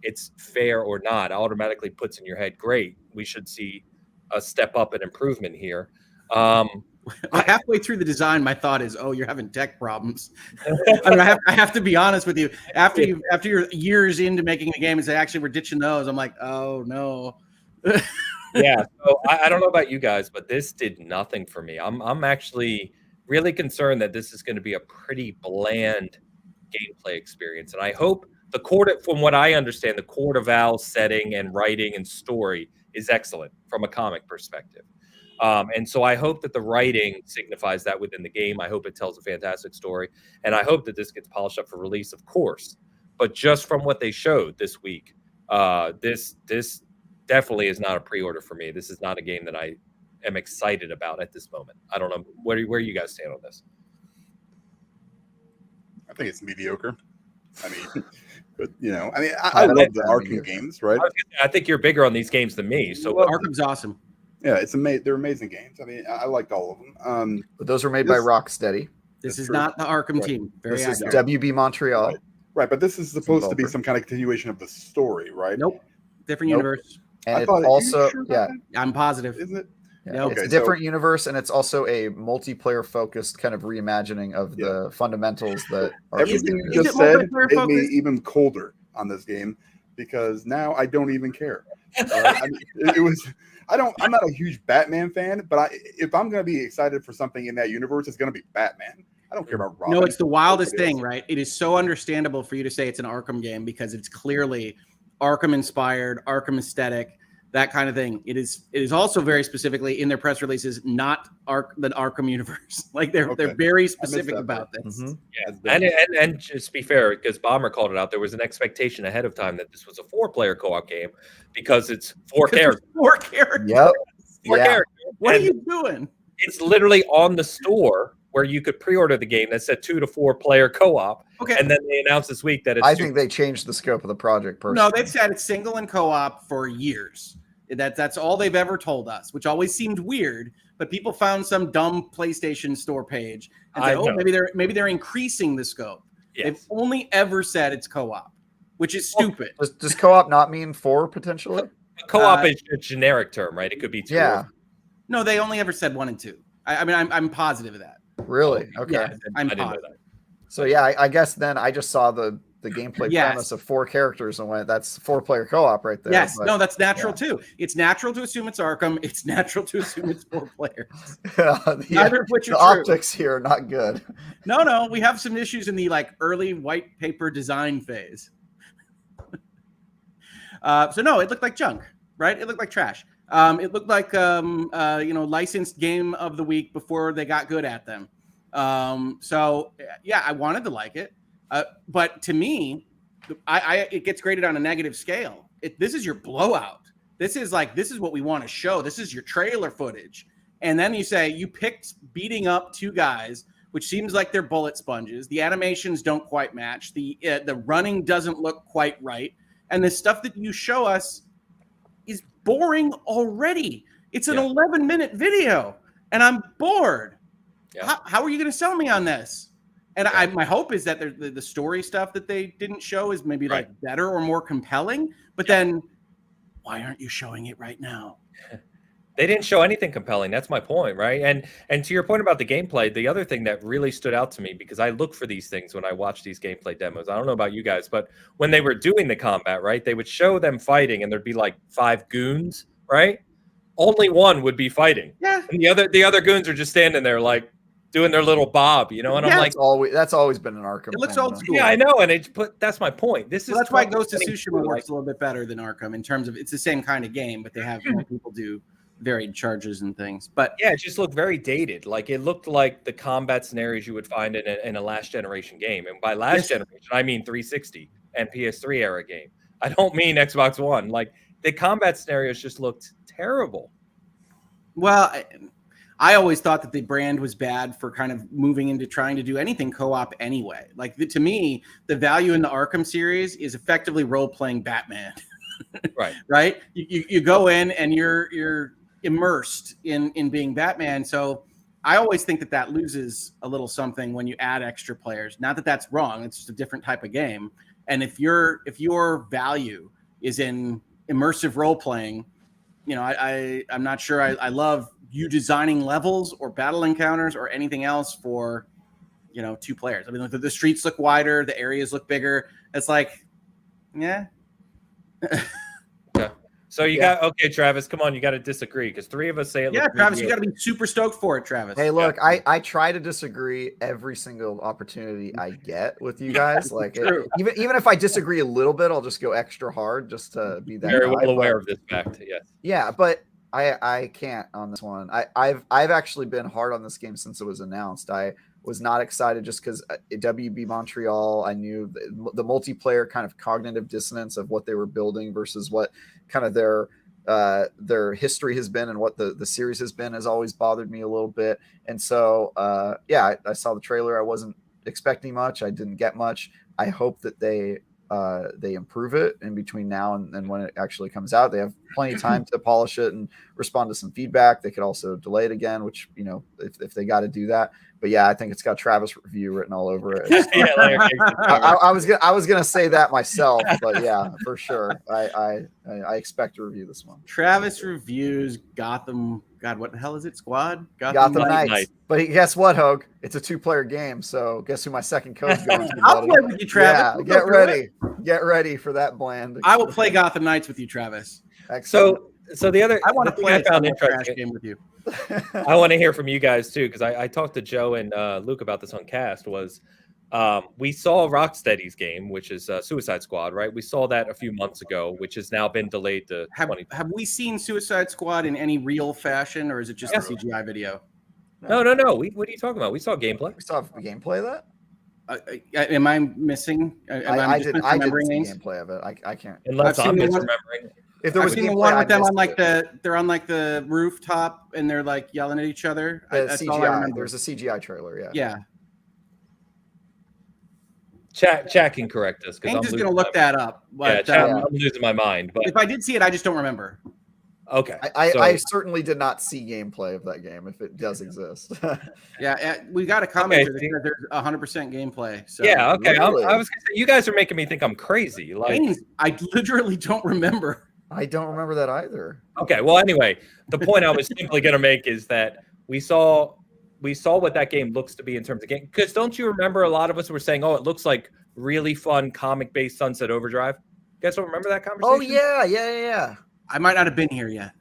it's fair or not, automatically puts in your head, great, we should see a step up and improvement here. Halfway through the design, my thought is, "Oh, you're having tech problems." I mean, I have to be honest with you. After you're years into making a game and say, "Actually, we're ditching those," I'm like, "Oh no." Yeah, so I don't know about you guys, but this did nothing for me. I'm actually really concerned that this is going to be a pretty bland gameplay experience, and I hope from what I understand, the core to Val's setting and writing and story is excellent from a comic perspective. And so I hope that the writing signifies that within the game. I hope it tells a fantastic story, and I hope that this gets polished up for release, of course. But just from what they showed this week, this definitely is not a pre-order for me. This is not a game that I am excited about at this moment. I don't know where you guys stand on this. I think it's mediocre. I mean, but I love the Arkham games, right? I think you're bigger on these games than me. So Arkham's awesome. Yeah, they're amazing games. I mean, I liked all of them. But those were made by Rocksteady. This is not the Arkham team. This is WB Montreal. Right, but this is supposed to be some kind of continuation of the story, right? Nope. Different universe. And it's also, I'm positive. Isn't it? Yeah, it's a different universe, and it's also a multiplayer-focused kind of reimagining of the fundamentals that are. Everything you just said made me even colder on this game because now I don't even care. I'm not a huge Batman fan, but if I'm going to be excited for something in that universe, it's going to be Batman. I don't care about Robin. No, it's the wildest thing, right? It is so understandable for you to say it's an Arkham game because it's clearly Arkham-inspired, Arkham aesthetic, that kind of thing. It is also very specifically in their press releases, not the Arkham universe. Like they're very specific about this. Mm-hmm. Yeah, and just to be fair, because Bomber called it out, there was an expectation ahead of time that this was a 4-player co-op game because it's 4 characters. 4 characters. Yep. 4 characters. What are you doing? It's literally on the store where you could pre-order the game that said 2 to 4 player co-op. Okay. And then they announced this week that it's. I think they changed the scope of the project. Personally. No, they've said it's single and co-op for years. That's all they've ever told us, which always seemed weird. But people found some dumb PlayStation Store page and said, maybe they're increasing the scope. Yes. They've only ever said it's co-op, which is stupid. Does co-op not mean 4 potentially? Co-op is a generic term, right? It could be 2. Yeah. No, they only ever said 1 and 2. I mean, I'm positive of that. Really? Okay. Yeah, I'm positive. positive. So yeah, I guess then I just saw the gameplay premise of 4 characters and went, that's 4-player co-op right there. Yes, no, that's natural too. It's natural to assume it's Arkham. It's natural to assume it's 4 players. Neither of which are true. Optics here are not good. No, we have some issues in the early white paper design phase. So no, it looked like junk, right? It looked like trash. It looked like licensed game of the week before they got good at them. So yeah, I wanted to like it. But to me, it gets graded on a negative scale. This is your blowout. This is what we want to show. This is your trailer footage. And then you say you picked beating up 2 guys, which seems like they're bullet sponges. The animations don't quite match. The running doesn't look quite right. And the stuff that you show us is boring already. It's an 11-minute video, and I'm bored. Yeah. How are you going to sell me on this? And my hope is that the story stuff that they didn't show is maybe better or more compelling. But then why aren't you showing it right now? They didn't show anything compelling. That's my point, right? And to your point about the gameplay, the other thing that really stood out to me, because I look for these things when I watch these gameplay demos. I don't know about you guys, but when they were doing the combat, right, they would show them fighting and there'd be 5 goons, right? Only one would be fighting. Yeah. And the other goons are just standing there doing their little bob, and I'm like, that's always been an Arkham. It looks old school. Yeah, I know, and that's my point. That's why Ghost of Tsushima works a little bit better than Arkham in terms of it's the same kind of game, but they have more people do varied charges and things. But yeah, it just looked very dated. It looked like the combat scenarios you would find in a last generation game, and by last generation, I mean 360 and PS3 era game. I don't mean Xbox One. The combat scenarios just looked terrible. Well, I always thought that the brand was bad for kind of moving into trying to do anything co-op anyway. To me, the value in the Arkham series is effectively role-playing Batman. Right. Right? You go in and you're immersed in being Batman. So I always think that loses a little something when you add extra players. Not that that's wrong. It's just a different type of game. And if your value is in immersive role playing, I'm not sure I love you designing levels or battle encounters or anything else for 2 players. I mean, the streets look wider, the areas look bigger. It's like, yeah. Okay. So you got okay, Travis. Come on, you got to disagree because 3 of us say it. Yeah, Travis, you got to be super stoked for it, Travis. Hey, look, I try to disagree every single opportunity I get with you guys. Like, even if I disagree a little bit, I'll just go extra hard just to be that. Very well aware of this fact. Yes. Yeah, but I can't on this one. I've actually been hard on this game since it was announced. I was not excited just because WB Montreal, I knew the multiplayer kind of cognitive dissonance of what they were building versus what kind of their history has been and what the series has been has always bothered me a little bit. And so, I saw the trailer. I wasn't expecting much. I didn't get much. I hope that they improve it in between now and when it actually comes out. They have plenty of time to polish it and respond to some feedback. They could also delay it again, which, if they got to do that. But yeah, I think it's got Travis review written all over it. I was gonna say that myself, but yeah, for sure. I expect to review this one. Travis reviews Gotham. God, what the hell is it? Squad? Gotham Knights. But guess what, Hogue? It's a 2-player game. So guess who my second code's going to? I'll play with you, Travis. Yeah, get ready. Get ready for that bland. I will play Gotham Knights with you, Travis. Excellent. So the other I want to play I found a interesting game with you. I want to hear from you guys too, because I talked to Joe and Luke about this on Cast. Was we saw Rocksteady's game, which is Suicide Squad, right? We saw that a few months ago, which has now been delayed to. Have we seen Suicide Squad in any real fashion, or is it just a CGI video? No. What are you talking about? We saw gameplay. We saw gameplay of that. Am I missing? I didn't see gameplay of it. I can't. Unless I'm misremembering. If there was I've seen the one with them on they're on like the rooftop and they're like yelling at each other. That's CGI. all I remember. There's a CGI trailer. Yeah. Yeah. Chat can correct us because I'm just gonna look that up. But, I'm losing my mind. But if I did see it, I just don't remember. Okay. I certainly did not see gameplay of that game if it does exist. Yeah, we got a comment that there's 100% gameplay. So. Yeah, okay. Really? I was gonna say, you guys are making me think I'm crazy. Like I literally don't remember. I don't remember that either. Okay, well, anyway, the point I was simply gonna make is that we saw what that game looks to be in terms of game. Because don't you remember a lot of us were saying, "Oh, it looks like really fun comic-based Sunset Overdrive." You guys don't remember that conversation? Oh yeah. I might not have been here yet.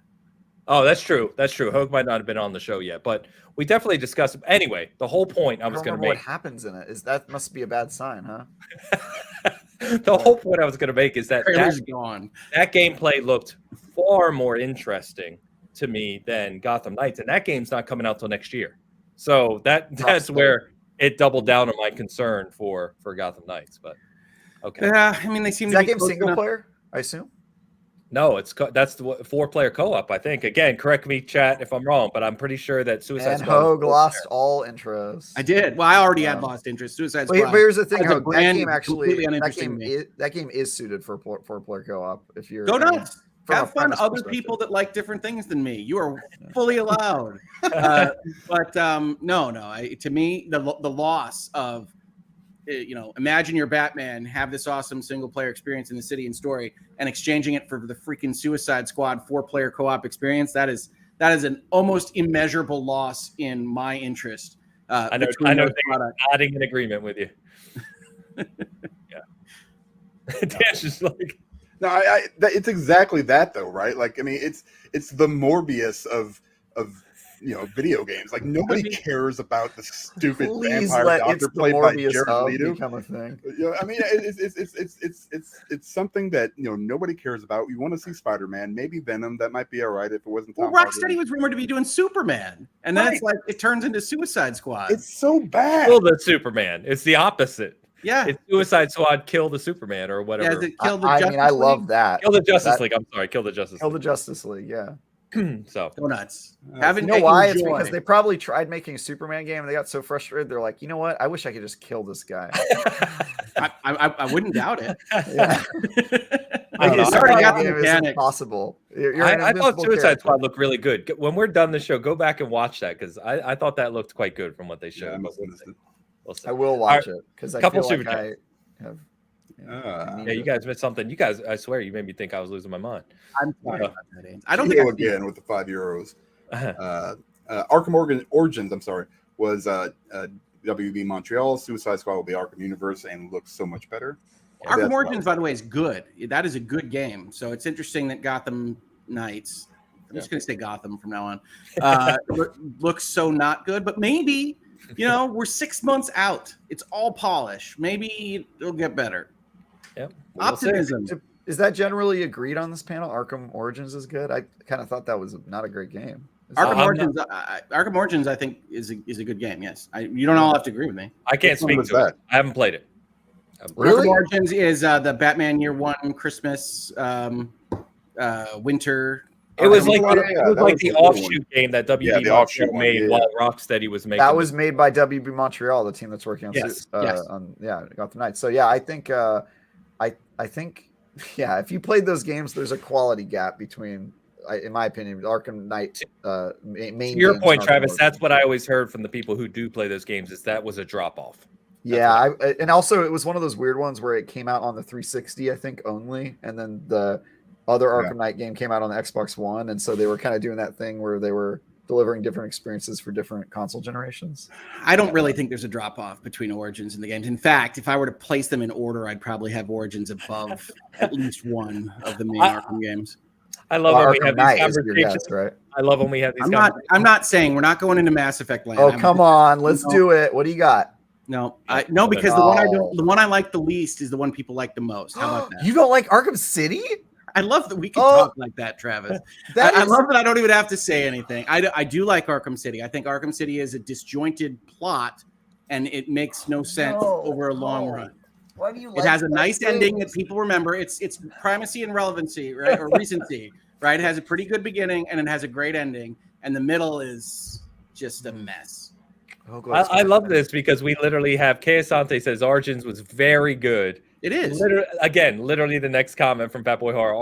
Oh, that's true. Hogue might not have been on the show yet, but we definitely discussed it. Anyway, the whole point I was going to make. What happens in it is that must be a bad sign, huh? The whole point I was going to make is that gone. That gameplay looked far more interesting to me than Gotham Knights, and that game's not coming out till next year. So that's where it doubled down on my concern for Gotham Knights. But okay, yeah, I mean they seem is to that be game single player, I assume. No, that's the 4-player co-op. I think. Again, correct me, chat, if I'm wrong, but I'm pretty sure that Suicide Squad. And Hogue lost all interest. I did. Well, I already had lost interest. Suicide Squad. But here's the thing, Hogue. That game is suited for 4-player co-op. If you're go nuts, have fun. Other people that like different things than me, you are fully allowed. But no. To me, the loss of. Imagine you're Batman, have this awesome single player experience in the city and story, and exchanging it for the freaking Suicide Squad 4-player co-op experience. That is an almost immeasurable loss in my interest. I know they're nodding in agreement with you. Yeah. Dan's just like, no, it's exactly that though, right? Like, I mean, it's the Morbius of video games. Like nobody cares about the stupid vampire doctor played by Jared Leto. Become a thing. I mean, it's something that nobody cares about. You want to see Spider-Man, maybe Venom. That might be all right if it wasn't. Well, Rocksteady was rumored to be doing Superman, and then it's like it turns into Suicide Squad. It's so bad. Kill the Superman. It's the opposite. Yeah, it's Suicide Squad. Kill the Superman or whatever. Yeah, I love that. Kill the Justice League. I'm sorry. Kill the Justice League. Kill the Justice League. Yeah. So Go nuts. Have You know why? It's enjoy. because they probably tried making a Superman game and they got so frustrated. They're like, you know what? I wish I could just kill this guy. I wouldn't doubt it. Yeah. I don't know. It's This already video got the game is mechanics. impossible. You're an I thought invincible Suicide character. Squad looked really good. When we're done the show, go back and watch that because I thought that looked quite good from what they showed. Yeah, I but must have we'll missed see. it. We'll see. I will All watch right, it because I couple feel like super I chats. have. Yeah, you guys missed something. You guys, I swear, you made me think I was losing my mind. I'm sorry Uh, about that, Ains. I don't think Geo I see it. again with the €5. Arkham Origins, I'm sorry, was WB Montreal. Suicide Squad will be Arkham Universe and looks so much better. Arkham That's Origins, what by the way, is good. That is a good game. So it's interesting that Gotham Knights, I'm just going to say Gotham from now on, looks so not good. But maybe, we're 6 months out. It's all polish. Maybe it'll get better. Yep. Optimism. Is that generally agreed on this panel? Arkham Origins is good. I kind of thought that was not a great game. Arkham Origins, I think, is a good game. Yes, you don't all have to agree with me. I can't Which one speak was to it. that? I haven't played it. Really? Arkham Origins is the Batman Year One Christmas winter. It was Arkham like Origins, it was that like was the the good one. offshoot game that WB Yeah, the offshoot one, made yeah. while Rocksteady was making. That was made by WB Montreal, the team that's working on Yes. Gotham Knights. So yeah, I think if you played those games, there's a quality gap between, in my opinion, Arkham Knight main. To your games point, and Arkham Travis, Origins. that's what I always heard from the people who do play those games is that was a drop off. Yeah, and also it was one of those weird ones where it came out on the 360, I think, only, and then the other Arkham Knight game came out on the Xbox One, and so they were kind of doing that thing where they were delivering different experiences for different console generations. I don't really think there's a drop off between Origins and the games. In fact, if I were to place them in order, I'd probably have Origins above at least one of the main Arkham games. I love when we Arkham have Knight these is your conversations. guess, right? I love when we have these I'm conversations. not saying we're not going into Mass Effect land. Oh, come on, let's do it. What do you got? No, because the one I like the least is the one people like the most. How about that? You don't like Arkham City? I love that we can talk like that, Travis. I love that I don't even have to say anything. I do like Arkham City. I think Arkham City is a disjointed plot, and it makes no sense over a long run. Why do you It has a nice ending that people remember. It's primacy and relevancy, right, or recency, right? It has a pretty good beginning, and it has a great ending, and the middle is just a mess. I love this because we literally have Keosante says Origins was very good. It is. Literally the next comment from Fat Boy Horror,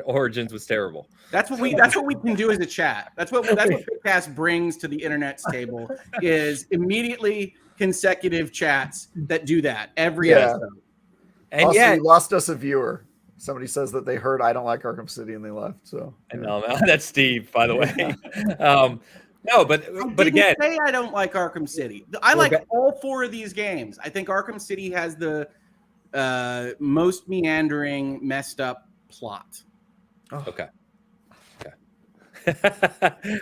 Origins was terrible. That's what we can do as a chat. That's what Bitcast brings to the internet's table is immediately consecutive chats that do that every episode. And also, we lost us a viewer. Somebody says that they heard I don't like Arkham City and they left. So I know that's Steve, by the way. No, but again, say I don't like Arkham City. I like all four of these games. I think Arkham City has the most meandering, messed up plot. Okay.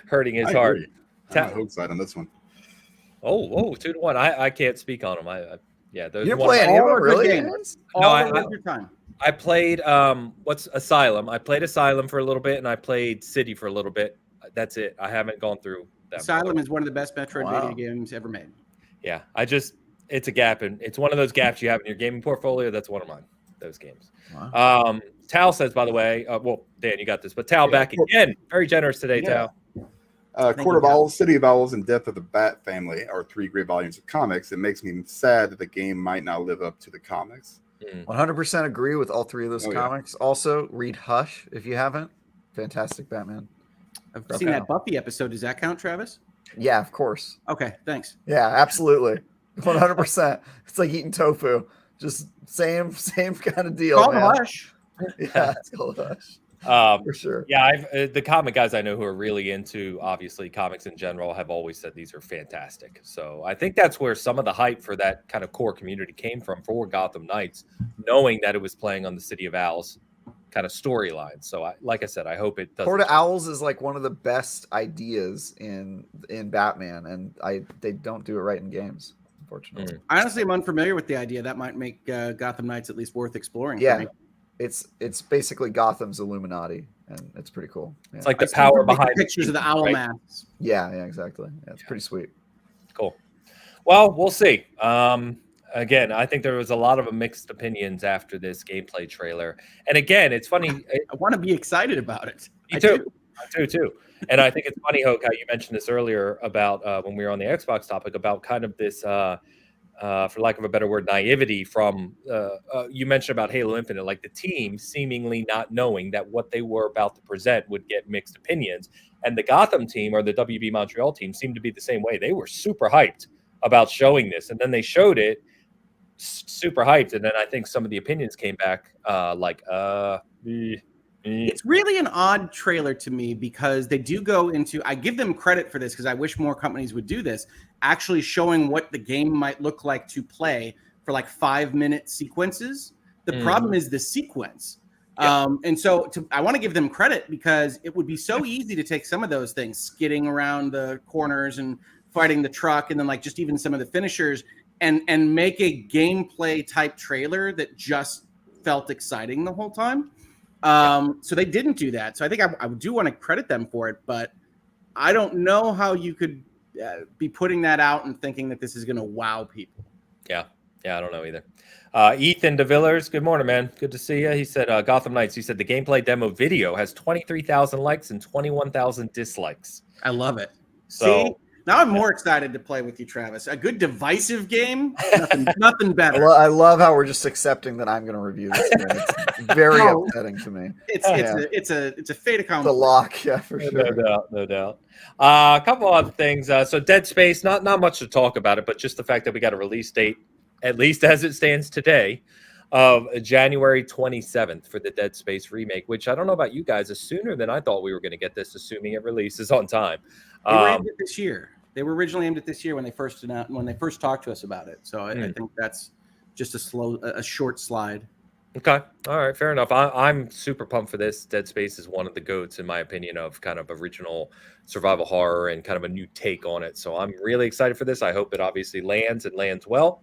Hurting his I heart. agree. I'm on Hope's side on this one. Oh, 2-1. I can't speak on them. You didn't play any of them, really? No, I played what's Asylum. I played Asylum for a little bit, and I played City for a little bit. That's it. I haven't gone through that. Asylum is one of the best Metroidvania games ever made. Yeah, it's a gap, and it's one of those gaps you have in your gaming portfolio. That's one of mine. Those games. Wow. Tal says, by the way, well, Dan, you got this, but Tal back again. Very generous today, Tal. Court of Owls, City of Owls, and Death of the Bat Family are 3 great volumes of comics. It makes me sad that the game might not live up to the comics. 100% agree with all 3 of those comics. Also, read Hush if you haven't. Fantastic Batman. I've seen that Buffy episode. Does that count, Travis? Yeah, of course. Okay, thanks. Yeah, absolutely. 100%. It's like eating tofu. Just same kind of deal. Call Hush. Yeah, it's called Hush. For sure. Yeah, the comic guys I know who are really into, obviously, comics in general have always said these are fantastic. So I think that's where some of the hype for that kind of core community came from for Gotham Knights, knowing that it was playing on the City of Owls kind of storyline. So like I said, I hope it does. Court of Owls is like one of the best ideas in Batman, and they don't do it right in games, unfortunately. I honestly am unfamiliar with the idea. That might make Gotham Knights at least worth exploring. Yeah. For me. It's basically Gotham's Illuminati, and it's pretty cool. Yeah. It's like the power behind pictures of the owl masks. Yeah, exactly. Yeah, it's pretty sweet. Cool. Well, we'll see. Again, I think there was a lot of mixed opinions after this gameplay trailer. And again, it's funny. I want to be excited about it. Me too. I do too. And I think it's funny, Hoke, how you mentioned this earlier about when we were on the Xbox topic about kind of this, for lack of a better word, naivety from you mentioned about Halo Infinite, like the team seemingly not knowing that what they were about to present would get mixed opinions. And the Gotham team or the WB Montreal team seemed to be the same way. They were super hyped about showing this, and then they showed it super hyped, and then I think some of the opinions came back It's really an odd trailer to me because they do go into, I give them credit for this because I wish more companies would do this, actually showing what the game might look like to play for like 5-minute sequences. The problem is the sequence. Yeah. And so I want to give them credit because it would be so easy to take some of those things, skidding around the corners and fighting the truck, and then like just even some of the finishers, and make a gameplay type trailer that just felt exciting the whole time. So they didn't do that. So I think I do want to credit them for it, but I don't know how you could be putting that out and thinking that this is going to wow people. Yeah, I don't know either. Ethan DeVillers, good morning, man. Good to see you. He said, Gotham Knights, he said the gameplay demo video has 23,000 likes and 21,000 dislikes. I love it. So, see, now I'm more excited to play with you, Travis. A good divisive game, nothing better. I love how we're just accepting that I'm going to review this game. It's very upsetting to me. It's a fait accompli. The lock, yeah, for sure. No doubt. A couple other things. So Dead Space, not much to talk about it, but just the fact that we got a release date, at least as it stands today, of January 27th for the Dead Space remake, which I don't know about you guys, is sooner than I thought we were going to get this, assuming it releases on time. They were aimed at this year. They were originally aimed at this year when they first talked to us about it. So I think that's just a short slide. Okay. All right. Fair enough. I'm super pumped for this. Dead Space is one of the GOATs, in my opinion, of kind of original survival horror and kind of a new take on it. So I'm really excited for this. I hope it obviously lands well.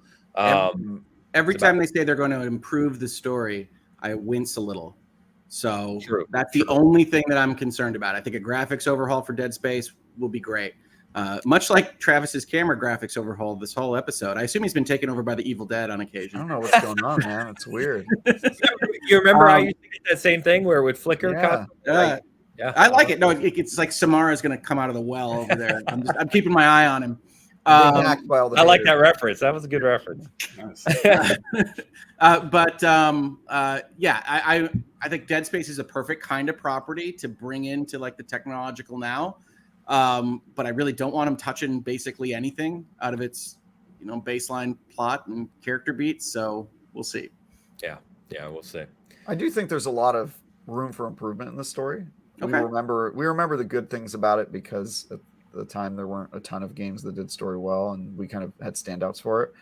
Every time they say they're going to improve the story, I wince a little. So that's the only thing that I'm concerned about. I think a graphics overhaul for Dead Space will be great. Much like Travis's camera graphics overhaul this whole episode. I assume he's been taken over by the Evil Dead on occasion. I don't know what's going on, man. It's weird. You remember I used to get that same thing where it would flicker? Yeah. Yeah. I like it. No, it's like Samara's going to come out of the well over there. I'm keeping my eye on him. I like that reference. That was a good reference. Nice. I think Dead Space is a perfect kind of property to bring into like the technological now. But I really don't want them touching basically anything out of its, baseline plot and character beats. So we'll see. Yeah, we'll see. I do think there's a lot of room for improvement in the story. Okay. We remember the good things about it because at the time there weren't a ton of games that did story well, and we kind of had standouts for it.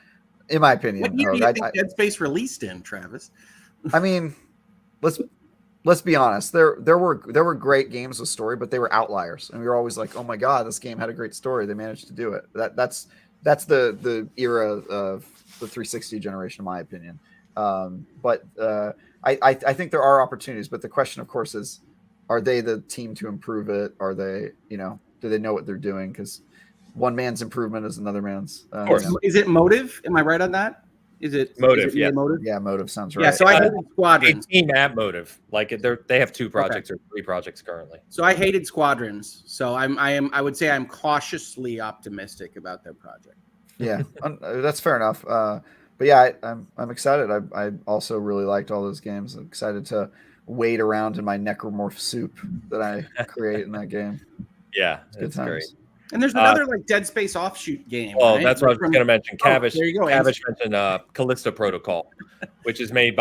In my opinion, what year do you think Dead Space released in, Travis? I mean, let's be honest. There were great games with story, but they were outliers, and we were always like, "Oh my god, this game had a great story. They managed to do it." That's the era of the 360 generation, in my opinion. But I think there are opportunities. But the question, of course, is, are they the team to improve it? Are they, do they know what they're doing? Because one man's improvement is another man's. Is it Motive? Am I right on that? Is it Motive? Yeah, Motive. Yeah, Motive sounds right. Yeah, so I hated Squadrons. Team at Motive, like they have 2 projects or 3 projects currently. So I hated Squadrons. So I would say I'm cautiously optimistic about their project. Yeah, that's fair enough. But yeah, I'm excited. I also really liked all those games. I'm excited to wade around in my necromorph soup that I create in that game. Yeah, it's great. And there's another like Dead Space offshoot game. Well, right? that's what I was going to mention. Cavish, there you go. Cavish mentioned Callisto Protocol, which is being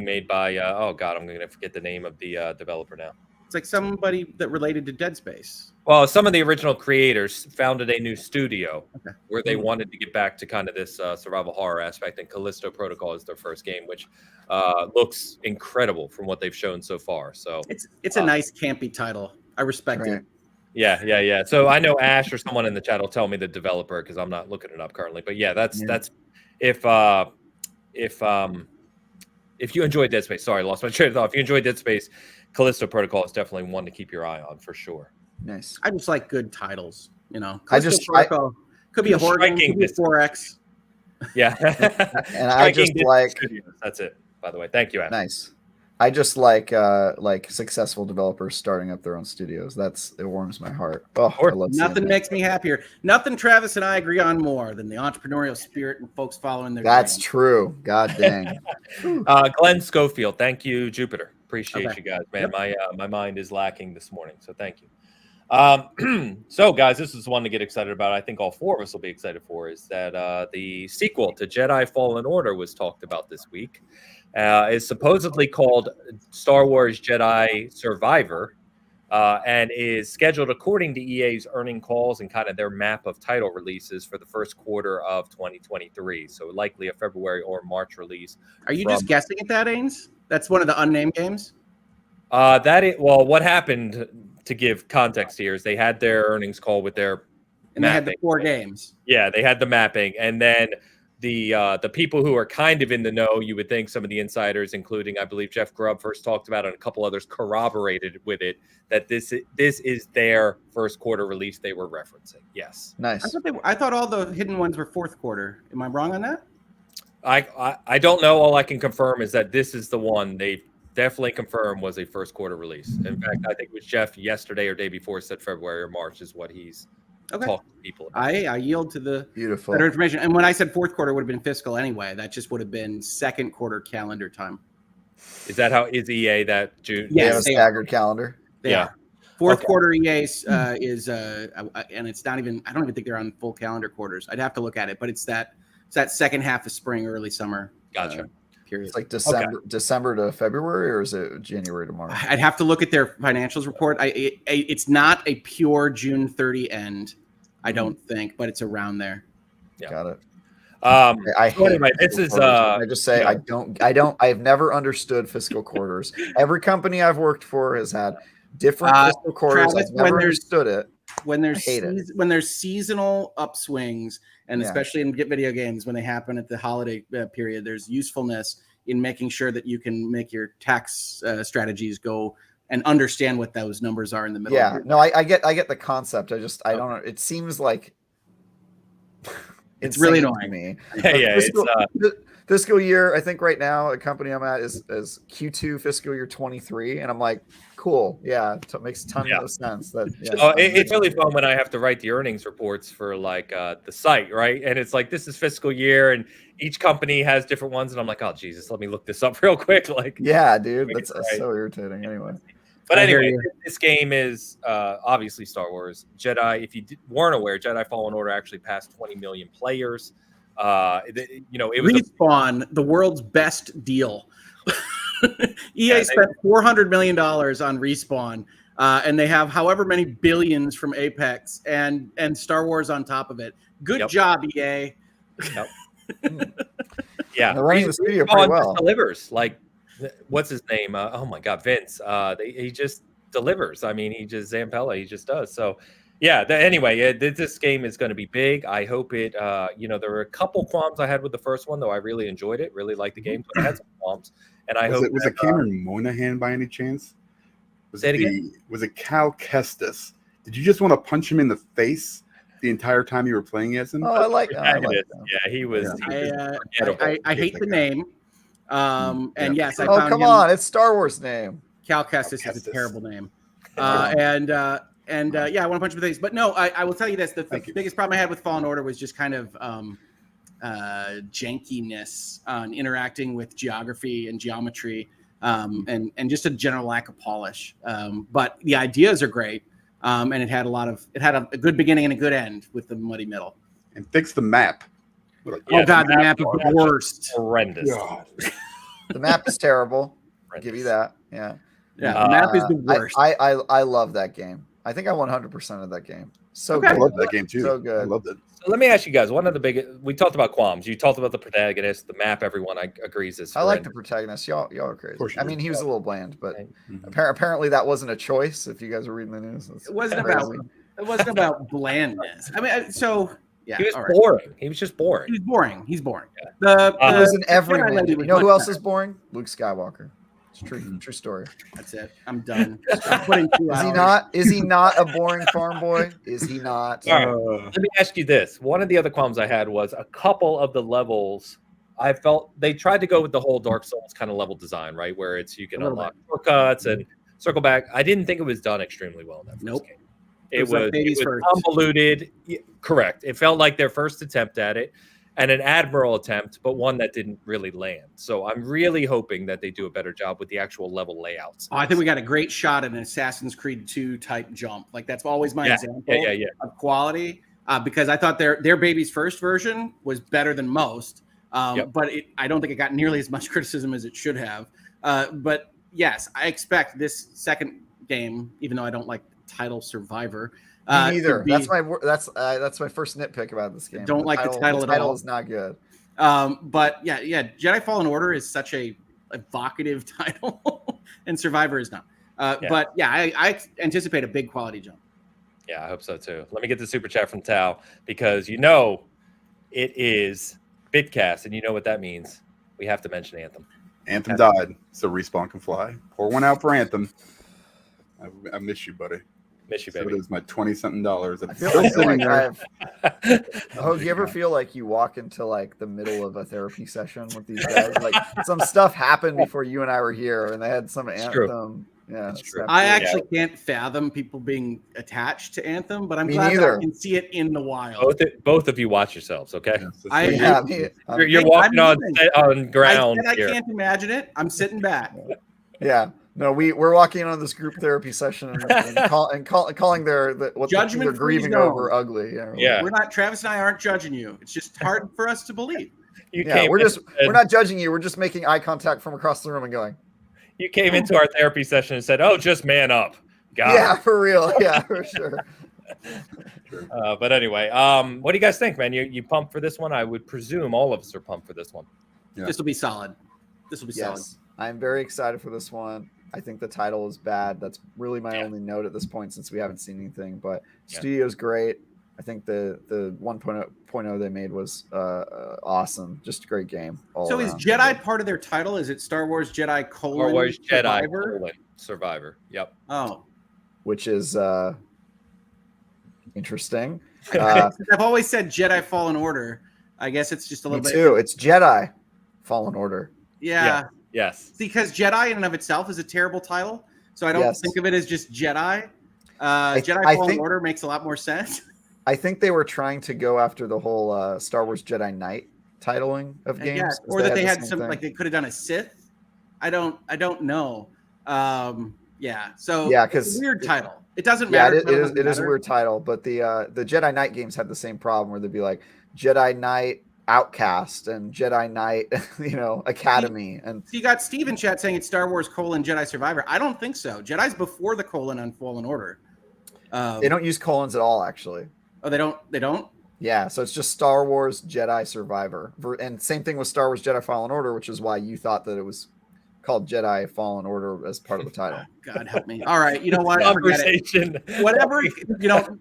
made by. Oh God, I'm going to forget the name of the developer now. It's like somebody that related to Dead Space. Well, some of the original creators founded a new studio where they wanted to get back to kind of this survival horror aspect, and Callisto Protocol is their first game, which looks incredible from what they've shown so far. So it's a nice campy title. I respect it. Yeah. So I know Ash or someone in the chat will tell me the developer because I'm not looking it up currently. But yeah, that's if you enjoy Dead Space. Sorry, I lost my train of thought. If you enjoy Dead Space, Callisto Protocol is definitely one to keep your eye on for sure. Nice. I just like good titles. Protocol could be a horror game, could be a 4X. Yeah. And I just like Studios. That's it. By the way, thank you, Ash. Nice. I just like successful developers starting up their own studios. It warms my heart. Oh, I love seeing Nothing that. makes me happier. Nothing Travis and I agree on more than the entrepreneurial spirit and folks following their That's dreams. true. God dang. Glenn Schofield, thank you, Jupiter. Appreciate Okay. you guys, man. Yep. My mind is lacking this morning, so thank you. So, guys, this is one to get excited about. I think all four of us will be excited for. Is that the sequel to Jedi Fallen Order was talked about this week? Is supposedly called Star Wars Jedi Survivor, and is scheduled according to EA's earning calls and kind of their map of title releases for the first quarter of 2023. So likely a February or March release. Are you just guessing at that, Ains? That's one of the unnamed games? What happened, to give context here, is they had their earnings call with their And they had mapping. the 4 games. Yeah, they had the mapping, and then the people who are kind of in the know, you would think some of the insiders, including I believe Jeff Grubb first talked about it, and a couple others corroborated with it that this is their first quarter release they were referencing. Yes, Nice. I thought all the hidden ones were fourth quarter. Am I wrong on that? I don't know. All I can confirm is that this is the one they definitely confirmed was a first quarter release. In fact, I think it was Jeff yesterday or day before said February or March is what he's talking to people about. I yield to the Beautiful better information. And when I said fourth quarter would have been fiscal anyway, that just would have been second quarter calendar time. Is that how is EA that June? They have a Yes, they staggered calendar. They Yeah. are. Fourth Okay. quarter EA is and it's not even. I don't even think they're on full calendar quarters. I'd have to look at it, but it's that second half of spring, early summer. Gotcha. Period. It's like December to February, or is it January to March? I'd have to look at their financials report. It's not a pure June 30 end, I don't think, but it's around there. Yeah. Got it. I hate anyway, this is I just say yeah. I've never understood fiscal quarters. Every company I've worked for has had different fiscal quarters. Travis, I've never understood it. When there's I hate it. when there's seasonal upswings, and Yeah. especially in video games when they happen at the holiday period, there's usefulness in making sure that you can make your tax strategies go and understand what those numbers are in the middle. Yeah, no, I get the concept. I don't know. It seems like It's really insane annoying. to me. Yeah, Fiscal year, I think right now, a company I'm at is Q2 fiscal year 23, and I'm like, cool, yeah, it makes a ton of sense. That it's really fun when I have to write the earnings reports for like the site, right? And it's like this is fiscal year, and each company has different ones, and I'm like, oh Jesus, let me look this up real quick. Like, yeah, dude, that's right. so irritating. Anyway, but anyway, this game is obviously Star Wars Jedi. If you weren't aware, Jedi Fallen Order actually passed 20 million players. It was Respawn, the world's best deal. EA spent $400 million on Respawn, and they have however many billions from Apex and Star Wars on top of it. Good job, EA. Yep. Yeah, they're running the studio pretty well. Delivers, like, what's his name? Oh my God, Vince. He just delivers. I mean, Zampella, he just does. So. Yeah. Anyway, this game is going to be big. I hope it. There were a couple qualms I had with the first one, though. I really enjoyed it. Really liked the game, but I had some qualms. And I hope was it Cameron Monahan by any chance? Was it Cal Kestis? Did you just want to punch him in the face the entire time you were playing as him? Oh, I like that. Yeah, he was. I hate the name. And yes, I found him. Come on, it's Star Wars name. Cal Kestis is a terrible name. I want to punch him in the face. But no, I will tell you this: the biggest problem I had with Fallen Order was just kind of jankiness on interacting with geography and geometry, and just a general lack of polish. But the ideas are great, and it had a good beginning and a good end with the muddy middle. And fix the map. The map is the worst. Horrendous. The map is terrible. I'll give you that. Yeah. Yeah, the map is the worst. I love that game. I think I 100% of that game. So good. I love that game too. So good. I loved it. So let me ask you guys, one of the biggest, we talked about qualms. You talked about the protagonist, the map, everyone agrees is. I like the protagonist. Y'all are crazy. I mean, he was a little bland, but Mm-hmm. apparently that wasn't a choice. If you guys were reading the news, It wasn't about blandness. I mean, yeah, he was boring. He was just boring. He's boring. Yeah. He was in every win. You know who else is boring? Luke Skywalker. It's true story. That's it. I'm done. I'm putting 2 hours. Is he not a boring farm boy? Is he not? All right. Let me ask you this. One of the other qualms I had was a couple of the levels I felt they tried to go with the whole Dark Souls kind of level design, right? Where you can unlock shortcuts and circle back. I didn't think it was done extremely well in that first game. It was like babies first. convoluted. Correct. It felt like their first attempt at it, and an admirable attempt, but one that didn't really land. So I'm really hoping that they do a better job with the actual level layouts. Oh, I think we got a great shot at an Assassin's Creed 2 type jump. Like that's always my example of quality, because I thought their baby's first version was better than most, but I don't think it got nearly as much criticism as it should have. But yes, I expect this second game, even though I don't like the title Survivor. Me neither. That's my first nitpick about this game. Don't like the title at all. The title is not good. But yeah, Jedi Fallen Order is such a evocative title, and Survivor is not. But yeah, I anticipate a big quality jump. Yeah, I hope so too. Let me get the super chat from Tao, because it is Bitcast, and you know what that means. We have to mention Anthem. Anthem died, so Respawn can fly. Pour one out for Anthem. I miss you, buddy. Miss you, So baby. it is my $20-something. I feel like do you ever feel like you walk into like the middle of a therapy session with these guys? Like some stuff happened before you and I were here, and they had some Anthem. True. Yeah, It's true. I actually can't fathom people being attached to Anthem, but I'm Me glad that neither. I can see it in the wild. Both of you watch yourselves, okay? You're I'm walking on moving. ground. I here. can't imagine it. I'm sitting back. Yeah. No, we're walking on this group therapy session and calling what Judgment they're grieving free zone. over ugly. Yeah. We're not. Travis and I aren't judging you. It's just hard for us to believe. We're not judging you. We're just making eye contact from across the room and going. You came into our therapy session and said, "Oh, just man up." Yeah, for real. Yeah, for sure. But anyway, what do you guys think, man? You pumped for this one? I would presume all of us are pumped for this one. Yeah. This will be solid. Solid. I'm very excited for this one. I think the title is bad. That's really my only note at this point, since we haven't seen anything. But studio's great. I think the 1.0 they made was awesome. Just a great game. So is Jedi part of their title? Is it Star Wars Jedi Star Wars Jedi Survivor? Survivor. Yep. Oh, which is interesting. I've always said Jedi Fallen Order. I guess it's just a little Me bit. too. It's Jedi Fallen Order. Yeah. Yes. Because Jedi in and of itself is a terrible title, so I don't think of it as just Jedi. Jedi Fallen Order makes a lot more sense. I think they were trying to go after the whole Star Wars Jedi Knight titling of games, or that they had some like they could have done a Sith. I don't know. So because it's a weird title. It doesn't matter. It is a weird title, but the Jedi Knight games had the same problem where they'd be like Jedi Knight Outcast and Jedi Knight, Academy. And so you got Steve in chat saying it's Star Wars : Jedi Survivor. I don't think so. Jedi's before the colon on Fallen Order. They don't use colons at all, actually. Oh, they don't. Yeah, so it's just Star Wars Jedi Survivor, and same thing with Star Wars Jedi Fallen Order, which is why you thought that it was called Jedi Fallen Order as part of the title. God help me. All right, you know what? Conversation. Whatever.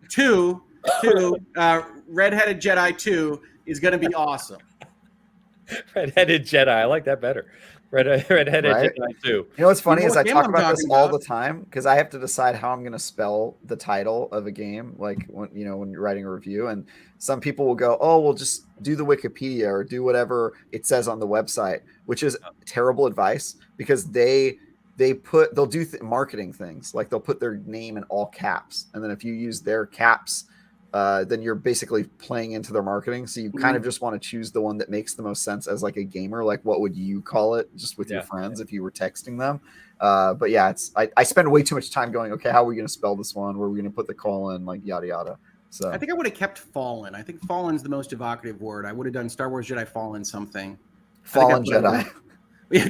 Two. Redheaded Jedi 2 is going to be awesome. Redheaded Jedi. I like that better. Redheaded Jedi 2. You know what's funny is I talk about this all the time because I have to decide how I'm going to spell the title of a game, like when you're writing a review, and some people will go, "Oh, we'll just do the Wikipedia or do whatever it says on the website," which is terrible advice because they'll do marketing things, like they'll put their name in all caps, and then if you use their caps, then you're basically playing into their marketing. So you kind of just want to choose the one that makes the most sense as like a gamer. Like, what would you call it just with your friends if you were texting them? But yeah, I spend way too much time going, okay, how are we going to spell this one? Where are we going to put the colon? Like yada yada. So I think I would have kept Fallen. I think Fallen's the most evocative word. I would have done Star Wars Jedi Fallen something. Fallen Jedi.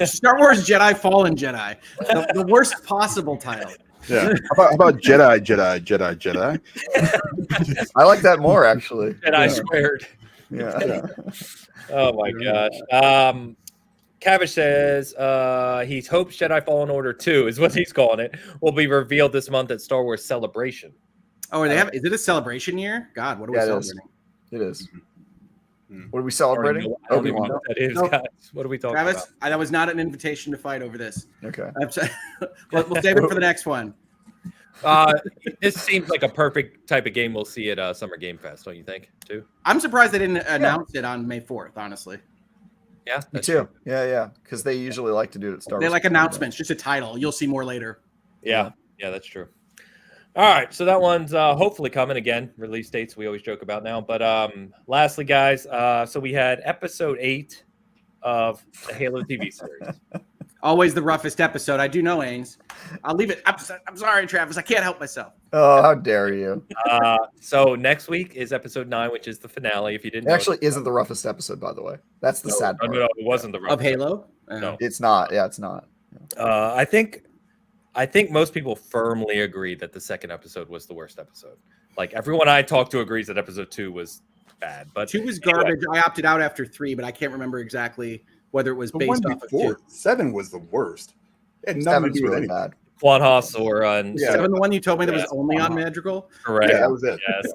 Star Wars Jedi Fallen Jedi. The worst possible title. Yeah. How about Jedi? I like that more, actually. Jedi squared. Yeah. Oh my gosh. Cavish says he hopes Jedi Fallen Order 2 is what he's calling it will be revealed this month at Star Wars Celebration. Oh, is it a celebration year? God, what are we celebrating? It is. What are we celebrating? I don't even know what that is, guys. What are we talking Travis, about? That was not an invitation to fight over this. Okay. We'll save it for the next one. This seems like a perfect type of game we'll see at Summer Game Fest, don't you think, too? I'm surprised they didn't announce it on May 4th, honestly. Yeah, Me that's too. true. Yeah. Because they usually like to do it at Star They Wars. like announcements, just a title. You'll see more later. Yeah, that's true. All right, so that one's hopefully coming again. Release dates we always joke about now, but lastly, guys, so we had episode 8 of the Halo TV series. Always the roughest episode. I do know, Ains. I'll leave it. I'm sorry, Travis. I can't help myself. Oh, how dare you! So next week is episode 9, which is the finale. If you didn't It know, actually isn't the roughest episode, by the way. That's the sad part. No, it wasn't the Of Halo? No. It's not. Yeah, it's not. I think most people firmly agree that the second episode was the worst episode. Like everyone I talked to agrees that episode 2 was bad, but 2 was garbage. I opted out after 3, but I can't remember exactly whether it was The based one off of before 2. 7 was the worst. It had nothing to Seven's do with really anything. bad. Quan Haas or Yeah. 7, the one you told me that was Yes, only on Madrigal. correct. Yeah, that was it. Yes.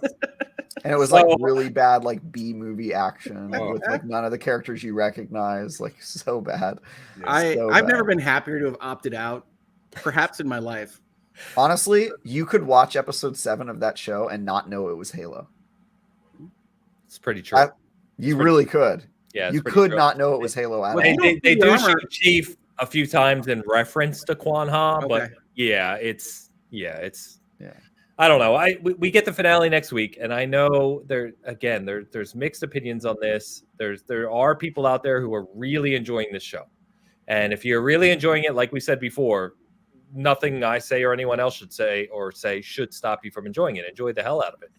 And it was So- like really bad, like B movie action Oh. with like none of the characters you recognize. Like so bad. Yeah. So I've bad. never been happier to have opted out, perhaps in my life. Honestly, you could watch episode 7 of that show and not know it was Halo. It's pretty true. You pretty really could. yeah, it's You pretty could true. not know it was Halo at Well, all. They The do armor- shoot Chief a few times in reference to Quan Ha, but Okay. yeah, it's Yeah. I don't know. We get the finale next week, and I know there's mixed opinions on this. There are people out there who are really enjoying this show, and if you're really enjoying it, like we said before, nothing I say or anyone else should say should stop you from enjoying it. Enjoy the hell out of it.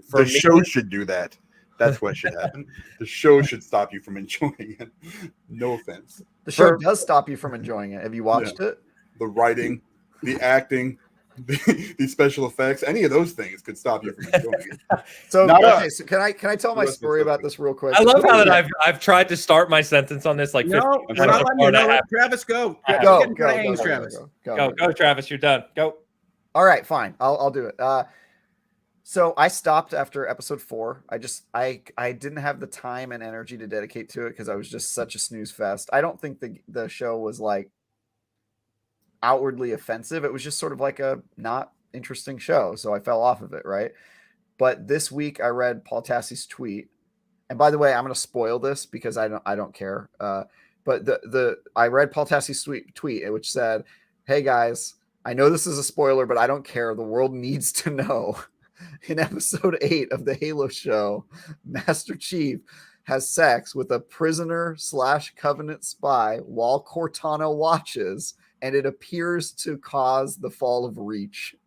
For The me, show should do that. That's what should happen. The show should stop you from enjoying it. No offense. The show does stop you from enjoying it. Have you watched it? The writing, the acting, the special effects, any of those things could stop you from enjoying it. So, Not okay, us. so can I tell my The rest of story us. about this real quick? I love how that I've tried to start my sentence on this like 50 No, times we're not letting you before that know. happened. Travis, go. Go, Get in front of Ains, Travis. Go, Travis, you're done. Go. All right, fine. I'll do it. So I stopped after episode 4. I didn't have the time and energy to dedicate to it because I was just such a snooze fest. I don't think the show was like outwardly offensive. It was just sort of like a not interesting show. So I fell off of it, right? But this week I read Paul Tassi's tweet. And by the way, I'm going to spoil this because I don't care. But I read Paul Tassi's tweet, which said, "Hey guys, I know this is a spoiler, but I don't care. The world needs to know. In episode 8 of the Halo show, Master Chief has sex with a prisoner / Covenant spy while Cortana watches, and it appears to cause the fall of Reach."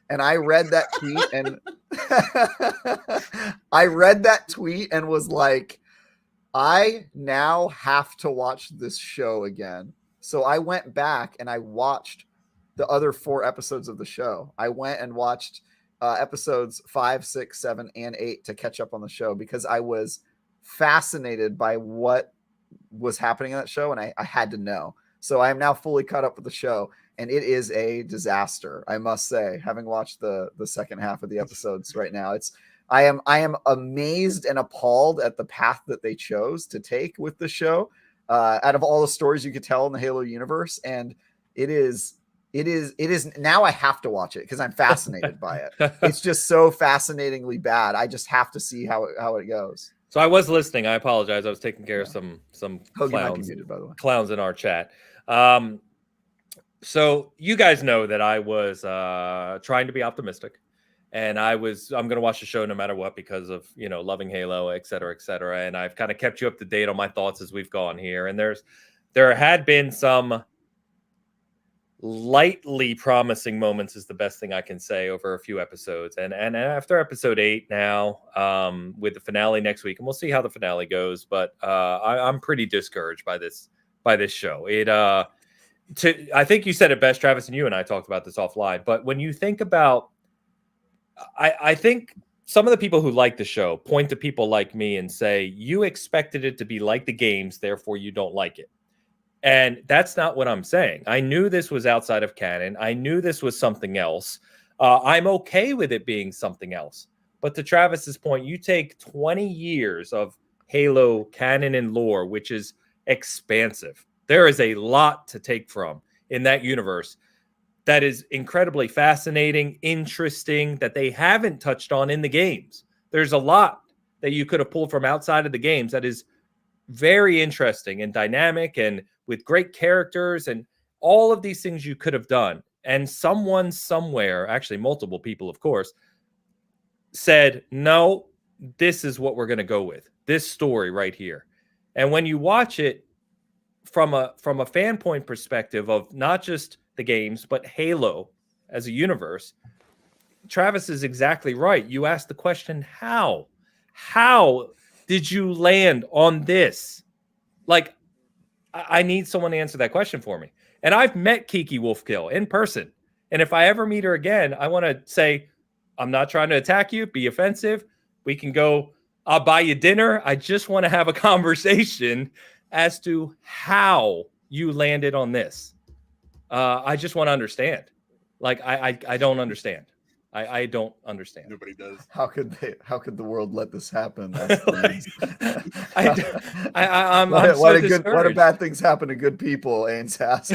And I read that tweet and was like, I now have to watch this show again. So I went back and I watched the other 4 episodes of the show. I went and watched episodes 5, 6, 7, and 8 to catch up on the show because I was fascinated by what was happening in that show, and I had to know. So I am now fully caught up with the show, and it is a disaster, I must say, having watched the second half of the episodes right now. I am amazed and appalled at the path that they chose to take with the show. Out of all the stories you could tell in the Halo universe, and it is now I have to watch it because I'm fascinated by it. It's just so fascinatingly bad. I just have to see how it goes. So I was listening. I apologize. I was taking care of some Hogan might be clowns. muted, by the way. Clowns in our chat. So you guys know that I was trying to be optimistic, and I'm going to watch the show no matter what because of loving Halo, et cetera, and I've kind of kept you up to date on my thoughts as we've gone here. And there had been some lightly promising moments, is the best thing I can say, over a few episodes, and after episode 8 now, with the finale next week, and we'll see how the finale goes. But I'm pretty discouraged by this show. I think you said it best, Travis, and you and I talked about this offline. But when you think about, I think some of the people who like the show point to people like me and say, you expected it to be like the games, therefore you don't like it. And that's not what I'm saying. I knew this was outside of canon. I knew this was something else. I'm okay with it being something else. But to Travis's point, you take 20 years of Halo canon and lore, which is expansive. There is a lot to take from in that universe that is incredibly fascinating, interesting, that they haven't touched on in the games. There's a lot that you could have pulled from outside of the games that is very interesting and dynamic and with great characters and all of these things you could have done. And someone somewhere, actually multiple people, of course, said, no, this is what we're going to go with. This story right here. And when you watch it from a fan point perspective of not just the games, but Halo as a universe, Travis is exactly right. You asked the question, how? How did you land on this? Like, I need someone to answer that question for me. And I've met Kiki Wolfkill in person. And if I ever meet her again, I want to say, I'm not trying to attack you, be offensive. We can go, I'll buy you dinner. I just want to have a conversation as to how you landed on this. I just want to understand. Like, I don't understand. I don't understand. Nobody does. How could the world let this happen? Why do bad things happen to good people? Ains asked.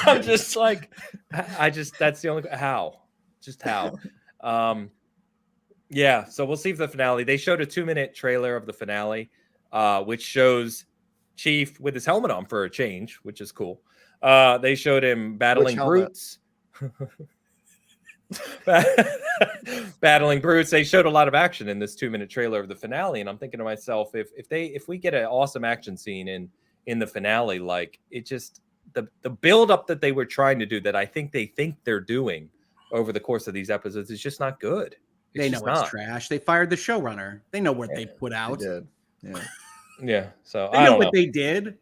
I'm just like, that's the only how. Yeah, so we'll see if the finale. They showed a 2-minute trailer of the finale, which shows Chief with his helmet on for a change, which is cool. They showed him battling brutes. Battling brutes. They showed a lot of action in this 2-minute trailer of the finale, and I'm thinking to myself, if we get an awesome action scene in the finale, like it just the build up that they were trying to do, that I think they're doing over the course of these episodes, is just not good. They know it's trash. They fired the showrunner. They know what they put out. They did. Yeah. Yeah. So they know what they did.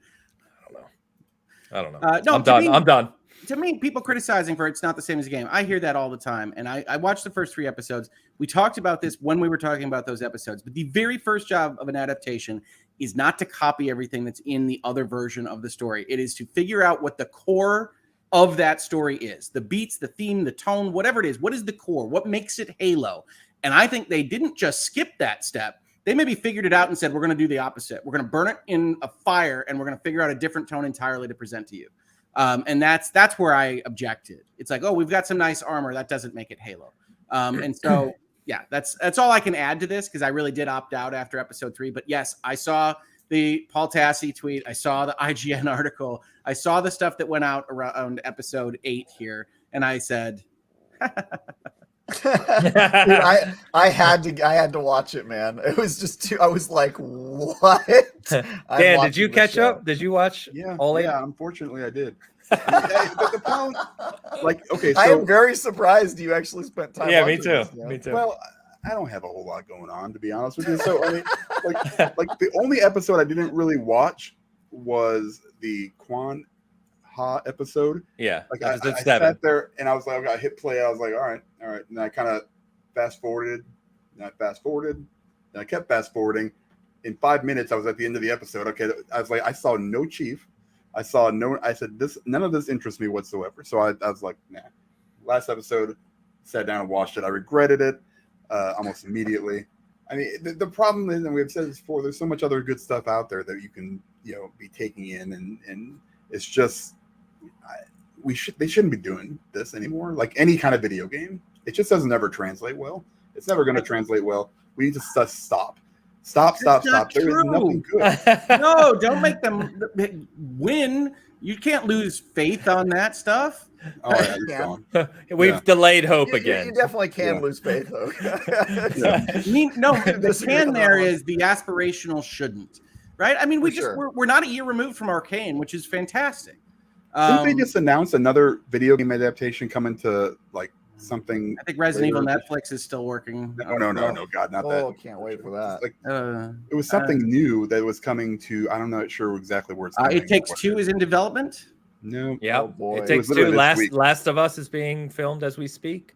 I don't know. No, I'm done. To me, people criticizing for it's not the same as a game. I hear that all the time. And I watched the first 3 episodes. We talked about this when we were talking about those episodes. But the very first job of an adaptation is not to copy everything that's in the other version of the story. It is to figure out what the core of that story is. The beats, the theme, the tone, whatever it is. What is the core? What makes it Halo? And I think they didn't just skip that step. They maybe figured it out and said, we're going to do the opposite. We're going to burn it in a fire, and we're going to figure out a different tone entirely to present to you. And that's where I objected. It's like, oh, we've got some nice armor. That doesn't make it Halo. And so, yeah, that's all I can add to this, because I really did opt out after episode 3. But yes, I saw the Paul Tassi tweet. I saw the IGN article. I saw the stuff that went out around episode 8 here. And I said, Dude, I had to watch it, man. It was just I was like, what? Dan, did you catch up? Did you watch all 8? Yeah, unfortunately I did. The problem, like, okay, so I am very surprised you actually spent time. Yeah, me watching too. This, yeah. Me too. well, I don't have a whole lot going on, to be honest with you. So I mean, like the only episode I didn't really watch was the Quan Ha episode. Yeah, like I sat there and I was like, I hit play. I was like, all right, and I kind of fast forwarded, and I kept fast forwarding. In 5 minutes, I was at the end of the episode. Okay, I was like, I saw no Chief. I said, none of this interests me whatsoever. So I was like, nah. Last episode, sat down and watched it. I regretted it almost immediately. I mean, the problem is, and we've said this before, there's so much other good stuff out there that you can, be taking in, and it's just, they shouldn't be doing this anymore. Like any kind of video game, it just doesn't ever translate well. It's never going to translate well. We need to stop. Stop. There is nothing good. No, don't make them win. You can't lose faith on that stuff. Oh, yeah, you're gone. We've delayed hope again. You definitely can lose faith, though. No, the can there is the aspirational shouldn't, right? I mean, we're not a year removed from Arcane, which is fantastic. Didn't they just announce another video game adaptation coming to like something? I think Resident Evil Netflix is still working. No, God, not that. Oh, can't wait for that. Like, it was something new that was coming to. I'm not sure exactly where it's coming. It Takes Two is in development. No. Yeah. Oh, It Takes Two. Last of Us is being filmed as we speak.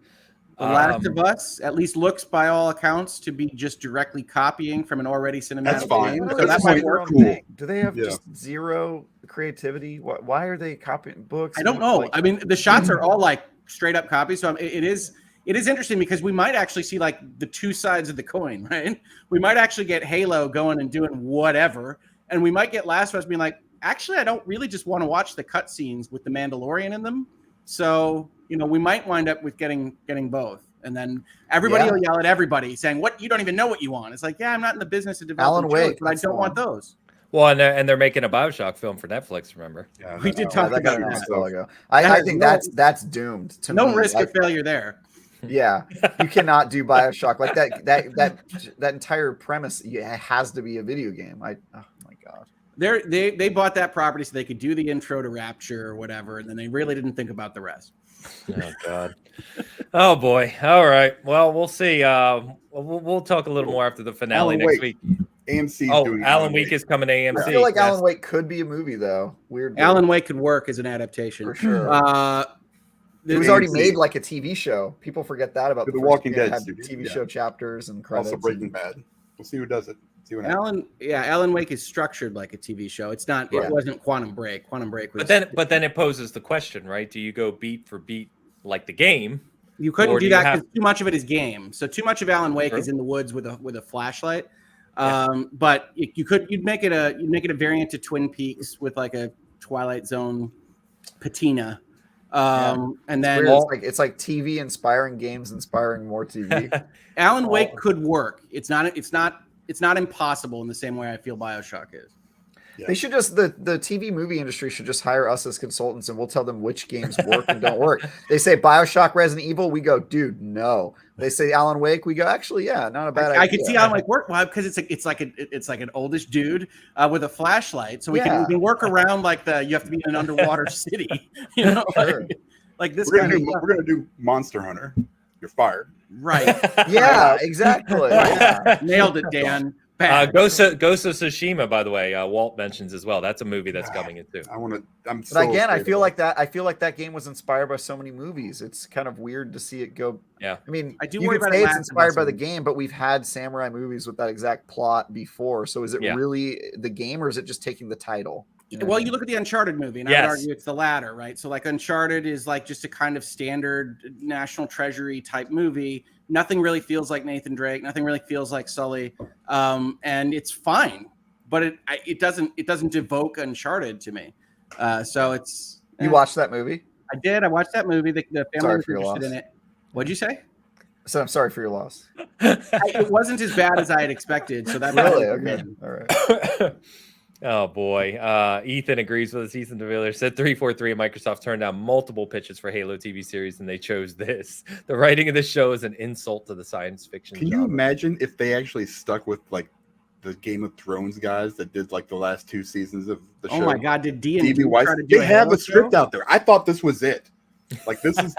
The Last of Us at least looks, by all accounts, to be just directly copying from an already cinematic That's fine. game. So that might work. Cool. Do they have just zero creativity? Why are they copying books? I don't know. I mean, the shots are all like straight up copies. So it is interesting because we might actually see like the two sides of the coin, right? We might actually get Halo going and doing whatever, and we might get Last of Us being like, actually, I don't really just want to watch the cutscenes with the Mandalorian in them. So we might wind up with getting both. And then everybody Yeah. will yell at everybody saying, "What? You don't even know what you want." It's like, yeah, I'm not in the business of developing Alan Wake, shows, but I that's don't the want one. those. Well, and they're making a BioShock film for Netflix. Remember? Yeah, We did talk that got about announced that. a while ago. That I has think no- that's doomed to No me. risk Like, of failure there. yeah, you cannot do BioShock like that entire premise. Yeah, it has to be a video game. Oh my god. They bought that property so they could do the intro to Rapture or whatever, and then they really didn't think about the rest. Oh God. Oh boy. All right. Well, we'll see. We'll talk a little more after the finale Alan next Wake. week. AMC's Oh, doing Alan Wake is coming to AMC. I feel like yes. Alan Wake could be a movie though. Weirdly. Alan Wake could work as an adaptation for sure. It was already AMC. made like a TV show. People forget that about The first Walking game. It Dead had series, TV yeah. show chapters and credits. Also Breaking Bad. We'll see who does it. See what happens. Alan Wake is structured like a TV show. It's not. Right. It wasn't Quantum Break. Quantum Break was. But then it poses the question, right? Do you go beat for beat like the game? You couldn't Or do do that you have- because too much of it is game. So too much of Alan Wake True. is in the woods with a flashlight. But you'd make it a variant to Twin Peaks with like a Twilight Zone patina. And then Weird. It's like TV inspiring games inspiring more TV. Alan Wake could work. It's not impossible in the same way I feel BioShock is. Yeah. They should just the TV movie industry should just hire us as consultants and we'll tell them which games work and don't work. They say BioShock, Resident Evil, we go, dude, no. They say Alan Wake, we go, actually, yeah, not a bad idea. I could see Alan Wake work. Why? Because it's like an oldish dude with a flashlight, so we can work around like you have to be in an underwater city, you know, Sure. like this We're kind gonna, of do, stuff. we're gonna do Monster Hunter. You're fired. Right. Yeah, exactly. Yeah. Nailed it, Dan. Bang. Ghost of Tsushima, by the way, Walt mentions as well. That's a movie that's coming in too. I want to. I'm. But So again, I afraid feel of like that. I feel like that game was inspired by so many movies. It's kind of weird to see it go. Yeah. I mean, I do you worry could about it say it's lasting inspired by so the much. game, but we've had samurai movies with that exact plot before. So is it Yeah. really the game, or is it just taking the title? You know Well, what I you mean? look at the Uncharted movie, and I Yes. would argue it's the latter, right? So, like, Uncharted is like just a kind of standard National Treasury type movie. Nothing really feels like Nathan Drake. Nothing really feels like Sully, and it's fine. But it doesn't evoke Uncharted to me. So it's You watched that movie? I did. I watched that movie. The family Sorry was for your interested loss. in it. What'd you say? So I'm sorry for your loss. It wasn't as bad as I had expected. So that Really? probably Okay. did. All right. Oh boy. Ethan agrees with us. Ethan DeViller said 343 and Microsoft turned down multiple pitches for Halo TV series and they chose this. The writing of this show is an insult to the science fiction Can you genre. imagine if they actually stuck with like the Game of Thrones guys that did like the last 2 seasons of the show? Oh my God! Did D&D DB Weiss? try to do They have Halo a script show? out there. I thought this was it. Like this is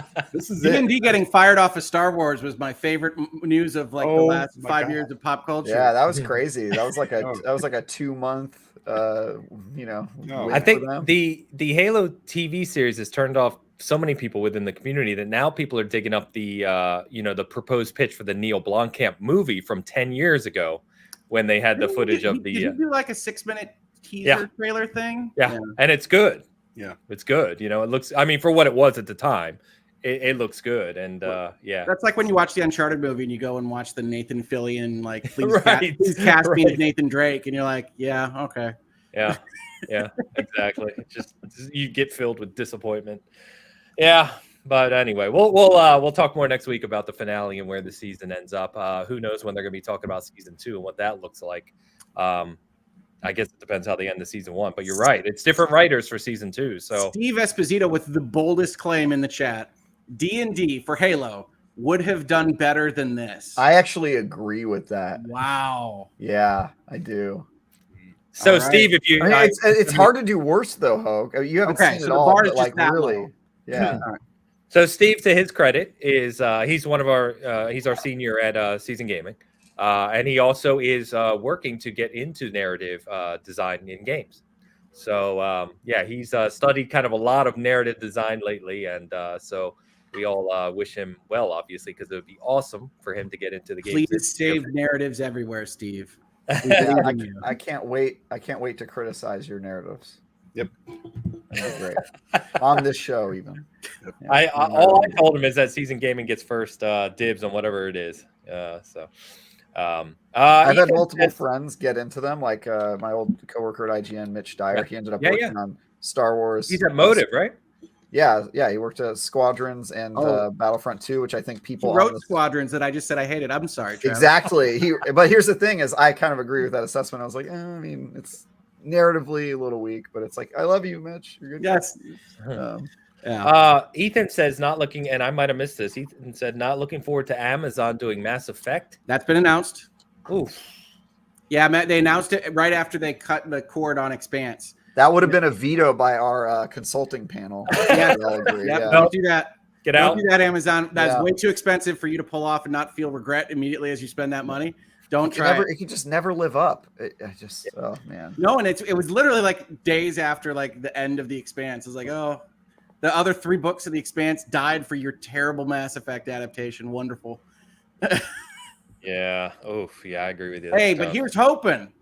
it. D&D getting fired off of Star Wars was my favorite news of like the Oh last my 5 God. years of pop culture. Yeah, that was crazy. That was like a Oh. 2-month No. wait I think for them. the Halo TV series has turned off so many people within the community that now people are digging up the the proposed pitch for the Neil Blomkamp movie from 10 years ago when they had the footage of Did you do like a 6-minute teaser Yeah. trailer thing? yeah, and it's good. Yeah. It's good. You know, it looks, I mean, for what it was at the time, it looks good. And yeah. That's like when you watch the Uncharted movie and you go and watch the Nathan Fillion, like, please, Right. please cast me as Right. Nathan Drake. And you're like, yeah, okay. Yeah. Yeah, exactly. It's just you get filled with disappointment. Yeah. But anyway, we'll talk more next week about the finale and where the season ends up. Who knows when they're going to be talking about season 2 and what that looks like. I guess it depends how they end the season 1, but you're right. It's different writers for season 2. So Steve Esposito with the boldest claim in the chat. D&D for Halo would have done better than this. I actually agree with that. Wow. Yeah, I do. So All right. Steve, if you I mean, it's hard to do worse though, Hoke. You haven't Okay, seen so it the all, bar is but just like that really, low. yeah. So Steve, to his credit, is he's one of our he's our senior at Season Gaming, and he also is working to get into narrative design in games. So yeah, he's studied kind of a lot of narrative design lately, and so we all wish him well, obviously, because it would be awesome for him to get into the games. Please save narratives everywhere, Steve. We Yeah, believe in you. I can't wait. I can't wait to criticize your narratives. Yep. That'd be great. On this show, even. I all I told him is that Season Gaming gets first dibs on whatever it is. I've had Ethan multiple says- friends get into them, like my old coworker at IGN, Mitch Dyer. Yeah. He ended up Yeah, working on Star Wars. He's at Motive, right? Yeah, he worked at Squadrons and Battlefront 2, which I think He people wrote Squadrons that I just said I hated. I'm sorry, Travis. exactly. But here's the thing: is I kind of agree with that assessment. I was like, I mean, it's narratively a little weak, but it's like, I love you, Mitch. You're good. Yes. Ethan says not looking, and I might have missed this. Ethan said not looking forward to Amazon doing Mass Effect. That's been announced. Oof. Yeah, Matt, they announced it right after they cut the cord on Expanse. That would have been a veto by our consulting panel. Yeah, We all agree. yeah. Yeah. Don't do that. Get Don't out. do that, Amazon. That's way too expensive for you to pull off and not feel regret immediately as you spend that money. Don't try. It can just never live up. Oh man. No, and it was literally like days after like the end of the Expanse. It was like, oh, the other 3 books of the Expanse died for your terrible Mass Effect adaptation. Wonderful. Yeah. Oof. Yeah, I agree with you. Hey, but here's hoping.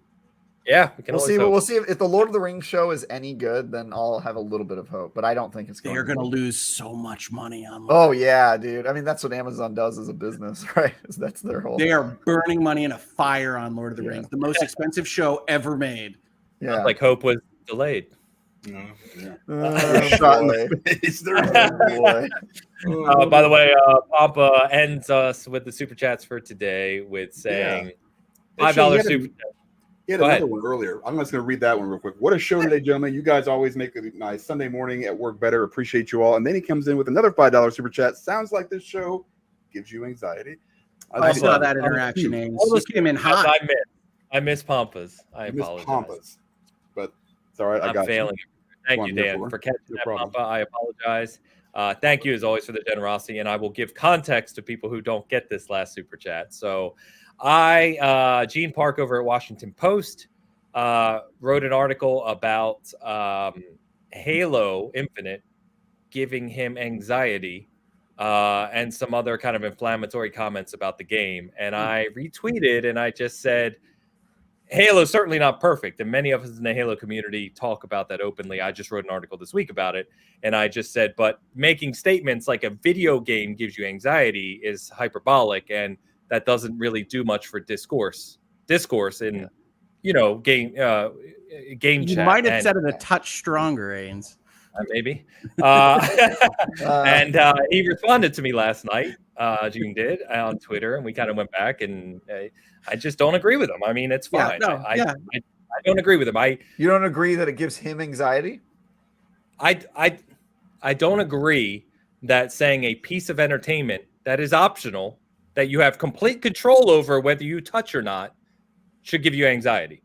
Yeah, we can We'll always see. hope. We'll see if the Lord of the Rings show is any good. Then I'll have a little bit of hope, but I don't think it's going. They're going to lose so much money on. Oh yeah, dude. I mean, that's what Amazon does as a business, right? That's their whole. They are burning money in a fire on Lord of the Rings, the most expensive show ever made. Yeah, like hope was delayed. Yeah. Shot in the face. By the way, Pampa ends us with the super chats for today with saying $5 super. He had Go another ahead. one earlier. I'm just going to read that one real quick. What a show today, gentlemen. You guys always make my Sunday morning at work better. Appreciate you all. And then he comes in with another $5 super chat. Sounds like this show gives you anxiety. I saw that interaction, Ames. You came in hot. I miss Pampas. I apologize. Pampas. But it's all right. I got I'm failing. Thank you, Dan, for catching that, Pampa. I apologize. Thank you, as always, for the generosity. And I will give context to people who don't get this last super chat. So Gene Park over at Washington Post wrote an article about Halo Infinite giving him anxiety and some other kind of inflammatory comments about the game. And I retweeted and I just said, Halo's certainly not perfect. And many of us in the Halo community talk about that openly. I just wrote an article this week about it. And I just said, but making statements like a video game gives you anxiety is hyperbolic. And that doesn't really do much for discourse in, game You chat. might have said it a touch stronger, Ains. Maybe. And he responded to me last night. Gene did on Twitter, and we kind of went back, and I just don't agree with him. I mean, it's fine. I don't agree with him. You don't agree that it gives him anxiety? I don't agree that saying a piece of entertainment that is optional, that you have complete control over whether you touch or not, should give you anxiety.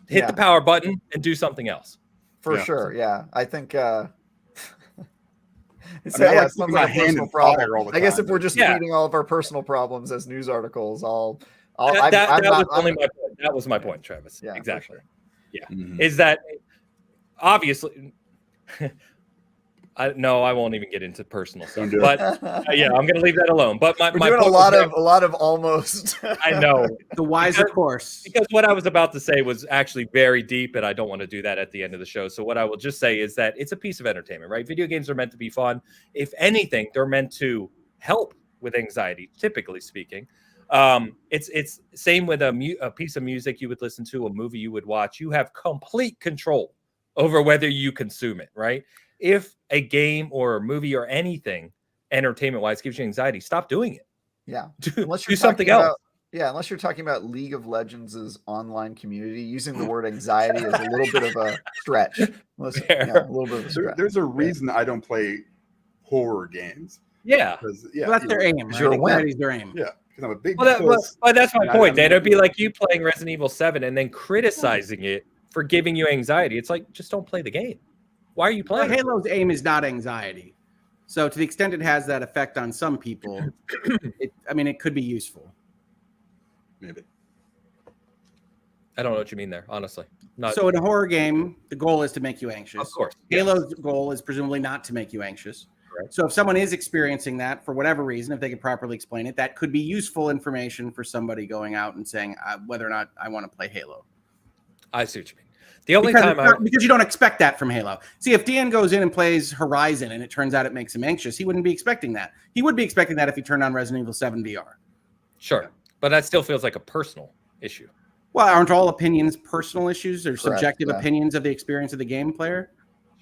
Hit the power button and do something else. For sure. Yeah. I think it's I like some my hand personal in fire problem. all the I guess time, if we're just tweeting all of our personal problems as news articles, that was my point, Travis. Yeah, exactly. Sure. Yeah. Mm-hmm. Is that obviously I won't even get into personal stuff, but I'm going to leave that alone. But my doing a lot of almost. I know the wiser course, because what I was about to say was actually very deep, and I don't want to do that at the end of the show. So what I will just say is that it's a piece of entertainment, right? Video games are meant to be fun. If anything, they're meant to help with anxiety, typically speaking. It's same with a piece of music you would listen to, a movie you would watch. You have complete control over whether you consume it, right? If a game or a movie or anything entertainment-wise gives you anxiety, stop doing it. Yeah. Do something else. Unless you're talking about League of Legends' online community, using the word anxiety is a little bit of a stretch. A little bit of a stretch. There's a reason I don't play horror games. Yeah. Well, that's their aim. Right? Anxiety's their aim. Yeah. Because I'm a big that's my point. It'd be like you playing Resident Evil 7 and then criticizing it for giving you anxiety. It's like, just don't play the game. Why are you playing? Halo's aim is not anxiety. So to the extent it has that effect on some people, it could be useful. Maybe. I don't know what you mean there, honestly. So in a horror game, the goal is to make you anxious. Of course. Halo's goal is presumably not to make you anxious. Right. So if someone is experiencing that for whatever reason, if they could properly explain it, that could be useful information for somebody going out and saying whether or not I want to play Halo. I see what you mean. The only because you don't expect that from Halo. See, if Dan goes in and plays Horizon and it turns out it makes him anxious, he wouldn't be expecting that. He would be expecting that if he turned on Resident Evil 7 VR. Sure. But that still feels like a personal issue. Well, aren't all opinions personal issues or Correct, subjective opinions of the experience of the game player?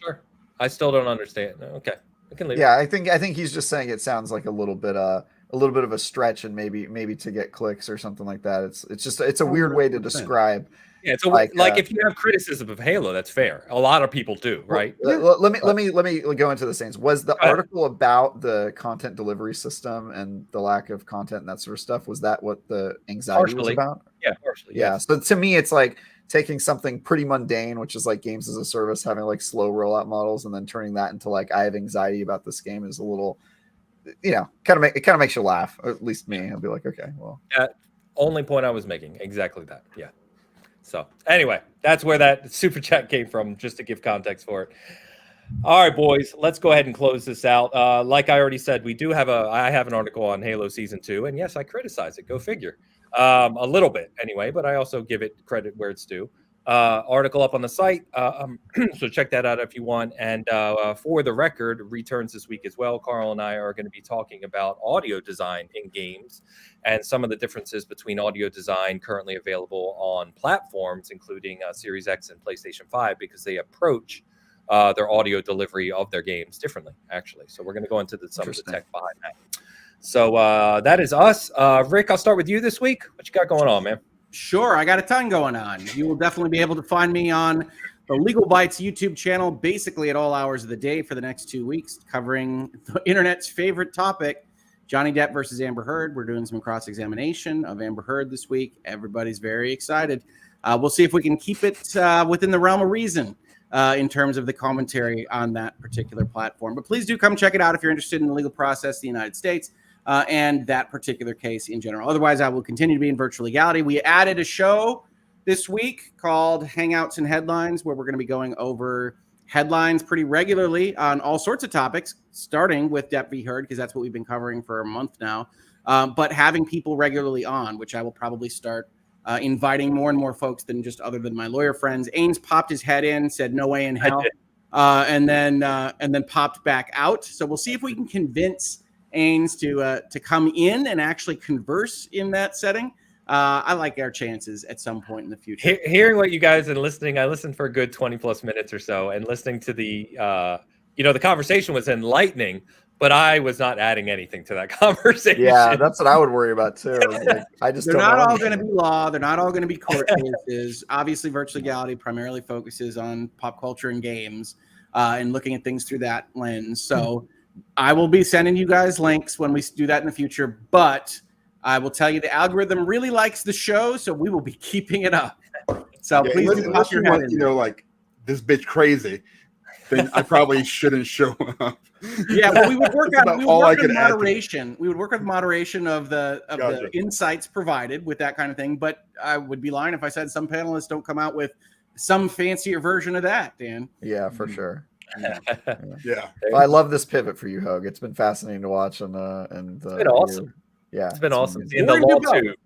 Sure. I still don't understand. Okay. We can leave. Yeah, I think he's just saying it sounds like a little bit of a stretch, and maybe to get clicks or something like that. It's a weird way to 100%. describe. Yeah, it's like if you have criticism of Halo, that's fair. A lot of people do, right? Let me go into the things. Was the Go ahead. article about the content delivery system and the lack of content and that sort of stuff? Was that what the anxiety was Partially. about? Yeah, partially. Yeah. Yes. So to me, it's like taking something pretty mundane, which is like games as a service, having like slow rollout models, and then turning that into like I have anxiety about this game is a little, kind of makes you laugh. Or at least me. I'll be like, okay, well. Only point I was making. Exactly that. Yeah. So anyway, that's where that super chat came from, just to give context for it. All right, boys, let's go ahead and close this out. Like I already said, I have an article on Halo Season 2, and yes, I criticize it. Go figure. A little bit anyway, but I also give it credit where it's due. Article up on the site, so check that out if you want. And for the record, returns this week as well. Carl and I are going to be talking about audio design in games and some of the differences between audio design currently available on platforms, including Series X and PlayStation 5, because they approach their audio delivery of their games differently, actually. So we're going to go into some of the tech behind that. So that is us. Rick, I'll start with you this week. What you got going on, man? Sure, I got a ton going on. You will definitely be able to find me on the Legal Bites YouTube channel, basically at all hours of the day for the next 2 weeks, covering the internet's favorite topic, Johnny Depp versus Amber Heard. We're doing some cross-examination of Amber Heard this week. Everybody's very excited. We'll see if we can keep it within the realm of reason in terms of the commentary on that particular platform. But please do come check it out if you're interested in the legal process in the United States. And that particular case in general. Otherwise, I will continue to be in virtual legality. We added a show this week called Hangouts and Headlines, where we're going to be going over headlines pretty regularly on all sorts of topics, starting with Depp v. Heard, because that's what we've been covering for a month now, but having people regularly on, which I will probably start inviting more and more folks than just other than my lawyer friends. Ains popped his head in, said no way in hell, and then popped back out. So we'll see if we can convince Ains to come in and actually converse in that setting. I like our chances at some point in the future. Hearing what you guys and listening, I listened for a good 20 plus minutes or so, and listening to the the conversation was enlightening, but I was not adding anything to that conversation. Yeah, that's what I would worry about too. I just They're not all going to be law. They're not all going to be court cases. Obviously, virtual legality primarily focuses on pop culture and games and looking at things through that lens. So I will be sending you guys links when we do that in the future, but I will tell you the algorithm really likes the show, so we will be keeping it up. So please do pop your head in. Like this bitch crazy, then I probably shouldn't show up. Yeah, but we would work on moderation. We would work on moderation of the insights provided with that kind of thing. But I would be lying if I said some panelists don't come out with some fancier version of that, Dan. Yeah, for sure. Yeah. Well, I love this pivot for you, Hogue. It's been fascinating to watch, and it's been awesome. Yeah, it's been awesome. In the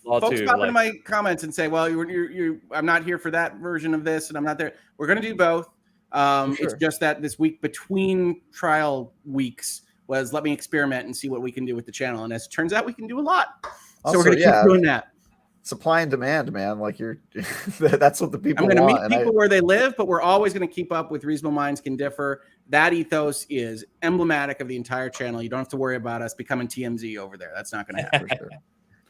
folks pop into my comments and say, "Well, I'm not here for that version of this, and I'm not there." We're going to do both. Sure. It's just that this week between trial weeks was let me experiment and see what we can do with the channel, and as it turns out, we can do a lot. Also, so we're going to keep doing that. Supply and demand, man. Like that's what the people want. I'm going to meet people where they live, but we're always going to keep up with reasonable minds can differ. That ethos is emblematic of the entire channel. You don't have to worry about us becoming TMZ over there. That's not going to happen. For sure.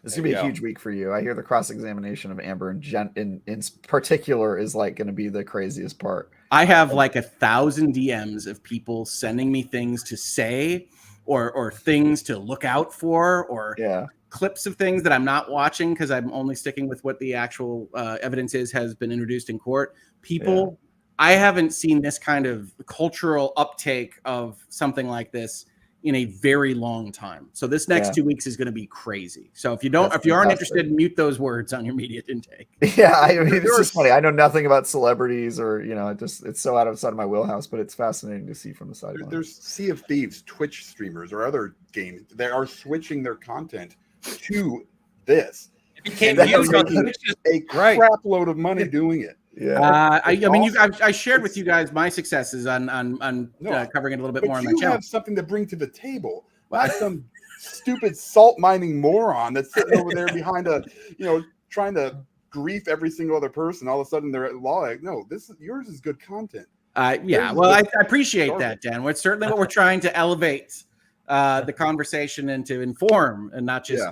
This is going to be a huge week for you. I hear the cross-examination of Amber in particular is like going to be the craziest part. I have like 1,000 DMs of people sending me things to say or things to look out for or clips of things that I'm not watching because I'm only sticking with what the actual evidence has been introduced in court. People, I haven't seen this kind of cultural uptake of something like this in a very long time. So this next 2 weeks is going to be crazy. So if you aren't interested, mute those words on your immediate intake. Yeah, I mean, it's just funny. I know nothing about celebrities or, it's so outside of my wheelhouse, but it's fascinating to see from the sideline. There's Sea of Thieves, Twitch streamers or other games. They are switching their content to this. It became a crap load of money doing it. Yeah, I shared with you guys my successes on covering it a little bit more on my channel. You have something to bring to the table, not some stupid salt mining moron that's sitting over there behind trying to grief every single other person. All of a sudden they're at law. Like, no, yours is good content. Yeah, well, I appreciate that, Dan. It's certainly what we're trying to elevate the conversation and to inform and not just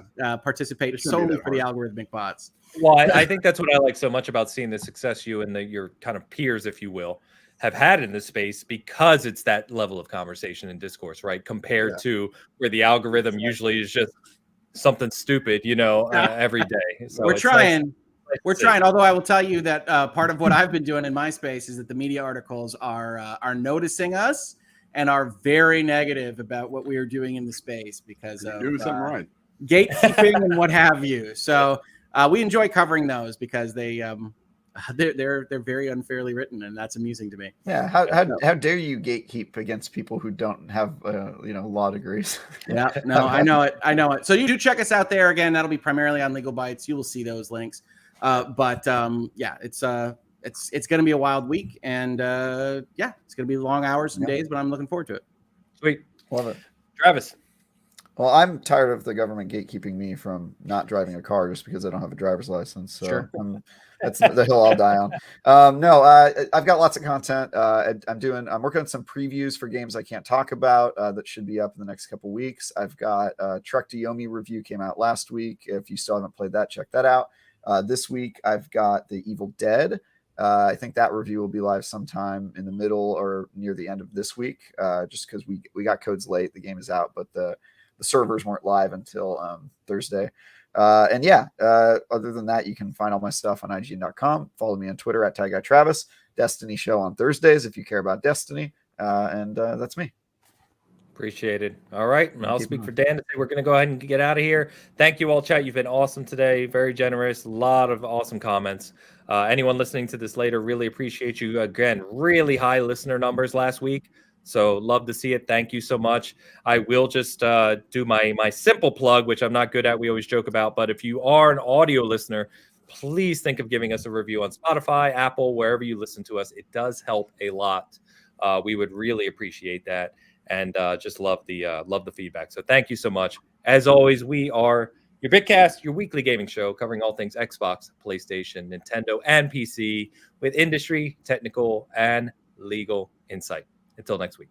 participate It's gonna be solely that for the hard. algorithmic bots. Well, I think that's what I like so much about seeing the success you and your kind of peers, if you will, have had in this space, because it's that level of conversation and discourse, right? Compared to where the algorithm usually is just something stupid, every day. So We're it's trying. nice We're to see. trying. Although I will tell you that part of what I've been doing in my space is that the media articles are noticing us and are very negative about what we are doing in the space because You're of doing something right. gatekeeping and what have you. So we enjoy covering those because they're very unfairly written, and that's amusing to me. Yeah, how dare you gatekeep against people who don't have law degrees? Yeah, no, I know it. So you do check us out there again. That'll be primarily on Legal Bytes. You will see those links. But it's going to be a wild week, and it's going to be long hours and days, but I'm looking forward to it. Sweet. Love it. Travis. Well, I'm tired of the government gatekeeping me from not driving a car just because I don't have a driver's license. So Sure. that's the hill I'll die on. I've got lots of content. I'm working on some previews for games I can't talk about that should be up in the next couple weeks. I've got Trek to Yomi review came out last week. If you still haven't played that, check that out. This week I've got The Evil Dead. I think that review will be live sometime in the middle or near the end of this week, just because we got codes late. The game is out, but the servers weren't live until Thursday. Other than that, you can find all my stuff on IGN.com. Follow me on Twitter at TagGuyTravis. Destiny show on Thursdays if you care about Destiny. That's me. Appreciate it. All right. And I'll speak for Dan to say we're going to go ahead and get out of here. Thank you all, chat. You've been awesome today. Very generous. A lot of awesome comments. Anyone listening to this later, really appreciate you. Again, really high listener numbers last week. So love to see it. Thank you so much. I will just do my simple plug, which I'm not good at. We always joke about. But if you are an audio listener, please think of giving us a review on Spotify, Apple, wherever you listen to us. It does help a lot. We would really appreciate that. And just love the feedback. So thank you so much. As always, we are your Bitcast, your weekly gaming show covering all things Xbox, PlayStation, Nintendo, and PC with industry, technical, and legal insight. Until next week.